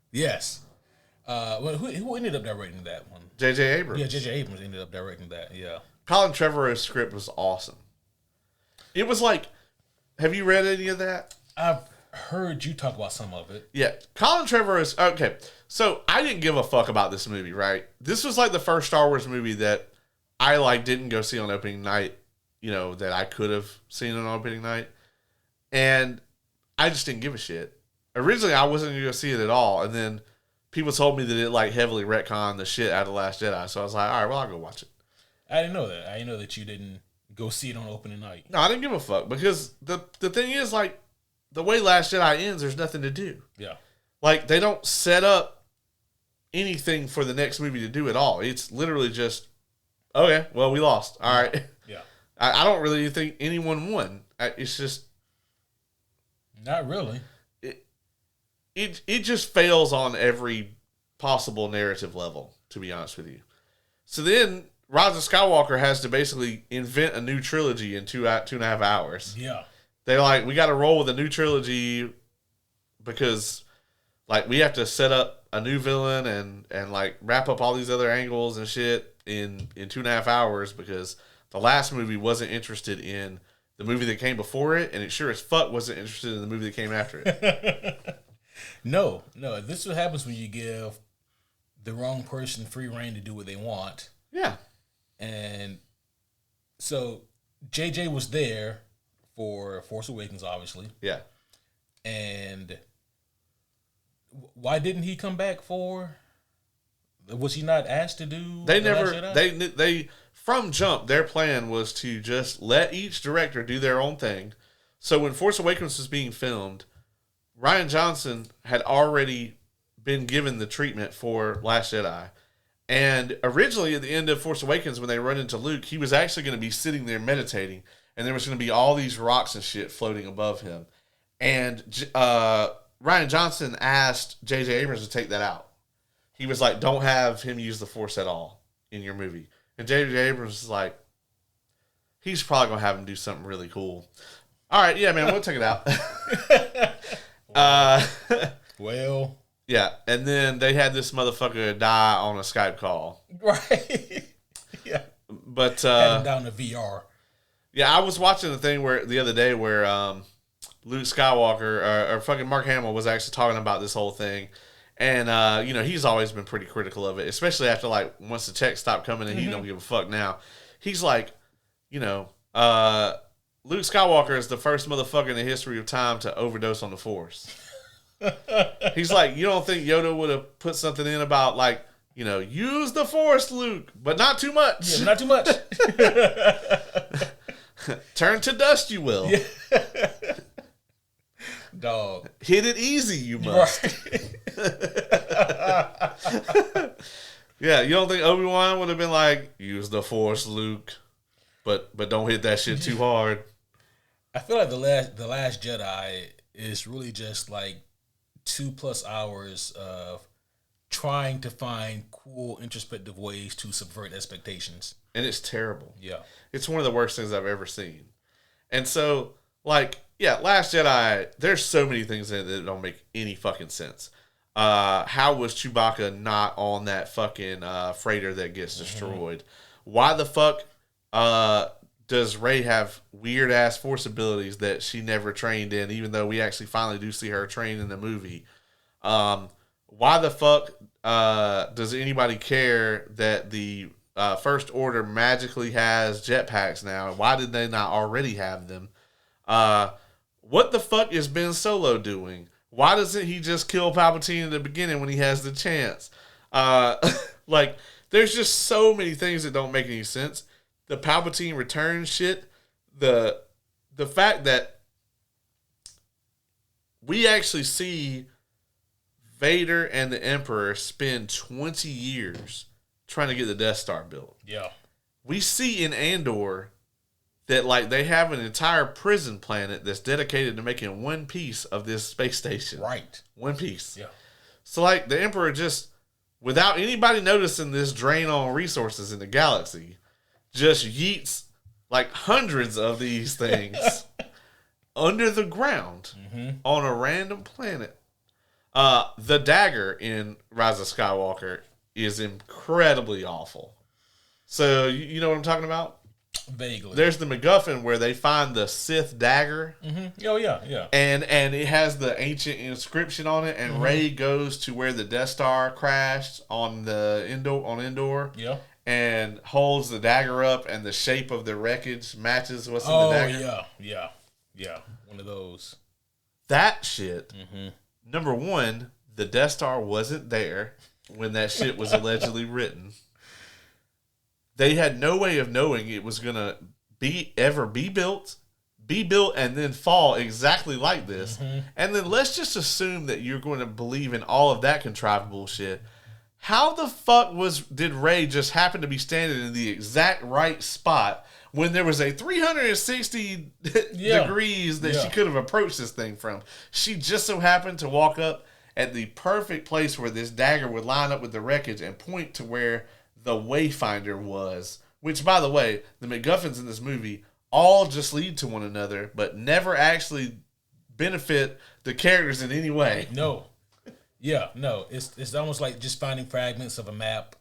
Yes. Who ended up directing that one? J.J. Abrams. Yeah, J.J. Abrams ended up directing that, yeah. Colin Trevorrow's script was awesome. It was like... Have you read any of that? I've heard you talk about some of it. Yeah. Colin Trevorrow's... Okay, so I didn't give a fuck about this movie, right? This was like the first Star Wars movie that I, like, didn't go see on opening night, you know, that I could have seen on opening night. And I just didn't give a shit. Originally, I wasn't going to go see it at all. And then people told me that it, like, heavily retconned the shit out of The Last Jedi. So I was like, all right, well, I'll go watch it. I didn't know that. I didn't know that you didn't go see it on opening night. No, I didn't give a fuck. Because the thing is, like, the way Last Jedi ends, there's nothing to do. Yeah. Like, they don't set up anything for the next movie to do at all. It's literally just, okay, well, we lost. All right. Yeah. I don't really think anyone won. It's just... Not really. It just fails on every possible narrative level, to be honest with you. So then, Rise of Skywalker has to basically invent a new trilogy in 2.5 hours. Yeah. They're like, we got to roll with a new trilogy because, like, we have to set up a new villain and like, wrap up all these other angles and shit in 2.5 hours because the last movie wasn't interested in the movie that came before it, and it sure as fuck wasn't interested in the movie that came after it. No. This is what happens when you give the wrong person free reign to do what they want. Yeah. And so JJ was there for Force Awakens, obviously. Yeah. And why didn't he come back for? Was he not asked to do? They from jump, their plan was to just let each director do their own thing. So when Force Awakens was being filmed, Rian Johnson had already been given the treatment for Last Jedi. And originally at the end of Force Awakens, when they run into Luke, he was actually going to be sitting there meditating, and there was going to be all these rocks and shit floating above him. And Rian Johnson asked J.J. Abrams to take that out. He was like, don't have him use the Force at all in your movie. And J.J. Abrams was like, he's probably going to have him do something really cool. All right, yeah, man, we'll take it out. Well... Yeah, and then they had this mother die on a Skype call. Right. Yeah. But had him down to VR. Yeah, I was watching the thing the other day where Luke Skywalker or fucking Mark Hamill was actually talking about this whole thing. And, he's always been pretty critical of it, especially after, once the checks stopped coming and he don't give a fuck now. He's like, Luke Skywalker is the first motherfucker in the history of time to overdose on the Force. He's like, you don't think Yoda would have put something in about, use the Force, Luke, but not too much. Yeah, not too much. Turn to dust, you will. Yeah. Dog. Hit it easy, you must. Right. Yeah, you don't think Obi-Wan would have been like, use the Force, Luke, but don't hit that shit too hard? I feel like the last Jedi is really just 2+ hours of trying to find cool, introspective ways to subvert expectations. And it's terrible. Yeah. It's one of the worst things I've ever seen. And so, Last Jedi, there's so many things in it that don't make any fucking sense. How was Chewbacca not on that fucking freighter that gets destroyed? Why the fuck does Rey have weird-ass Force abilities that she never trained in, even though we actually finally do see her train in the movie? Why the fuck does anybody care that the First Order magically has jetpacks now? Why did they not already have them? What the fuck is Ben Solo doing? Why doesn't he just kill Palpatine in the beginning when he has the chance? There's just so many things that don't make any sense. The Palpatine return shit, the fact that we actually see Vader and the Emperor spend 20 years trying to get the Death Star built. Yeah. We see in Andor that they have an entire prison planet that's dedicated to making one piece of this space station. Right. One piece. Yeah. So the Emperor just, without anybody noticing this drain on resources in the galaxy, just yeets hundreds of these things under the ground on a random planet. The dagger in Rise of Skywalker is incredibly awful. So you know what I'm talking about? Vaguely. There's the MacGuffin where they find the Sith dagger. Oh yeah. And it has the ancient inscription on it, and Rey goes to where the Death Star crashed on Endor. Yeah. And holds the dagger up, and the shape of the wreckage matches what's in the dagger. Yeah. One of those. That shit. Number one, the Death Star wasn't there when that shit was allegedly written. They had no way of knowing it was gonna ever be built, and then fall exactly like this. And then let's just assume that you're going to believe in all of that contrived bullshit. How the fuck did Rey just happen to be standing in the exact right spot when there was a 360 degrees that she could have approached this thing from? She just so happened to walk up at the perfect place where this dagger would line up with the wreckage and point to where the Wayfinder was. Which, by the way, the MacGuffins in this movie all just lead to one another, but never actually benefit the characters in any way. No. Yeah, no. It's almost like just finding fragments of a map.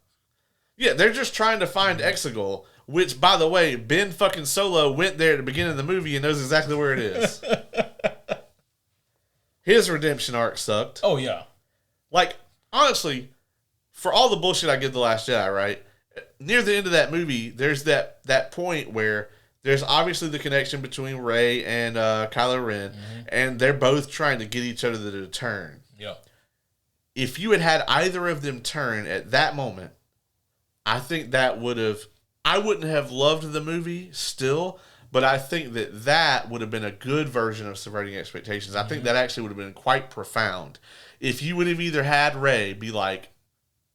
Yeah, they're just trying to find Exegol, which, by the way, Ben fucking Solo went there at the beginning of the movie and knows exactly where it is. His redemption arc sucked. Oh, yeah. Honestly, for all the bullshit I give The Last Jedi, right? Near the end of that movie, there's that point where there's obviously the connection between Rey and Kylo Ren, and they're both trying to get each other to turn. Yeah. If you had either of them turn at that moment, I think that I wouldn't have loved the movie still, but I think that would have been a good version of subverting expectations. I think that actually would have been quite profound. If you would have either had Rey be like,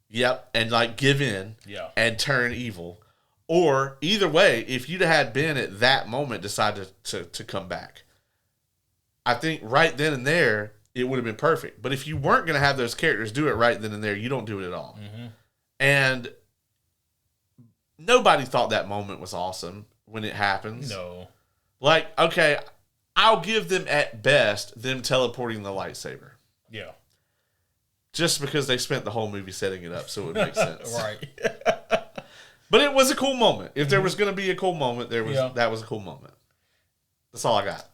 yep, and give in and turn evil, or either way, if you'd have had Ben at that moment decide to come back, I think right then and there, it would have been perfect. But if you weren't going to have those characters do it right then and there, you don't do it at all. And nobody thought that moment was awesome when it happens. No. Okay, I'll give them at best them teleporting the lightsaber. Yeah. Just because they spent the whole movie setting it up so it would make sense. Right. But it was a cool moment. If there was going to be a cool moment, that was a cool moment. That's all I got.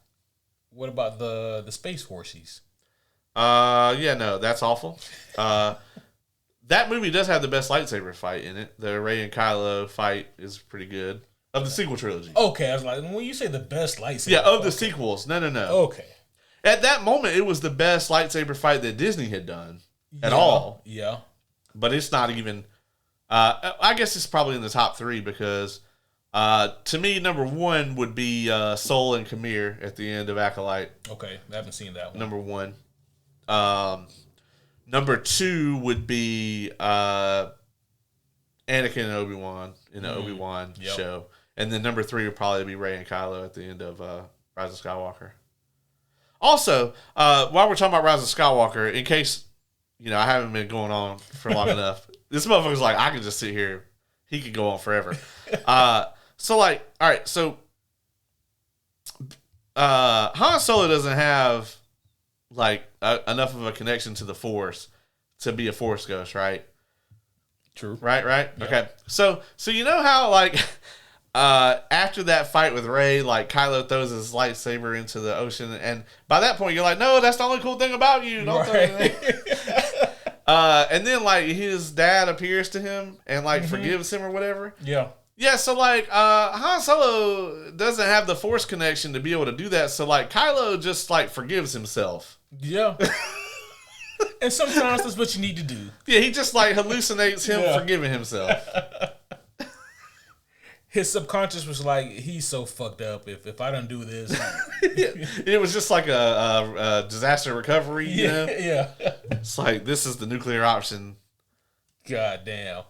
What about the Space Forces? No, that's awful. That movie does have the best lightsaber fight in it. The Rey and Kylo fight is pretty good. Of the sequel trilogy. Okay, I was like, when you say the best lightsaber... Yeah, of the sequels. No. Okay. At that moment, it was the best lightsaber fight that Disney had done at all. Yeah. But it's not even... I guess it's probably in the top 3 because to me, number 1 would be Sol and Kamir at the end of Acolyte. Okay, I haven't seen that one. Number 1. Number 2 would be Anakin and Obi-Wan in the Obi-Wan show. And then number 3 would probably be Rey and Kylo at the end of Rise of Skywalker. Also, while we're talking about Rise of Skywalker, in case I haven't been going on for long enough, this motherfucker's like, I can just sit here. He could go on forever. So all right, so Han Solo doesn't have enough of a connection to the Force to be a Force ghost, right? True. Right? Yep. Okay. So you know how after that fight with Rey, Kylo throws his lightsaber into the ocean, and by that point you're like, no, that's the only cool thing about you. Don't throw anything. And then his dad appears to him and forgives him or whatever. Yeah. Yeah, so Han Solo doesn't have the Force connection to be able to do that, so Kylo just forgives himself. Yeah. And sometimes that's what you need to do. Yeah, he just hallucinates him forgiving himself. His subconscious was like, he's so fucked up. If I don't do this, it was just like a disaster recovery. You know? Yeah. It's this is the nuclear option. God damn.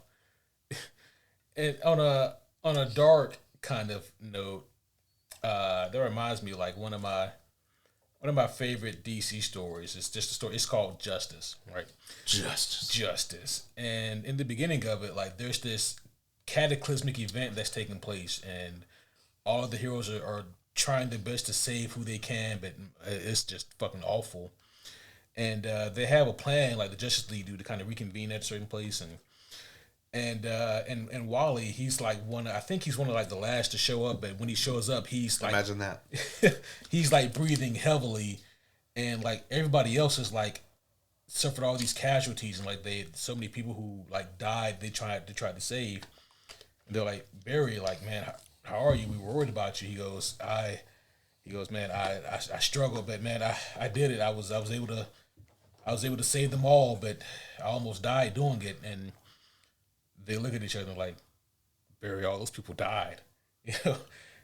And on a dark kind of note, that reminds me one of my favorite DC stories. It's just a story. It's called Justice, right? Justice. And in the beginning of it, there's this cataclysmic event that's taking place, and all of the heroes are trying their best to save who they can, but it's just fucking awful. And they have a plan, the Justice League do, to kind of reconvene at a certain place, and Wally, he's I think he's one of the last to show up, but when he shows up, he's imagine that. He's breathing heavily, and everybody else is suffered all these casualties, and so many people who died they tried to save. And they're like, Barry, man, how are you? We were worried about you. He goes, man, I struggled, but man, I did it. I was able to save them all, but I almost died doing it. And they look at each other like, Barry, all those people died,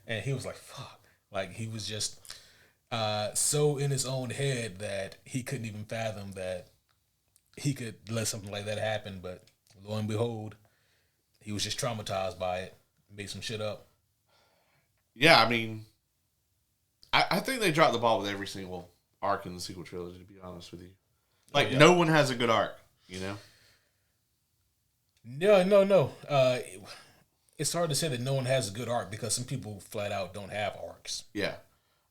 And he was like, fuck, he was just so in his own head that he couldn't even fathom that he could let something like that happen. But lo and behold, he was just traumatized by it, made some shit up. Yeah, I mean, I think they dropped the ball with every single arc in the sequel trilogy, to be honest with you. No one has a good arc, No. It's hard to say that no one has a good arc because some people flat out don't have arcs. Yeah.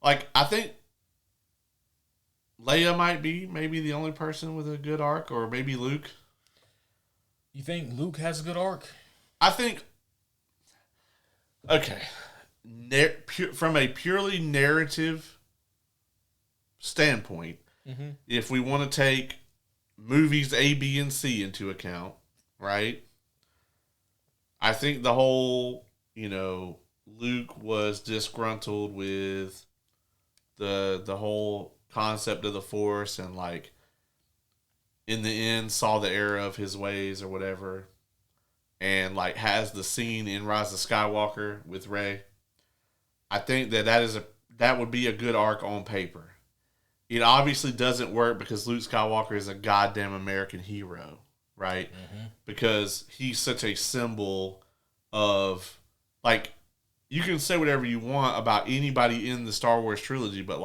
I think Leia might be maybe the only person with a good arc, or maybe Luke. You think Luke has a good arc? I think, okay, from a purely narrative standpoint, if we want to take movies A, B, and C into account, right? I think the whole, Luke was disgruntled with the whole concept of the Force, and in the end saw the error of his ways or whatever, and has the scene in Rise of Skywalker with Rey. I think that would be a good arc on paper. It obviously doesn't work because Luke Skywalker is a goddamn American hero, right? Mm-hmm. Because he's such a symbol of, you can say whatever you want about anybody in the Star Wars trilogy, but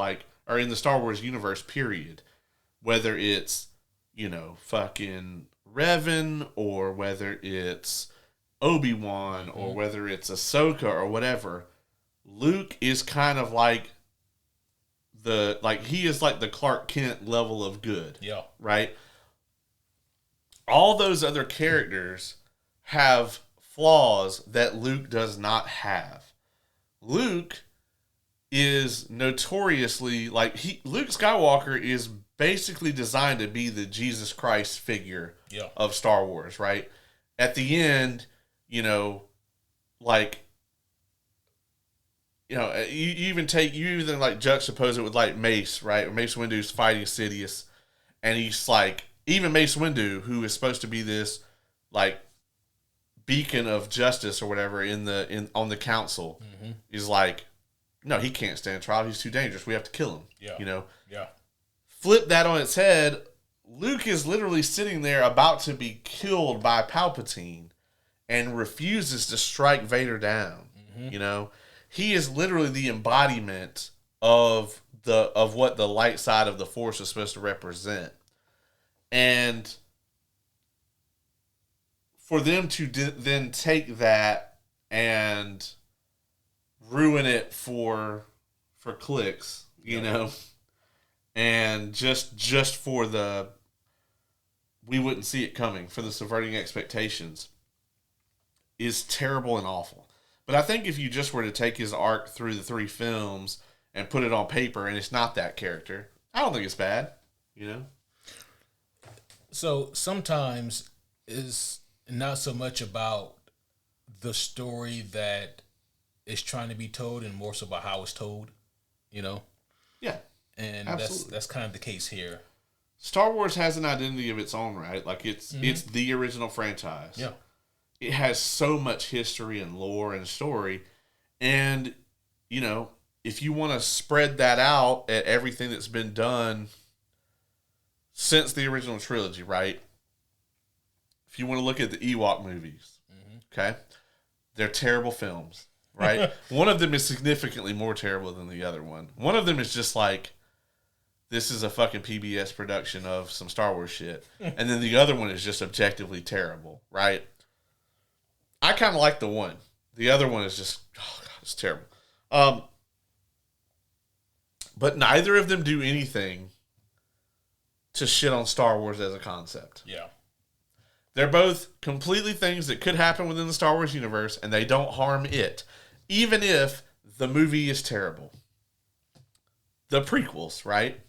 or in the Star Wars universe, period. Whether it's, fucking Revan, or whether it's Obi-Wan, or whether it's Ahsoka or whatever, Luke is kind of he is the Clark Kent level of good. Yeah. Right? All those other characters have flaws that Luke does not have. Luke is notoriously Luke Skywalker is basically designed to be the Jesus Christ figure of Star Wars, right? At the end, you even juxtapose it with like Mace, right? Mace Windu's fighting Sidious, and he's like, even Mace Windu, who is supposed to be this like beacon of justice or whatever on the council, is like, no, he can't stand trial. He's too dangerous. We have to kill him. Yeah. Yeah. Flip that on its head. Luke is literally sitting there about to be killed by Palpatine and refuses to strike Vader down. He is literally the embodiment of what the light side of the Force is supposed to represent. And for them to then take that and ruin it for clicks, and just for the we wouldn't see it coming, for the subverting expectations, is terrible and awful. But I think if you just were to take his arc through the 3 films and put it on paper and it's not that character, I don't think it's bad, So sometimes it's not so much about the story that is trying to be told and more so about how it's told, Yeah. And absolutely. that's kind of the case here. Star Wars has an identity of its own, right? Like it's the original franchise. Yeah. It has so much history and lore and story. And, if you want to spread that out at everything that's been done since the original trilogy, right? If you want to look at the Ewok movies, okay? They're terrible films, right? One of them is significantly more terrible than the other one. One of them is just like, this is a fucking PBS production of some Star Wars shit. And then the other one is just objectively terrible, right? I kind of like the one. The other one is just, oh God, it's terrible. But neither of them do anything to shit on Star Wars as a concept. Yeah. They're both completely things that could happen within the Star Wars universe, and they don't harm it, even if the movie is terrible. The prequels, right?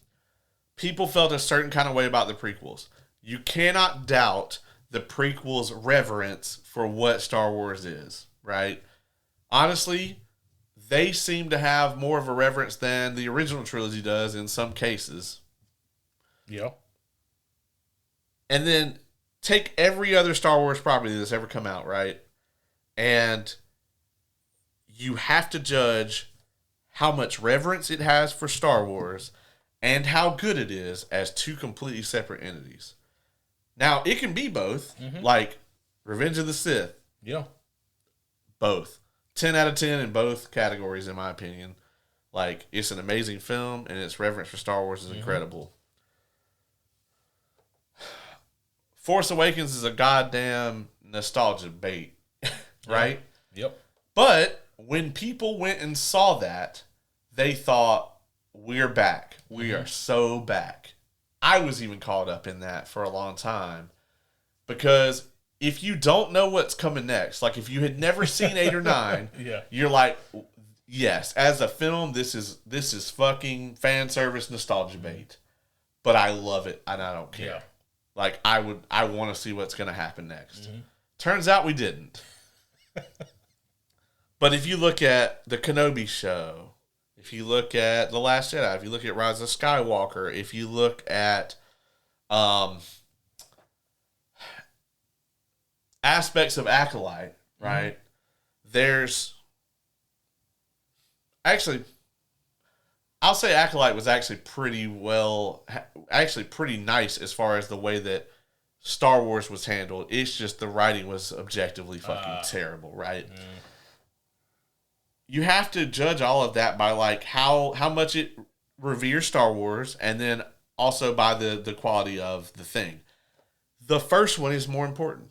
People felt a certain kind of way about the prequels. You cannot doubt the prequels' reverence for what Star Wars is, right? Honestly, they seem to have more of a reverence than the original trilogy does in some cases. Yeah. And then take every other Star Wars property that's ever come out, right? And you have to judge how much reverence it has for Star Wars and how good it is as 2 completely separate entities. Now, it can be both, like Revenge of the Sith. Yeah. Both. 10 out of 10 in both categories, in my opinion. Like, it's an amazing film, and its reverence for Star Wars is incredible. Force Awakens is a goddamn nostalgia bait, right? Yep. But when people went and saw that, they thought, we're back. We are so back. I was even caught up in that for a long time. Because if you don't know what's coming next, like if you had never seen 8 or 9, you're like, yes, as a film, this is fucking fan service nostalgia bait. But I love it, and I don't care. Yeah. Like, I want to see what's going to happen next. Turns out we didn't. But if you look at the Kenobi show, if you look at The Last Jedi, if you look at Rise of Skywalker, if you look at aspects of Acolyte, right? There's actually, I'll say Acolyte was actually pretty nice as far as the way that Star Wars was handled. It's just the writing was objectively fucking terrible, right? You have to judge all of that by like how much it reveres Star Wars, and then also by the quality of the thing. The first one is more important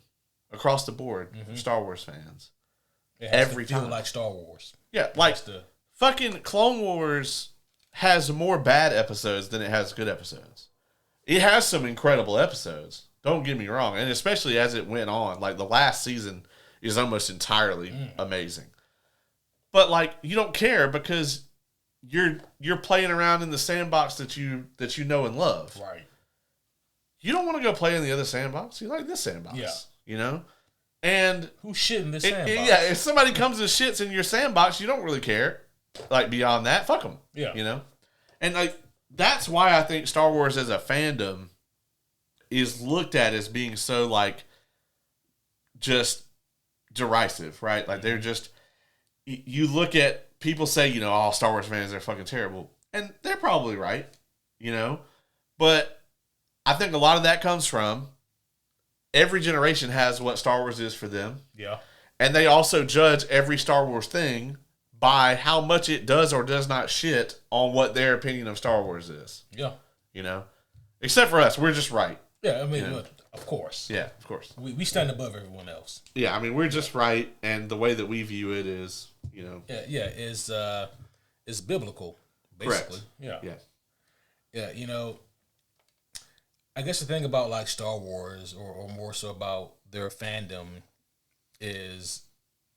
across the board for Star Wars fans. It has Every to feel time. like Star Wars. Yeah, like fucking Clone Wars has more bad episodes than it has good episodes. It has some incredible episodes. Don't get me wrong, and especially as it went on, like the last season is almost entirely amazing. But like you don't care because you're playing around in the sandbox that you know and love. Right. You don't want to go play in the other sandbox. You like this sandbox. Yeah. You know? And who's shit in this sandbox? Yeah, if somebody comes and shits in your sandbox, you don't really care. Like beyond that, fuck them. Yeah. You know? And like that's why I think Star Wars as a fandom is looked at as being so like just derisive, right? Like they're just you look at people say, you know, all Star Wars fans are fucking terrible. And they're probably right, you know? But I think a lot of that comes from every generation has what Star Wars is for them. Yeah. And they also judge every Star Wars thing by how much it does or does not shit on what their opinion of Star Wars is. Yeah. You know? Except for us, we're just right. Yeah, I mean, you know? of course. Yeah, of course. We stand above everyone else. Yeah, I mean, we're just right, and the way that we view it is, you know... Yeah, is biblical, basically. Correct. Yeah. Yeah, you know, I guess the thing about, like, Star Wars, or more so about their fandom, is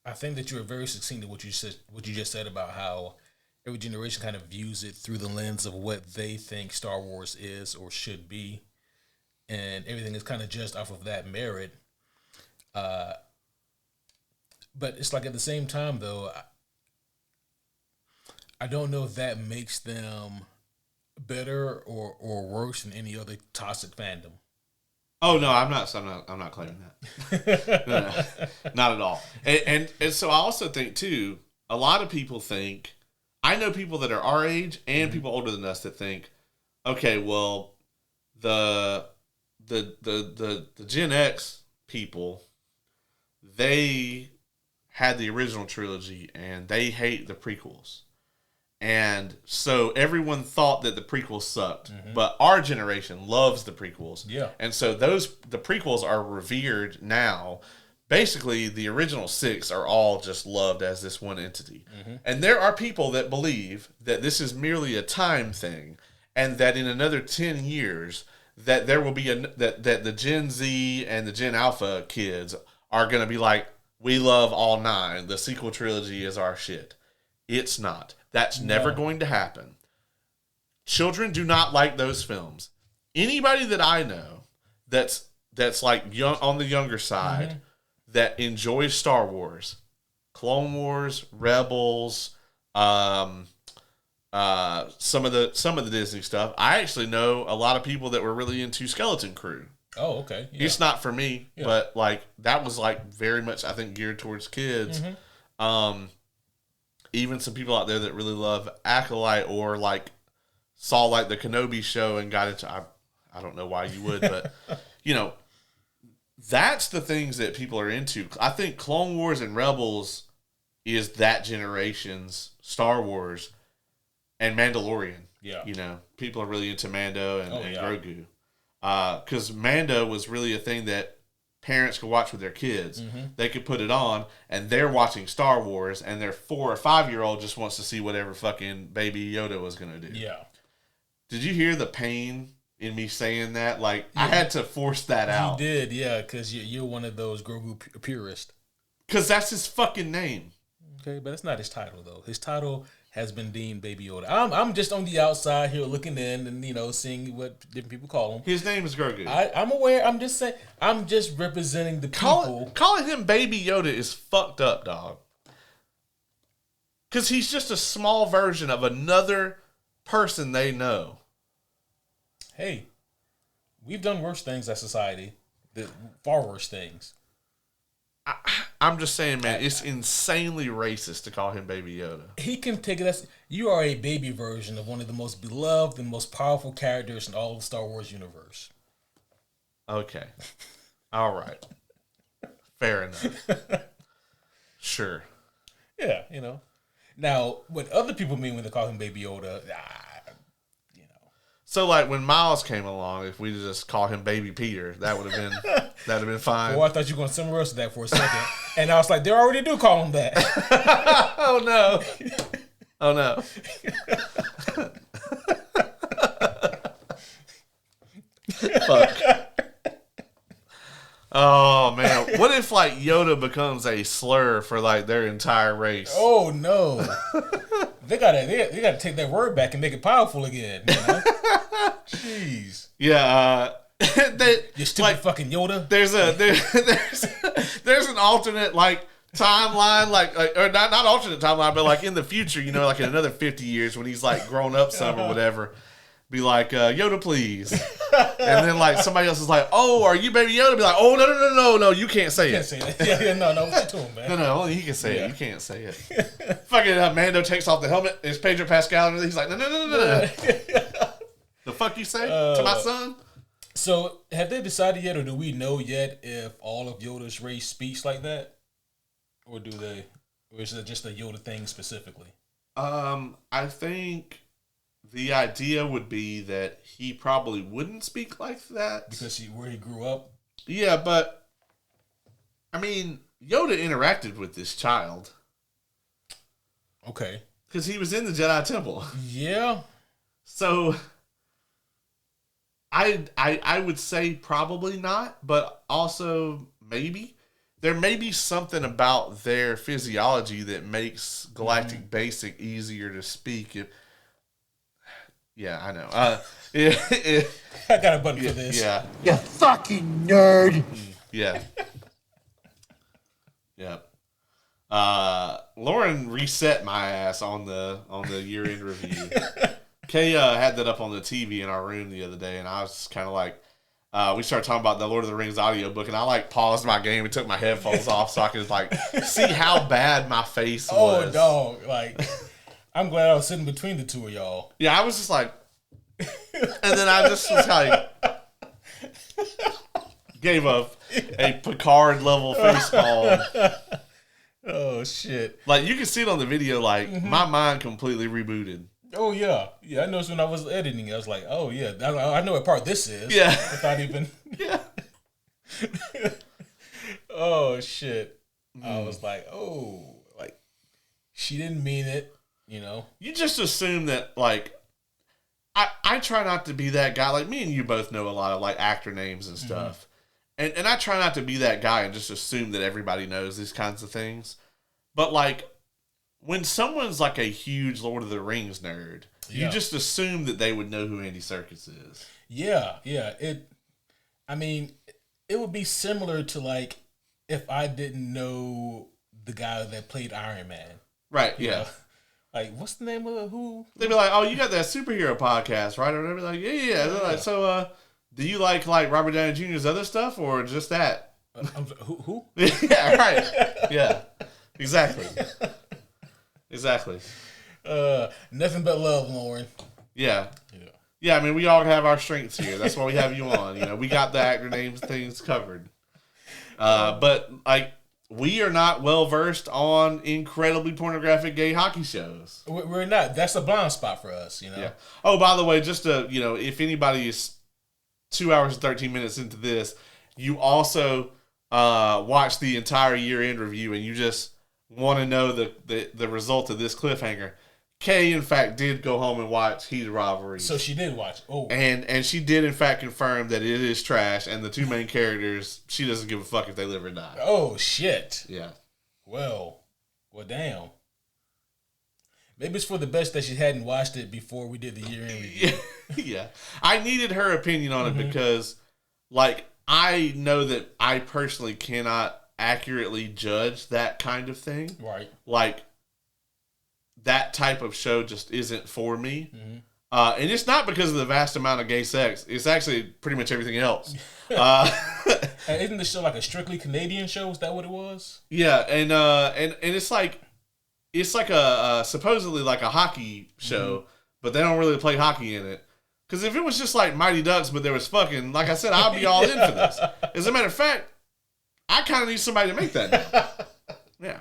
I think that you were very succinct in what you just said about how every generation kind of views it through the lens of what they think Star Wars is or should be. And everything is kind of judged off of that merit. But it's like at the same time, though, I don't know if that makes them better or worse than any other toxic fandom. Oh no, I'm not claiming that. No, not at all. And so I also think too, a lot of people think, I know people that are our age and people older than us that think, okay, well, the Gen X people, they had the original trilogy and they hate the prequels. And so everyone thought that the prequels sucked, but our generation loves the prequels. Yeah. And so the prequels are revered now. Basically, the original 6 are all just loved as this one entity. And there are people that believe that this is merely a time thing and that in another 10 years that there will be that the Gen Z and the Gen Alpha kids are going to be like, we love all 9. The sequel trilogy is our shit. It's not. That's never going to happen. Children do not like those films. Anybody that I know that's like young on the younger side that enjoys Star Wars, Clone Wars, Rebels, some of the Disney stuff. I actually know a lot of people that were really into Skeleton Crew. Oh, okay. Yeah. It's not for me, but like that was like very much I think geared towards kids. Even some people out there that really love Acolyte or like saw like the Kenobi show and got into I don't know why you would, but you know, that's the things that people are into. I think Clone Wars and Rebels is that generation's Star Wars and Mandalorian. Yeah. You know, people are really into Mando and Grogu. Because Mando was really a thing that parents could watch with their kids. They could put it on, and they're watching Star Wars, and their 4 or 5-year-old just wants to see whatever fucking Baby Yoda was going to do. Yeah. Did you hear the pain in me saying that? Like, I had to force that out. You did, yeah, because you're one of those Grogu purists. Because that's his fucking name. Okay, but that's not his title, though. His title has been deemed Baby Yoda. I'm just on the outside here looking in and, you know, seeing what different people call him. His name is Grogu. I'm aware. I'm just saying. I'm just representing the people. Calling him Baby Yoda is fucked up, dog. Because he's just a small version of another person they know. Hey, we've done worse things as society. Far worse things. I'm just saying, man, it's insanely racist to call him Baby Yoda. He can take it as you are a baby version of one of the most beloved and most powerful characters in all of the Star Wars universe. Okay. All right. Fair enough. Sure. Yeah, you know. Now, what other people mean when they call him Baby Yoda, you know. So, like, when Miles came along, if we just call him Baby Peter, that would have been fine. Well, I thought you were going somewhere else with that for a second. And I was like, they already do call him that. Oh, no. Oh, no. Fuck. Oh man, what if like Yoda becomes a slur for like their entire race? Oh no, they gotta take that word back and make it powerful again. You know? Jeez. Yeah, you stupid fucking Yoda. There's an alternate like timeline, like or not alternate timeline, but like in the future, you know, like in another 50 years when he's like grown up some or whatever. Be like, Yoda, please. And then, like, somebody else is like, oh, are you Baby Yoda? Be like, oh, no, you can't say it. Can't say that. No, what you doing, man? No, only he can say it. You can't say it. Fucking Mando takes off the helmet. It's Pedro Pascal. And he's like, no. The fuck you say to my son? So, have they decided yet, or do we know yet if all of Yoda's race speaks like that? Or do they? Or is it just a Yoda thing specifically? I think the idea would be that he probably wouldn't speak like that. Because where he grew up? Yeah, but, I mean, Yoda interacted with this child. Okay. Because he was in the Jedi Temple. Yeah. So, I would say probably not, but also maybe. There may be something about their physiology that makes Galactic Basic easier to speak. Yeah, I know. I got a button for this. Yeah. You fucking nerd. Yeah. Yeah. Lauren reset my ass on the year-end review. Kay had that up on the TV in our room the other day, and I was kind of like, we started talking about the Lord of the Rings audiobook, and I like paused my game and took my headphones off so I could like see how bad my face was. Oh, dog. Like, I'm glad I was sitting between the two of y'all. Yeah, I was just like, and then I just was like, gave a Picard level face palm. Oh, shit. Like, you can see it on the video, like, my mind completely rebooted. Oh, yeah. Yeah, I noticed when I was editing it, I was like, oh, yeah, I know what part this is. Yeah. Without even... Yeah. Oh, shit. I was like, oh, like, she didn't mean it, you know? You just assume that, like, I try not to be that guy. Like, me and you both know a lot of, like, actor names and stuff. And I try not to be that guy and just assume that everybody knows these kinds of things. But, like, when someone's, like, a huge Lord of the Rings nerd, you just assume that they would know who Andy Serkis is. Yeah. It would be similar to, like, if I didn't know the guy that played Iron Man. Right, You yeah. know? Like, what's the name of who? They'd be like, oh, you got that superhero podcast, right? Or they'd be like, yeah. They're like, so, do you like Robert Downey Jr.'s other stuff or just that? Who? Yeah, right. Yeah, exactly. Nothing but love, Lauren. Yeah. Yeah, I mean, we all have our strengths here. That's why we have you on. You know, we got the actor names, things covered. But, like, we are not well-versed on incredibly pornographic gay hockey shows. We're not. That's a blind spot for us, you know? Yeah. Oh, by the way, just to, you know, if anybody is 2 hours and 13 minutes into this, you also watch the entire year-end review and you just want to know the result of this cliffhanger. Kay, in fact, did go home and watch Heated Rivalry. So she did watch. Oh. And she did, in fact, confirm that it is trash, and the two main characters, she doesn't give a fuck if they live or die. Oh, shit. Yeah. Well, damn. Maybe it's for the best that she hadn't watched it before we did the year-end review. Yeah. I needed her opinion on it because, like, I know that I personally cannot accurately judge that kind of thing. Right. Like, that type of show just isn't for me. And it's not because of the vast amount of gay sex. It's actually pretty much everything else. Isn't the show like a strictly Canadian show? Is that what it was? Yeah, and it's like a supposedly like a hockey show, but they don't really play hockey in it. Because if it was just like Mighty Ducks, but there was fucking, like I said, I'd be all in for this. As a matter of fact, I kind of need somebody to make that now. Yeah.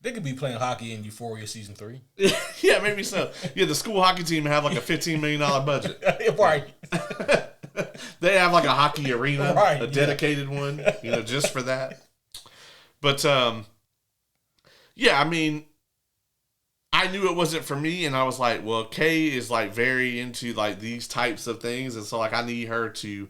They could be playing hockey in Euphoria season 3. Yeah, maybe so. Yeah, the school hockey team have like a $15 million budget. Right. They have like a hockey arena, right, a dedicated one, you know, just for that. But, yeah, I mean, I knew it wasn't for me, and I was like, well, Kay is like very into like these types of things, and so like I need her to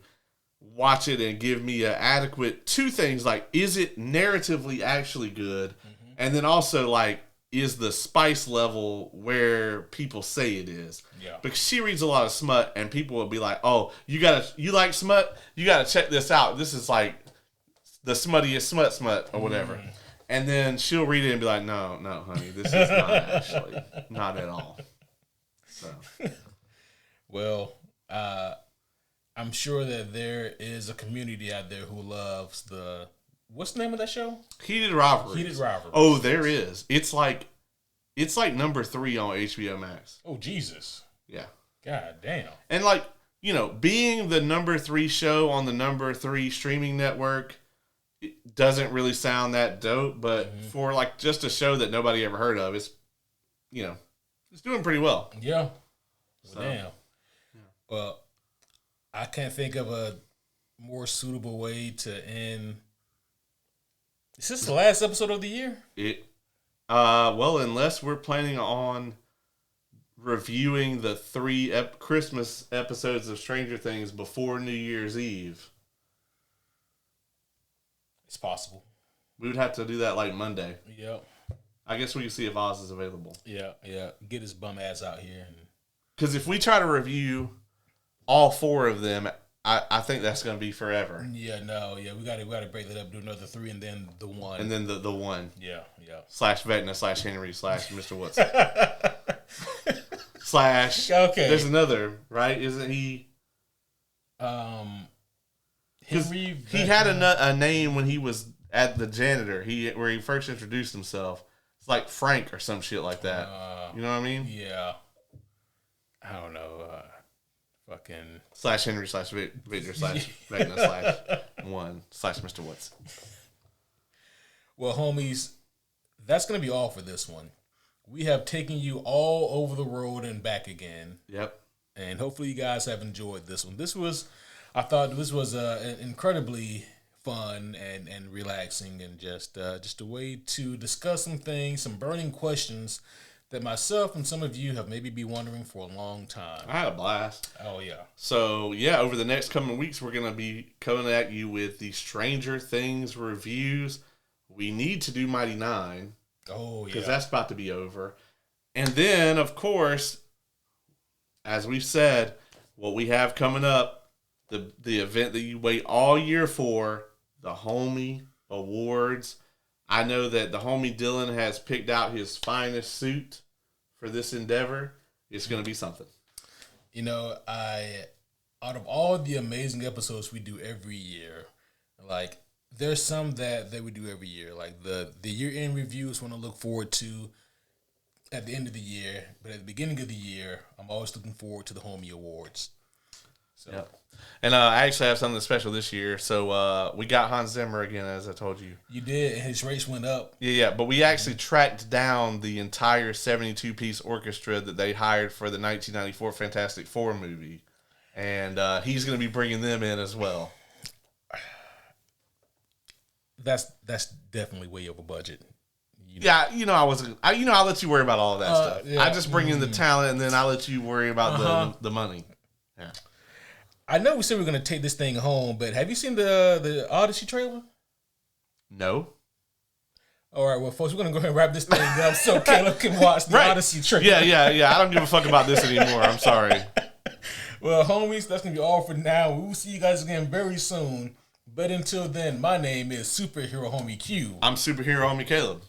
watch it and give me an adequate two things, like, is it narratively actually good? Mm-hmm. And then also, like, is the spice level where people say it is? Yeah. Because she reads a lot of smut, and people will be like, oh, you like smut? You gotta check this out. This is like the smuttiest smut or whatever. Mm. And then she'll read it and be like, no, honey, this is not actually, not at all. So. Well, I'm sure that there is a community out there who loves what's the name of that show? Heated Rivalry. Heated Rivalry. Oh, there is. It's like number 3 on HBO Max. Oh, Jesus. Yeah. God damn. And like, you know, being the number 3 show on the number 3 streaming network, it doesn't really sound that dope, but for like just a show that nobody ever heard of, it's, you know, it's doing pretty well. Yeah. So, damn. Yeah. Well, I can't think of a more suitable way to end. Is this the last episode of the year? Well, unless we're planning on reviewing the 3 Christmas episodes of Stranger Things before New Year's Eve. It's possible. We would have to do that like Monday. Yep. I guess we can see if Oz is available. Yeah. Get his bum ass out here. Because if we try to review all 4 of them, I think that's going to be forever. Yeah, no, yeah, we got to break that up, do another 3, and then the 1, and then the 1. Yeah. / Henry / Mr. Woodson / Okay. There's another, right? Isn't he? Henry. He had a name when he was at the janitor. Where he first introduced himself. It's like Frank or some shit like that. You know what I mean? Yeah. I don't know. Fucking / Henry / Victor / Vecna / 1 / Mr. Woodson. Well, homies, that's gonna be all for this one. We have taken you all over the road and back again. Yep. And hopefully you guys have enjoyed this one. I thought this was incredibly fun and relaxing, and just a way to discuss some things, some burning questions that myself and some of you have maybe been wondering for a long time. I had a blast. Oh, yeah. So, yeah, over the next coming weeks, we're going to be coming at you with the Stranger Things reviews. We need to do Mighty 9. Oh, yeah. Because that's about to be over. And then, of course, as we've said, what we have coming up, the event that you wait all year for, the Homie Awards. I know that the homie Dylan has picked out his finest suit for this endeavor. It's going to be something. You know, out of all the amazing episodes we do every year, like, there's some that we do every year. Like, the year-end reviews want to look forward to at the end of the year. But at the beginning of the year, I'm always looking forward to the Homie Awards. So. Yep. And I actually have something special this year. So we got Hans Zimmer again, as I told you. You did, and his rates went up. Yeah. But we actually tracked down the entire 72-piece orchestra that they hired for the 1994 Fantastic Four movie. And he's going to be bringing them in as well. That's definitely way over budget. Yeah, I'll let you worry about all of that stuff. Yeah. I just bring in the talent, and then I'll let you worry about the money. Yeah. I know we said we are going to take this thing home, but have you seen the Odyssey trailer? No. All right, well, folks, we're going to go ahead and wrap this thing up so Caleb can watch the Odyssey trailer. Yeah. I don't give a fuck about this anymore. I'm sorry. Well, homies, that's going to be all for now. We will see you guys again very soon. But until then, my name is Superhero Homie Q. I'm Superhero Homie Caleb.